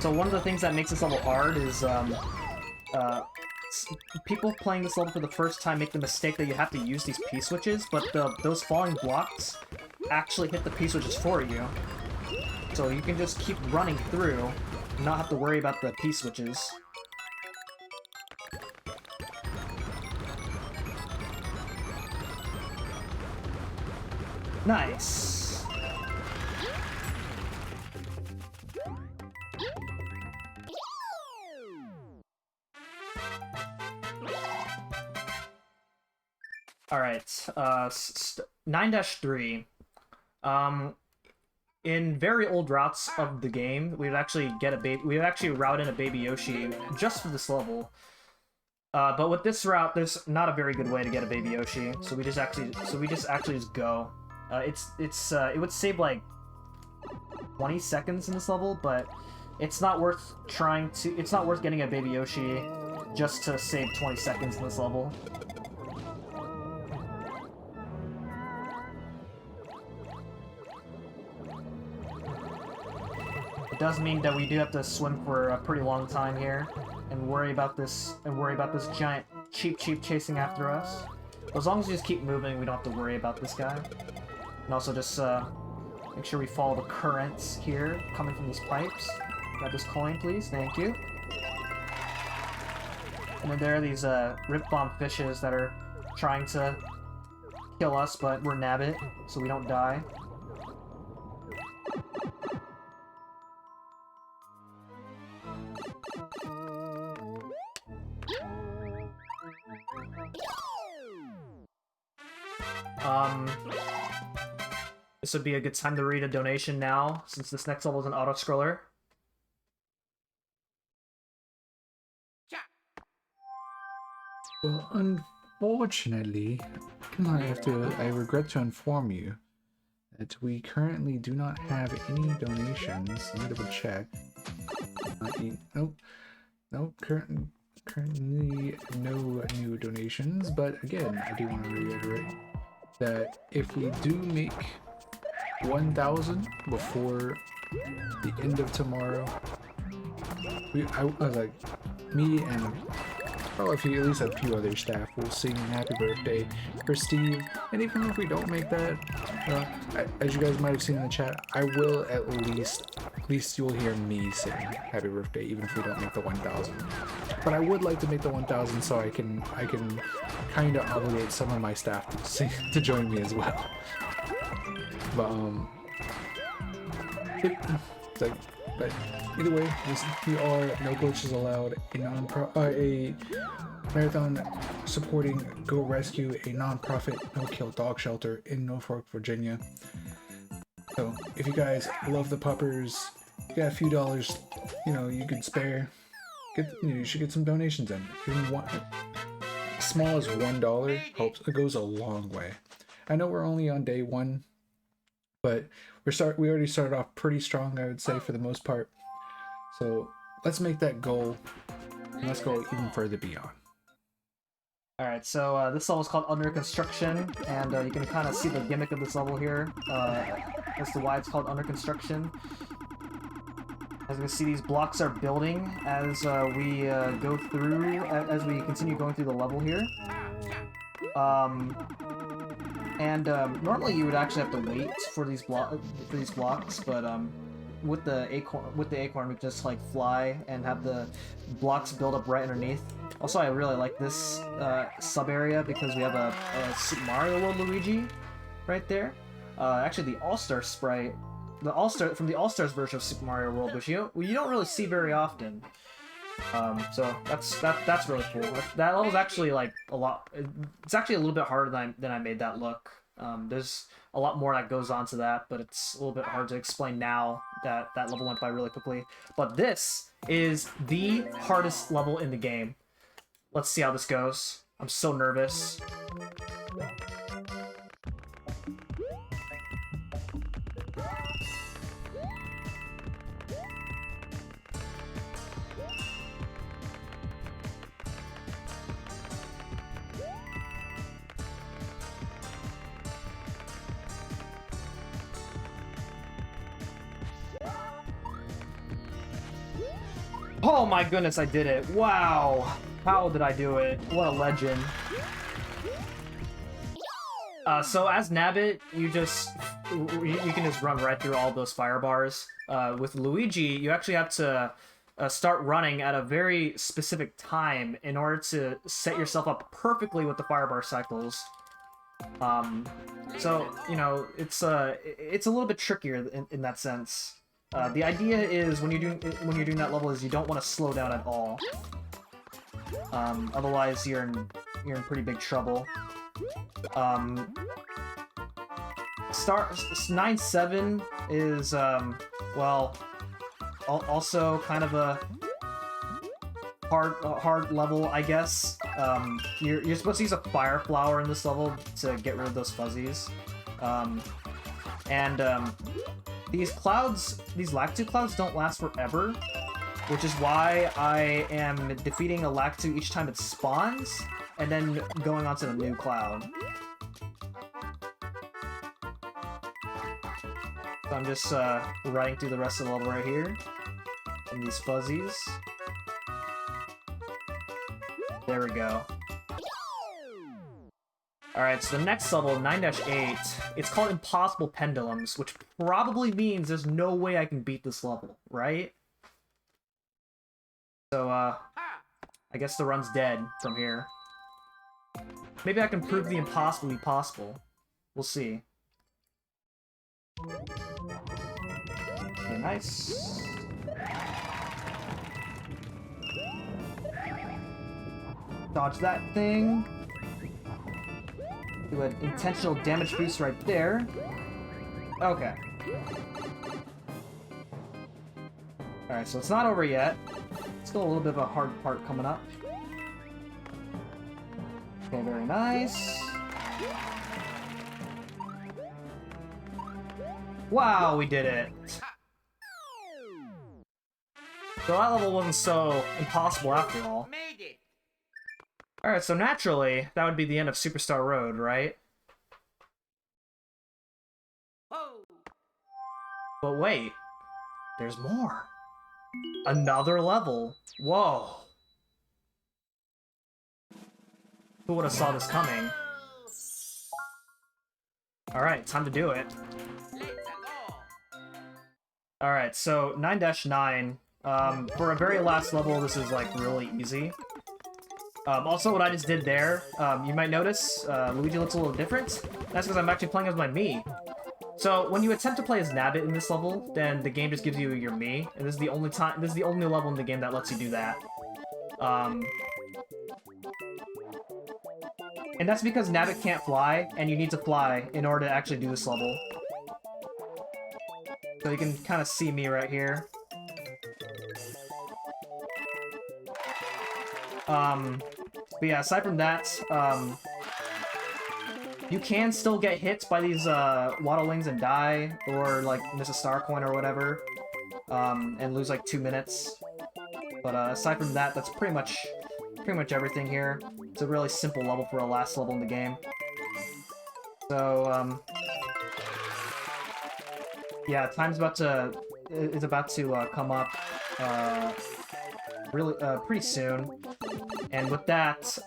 [SPEAKER 2] So one of the things that makes this level hard is people playing this level for the first time make the mistake that you have to use these P-switches, but those falling blocks actually hit the P-switches for you. So you can just keep running through and not have to worry about the P-switches. Nice! Alright, 9-3. In very old routes of the game, we'd actually route in a Baby Yoshi just for this level. But with this route, there's not a very good way to get a Baby Yoshi, so we just actually just go. It would save like 20 seconds in this level, but it's not worth getting a Baby Yoshi just to save 20 seconds in this level. It does mean that we do have to swim for a pretty long time here, and worry about this giant Cheep chasing after us. As long as we just keep moving, we don't have to worry about this guy. And also just make sure we follow the currents here coming from these pipes. Grab this coin, please. Thank you. And then there are these rip bomb fishes that are trying to kill us, but we're nabbit, so we don't die. This would be a good time to read a donation now, since this next level is an auto-scroller.
[SPEAKER 1] Well, unfortunately, I regret to inform you that we currently do not have any donations. Let me double check. Nope, currently no new donations, but again, I do want to reiterate that if we do make 1,000 before the end of tomorrow, me and Well, if you at least have a few other staff, we'll sing happy birthday for Steve. And even if we don't make that, as you guys might have seen in the chat, I will at least you'll hear me sing happy birthday, even if we don't make the 1,000. But I would like to make the 1,000 so I can kind of obligate some of my staff to sing, to join me as well. But but either way, we are no glitches allowed, a marathon supporting Go Rescue, a non-profit no-kill dog shelter in Norfolk, Virginia. So if you guys love the puppers, you got a few dollars, you can spare. You should get some donations in. Even one, as small as $1 helps. It goes a long way. I know we're only on day 1, but we already started off pretty strong, I would say, for the most part. So let's make that goal, and let's go even further beyond.
[SPEAKER 2] Alright, so this level is called Under Construction, and you can kind of see the gimmick of this level here as to why it's called Under Construction. As you can see, these blocks are building as we go through, as we continue going through the level here. Normally you would actually have to wait for these blocks, but with the acorn, we just like fly and have the blocks build up right underneath. Also, I really like this sub area because we have a Super Mario World Luigi right there. Actually, the All-Star sprite, from the All-Stars version of Super Mario World, which you don't really see very often. So that's really cool. That level's actually like a lot. It's actually a little bit harder than I made that look. There's a lot more that goes on to that, but it's a little bit hard to explain now that that level went by really quickly. But this is the hardest level in the game. Let's see how this goes. I'm so nervous. Oh my goodness, I did it. Wow. How did I do it? What a legend. So as Nabbit, you can just run right through all those fire bars. With Luigi, you actually have to start running at a very specific time in order to set yourself up perfectly with the fire bar cycles. So, it's a little bit trickier in that sense. The idea is when you're doing that level is you don't want to slow down at all. Otherwise you're in pretty big trouble. 9-7 is well, also kind of a hard level, I guess. You're supposed to use a fire flower in this level to get rid of those fuzzies. These Lactu clouds don't last forever, which is why I am defeating a Lactu each time it spawns, and then going on to the new cloud. So I'm just riding through the rest of the level right here, and these fuzzies. There we go. Alright, so the next level, 9-8, it's called Impossible Pendulums, which probably means there's no way I can beat this level, right? So, I guess the run's dead from here. Maybe I can prove the impossible to be possible. We'll see. Okay, nice. Dodge that thing. Do an intentional damage boost right there. Okay. Alright, so it's not over yet. Still a little bit of a hard part coming up. Okay, very nice. Wow, we did it! So that level wasn't so impossible after all.
[SPEAKER 4] Made it.
[SPEAKER 2] Alright, so naturally, that would be the end of Superstar Road, right?
[SPEAKER 4] Oh.
[SPEAKER 2] But wait, there's more. Another level. Whoa. Who would have saw this coming? Alright, time to do it. Alright, so 9-9. For a very last level, this is like really easy. Also, what I just did there, you might notice Luigi looks a little different. That's because I'm actually playing as my Mii. So when you attempt to play as Nabbit in this level, then the game just gives you your Mii, and this is the only time. This is the only level in the game that lets you do that. And that's because Nabbit can't fly, and you need to fly in order to actually do this level. So you can kind of see me right here. But yeah, aside from that, you can still get hit by these waddlings and die, or like miss a star coin or whatever, and lose like 2 minutes. But aside from that, that's pretty much everything here. It's a really simple level for a last level in the game. So yeah, time's about to come up really pretty soon. And with that,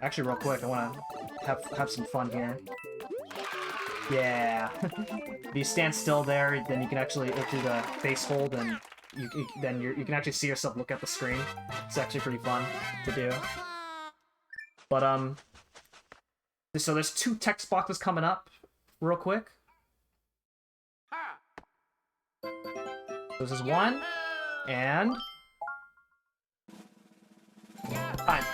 [SPEAKER 2] actually real quick, I want to have some fun here. Yeah. If you stand still there, then you can actually do the face hold, and you can actually see yourself look at the screen. It's actually pretty fun to do. But so there's 2 text boxes coming up real quick. This is 1, and time.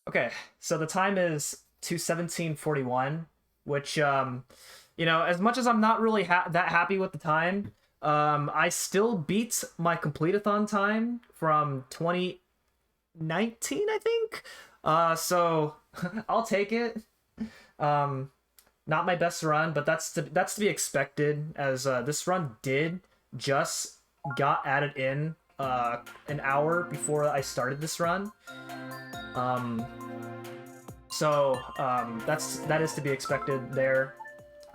[SPEAKER 2] Okay, so the time is 2:17:41, which, you know, as much as I'm not really that happy with the time, I still beat my complete-a-thon time from 2019, I think? So, I'll take it. Not my best run, but that's to be expected, as this run did just got added in an hour before I started this run. That is to be expected there.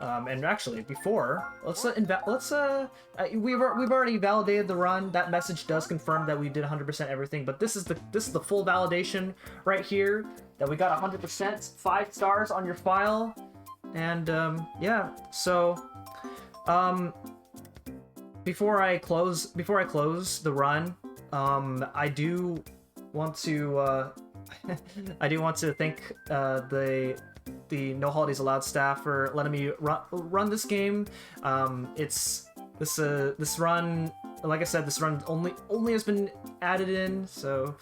[SPEAKER 2] And actually, before we've already validated the run. That message does confirm that we did 100% everything. But this is the full validation right here that we got 100%, 5 stars on your file, and yeah. So before I close the run, I do want to thank the No Holidays Allowed staff for letting me run this game. This run, like I said, this run only has been added in, so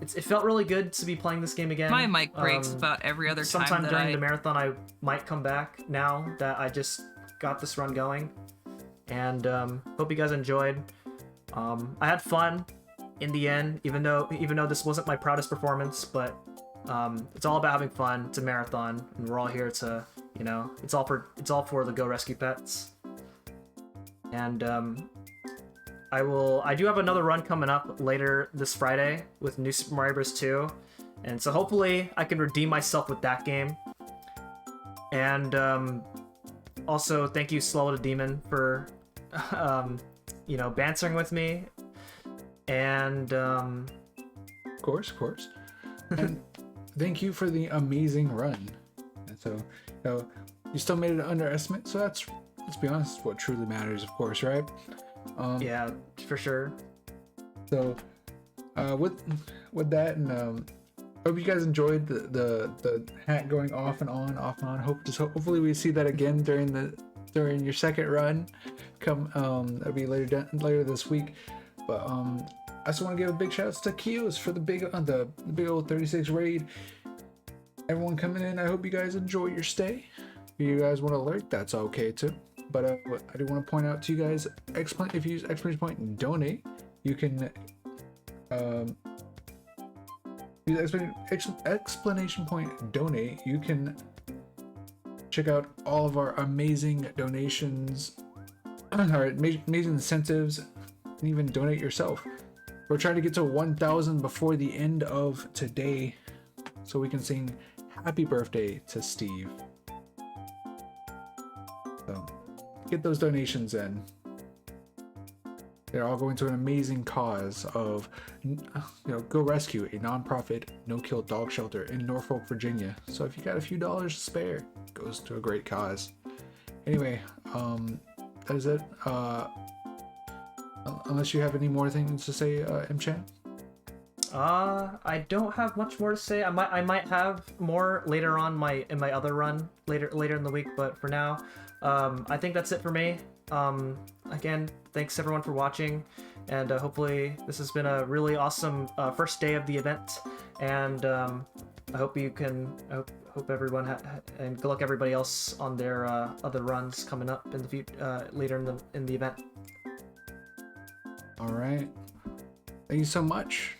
[SPEAKER 2] it felt really good to be playing this game again.
[SPEAKER 5] My mic breaks about every other time.
[SPEAKER 2] Sometime during the marathon, I might come back now that I just got this run going, and hope you guys enjoyed. I had fun in the end, even though this wasn't my proudest performance, but it's all about having fun. It's a marathon, and we're all here to, you know, it's all for the Go Rescue Pets. And I do have another run coming up later this Friday with New Super Mario Bros. 2, and so hopefully I can redeem myself with that game. And also thank you, Slow the Demon, for you know, bantering with me. And
[SPEAKER 1] of course. And thank you for the amazing run. And so, you know, you still made it an underestimate, so let's be honest, what truly matters, of course, right?
[SPEAKER 2] Yeah, for sure.
[SPEAKER 1] So with that, and hope you guys enjoyed the hat going off and on. Hopefully we see that again during your second run. That'll be later this week. But I just want to give a big shout out to Kios for the big old 36 raid. Everyone coming in, I hope you guys enjoy your stay. If you guys want to alert, that's okay too. But I do want to point out to you guys, if you use exclamation point and donate, you can use exclamation point donate. You can check out all of our amazing donations, our amazing incentives, and even donate yourself. We're trying to get to 1,000 before the end of today, so we can sing happy birthday to Steve. So get those donations in. They're all going to an amazing cause of, go rescue a nonprofit no-kill dog shelter in Norfolk, Virginia. So if you got a few dollars to spare, it goes to a great cause. Anyway, that is it. Unless you have any more things to say, M-Chan?
[SPEAKER 2] I don't have much more to say. I might have more later on in my other run later in the week, but for now, I think that's it for me. Again, thanks everyone for watching, and hopefully this has been a really awesome first day of the event, and I hope you can hope everyone and good luck everybody else on their other runs coming up in the future later in the event.
[SPEAKER 1] All right, thank you so much.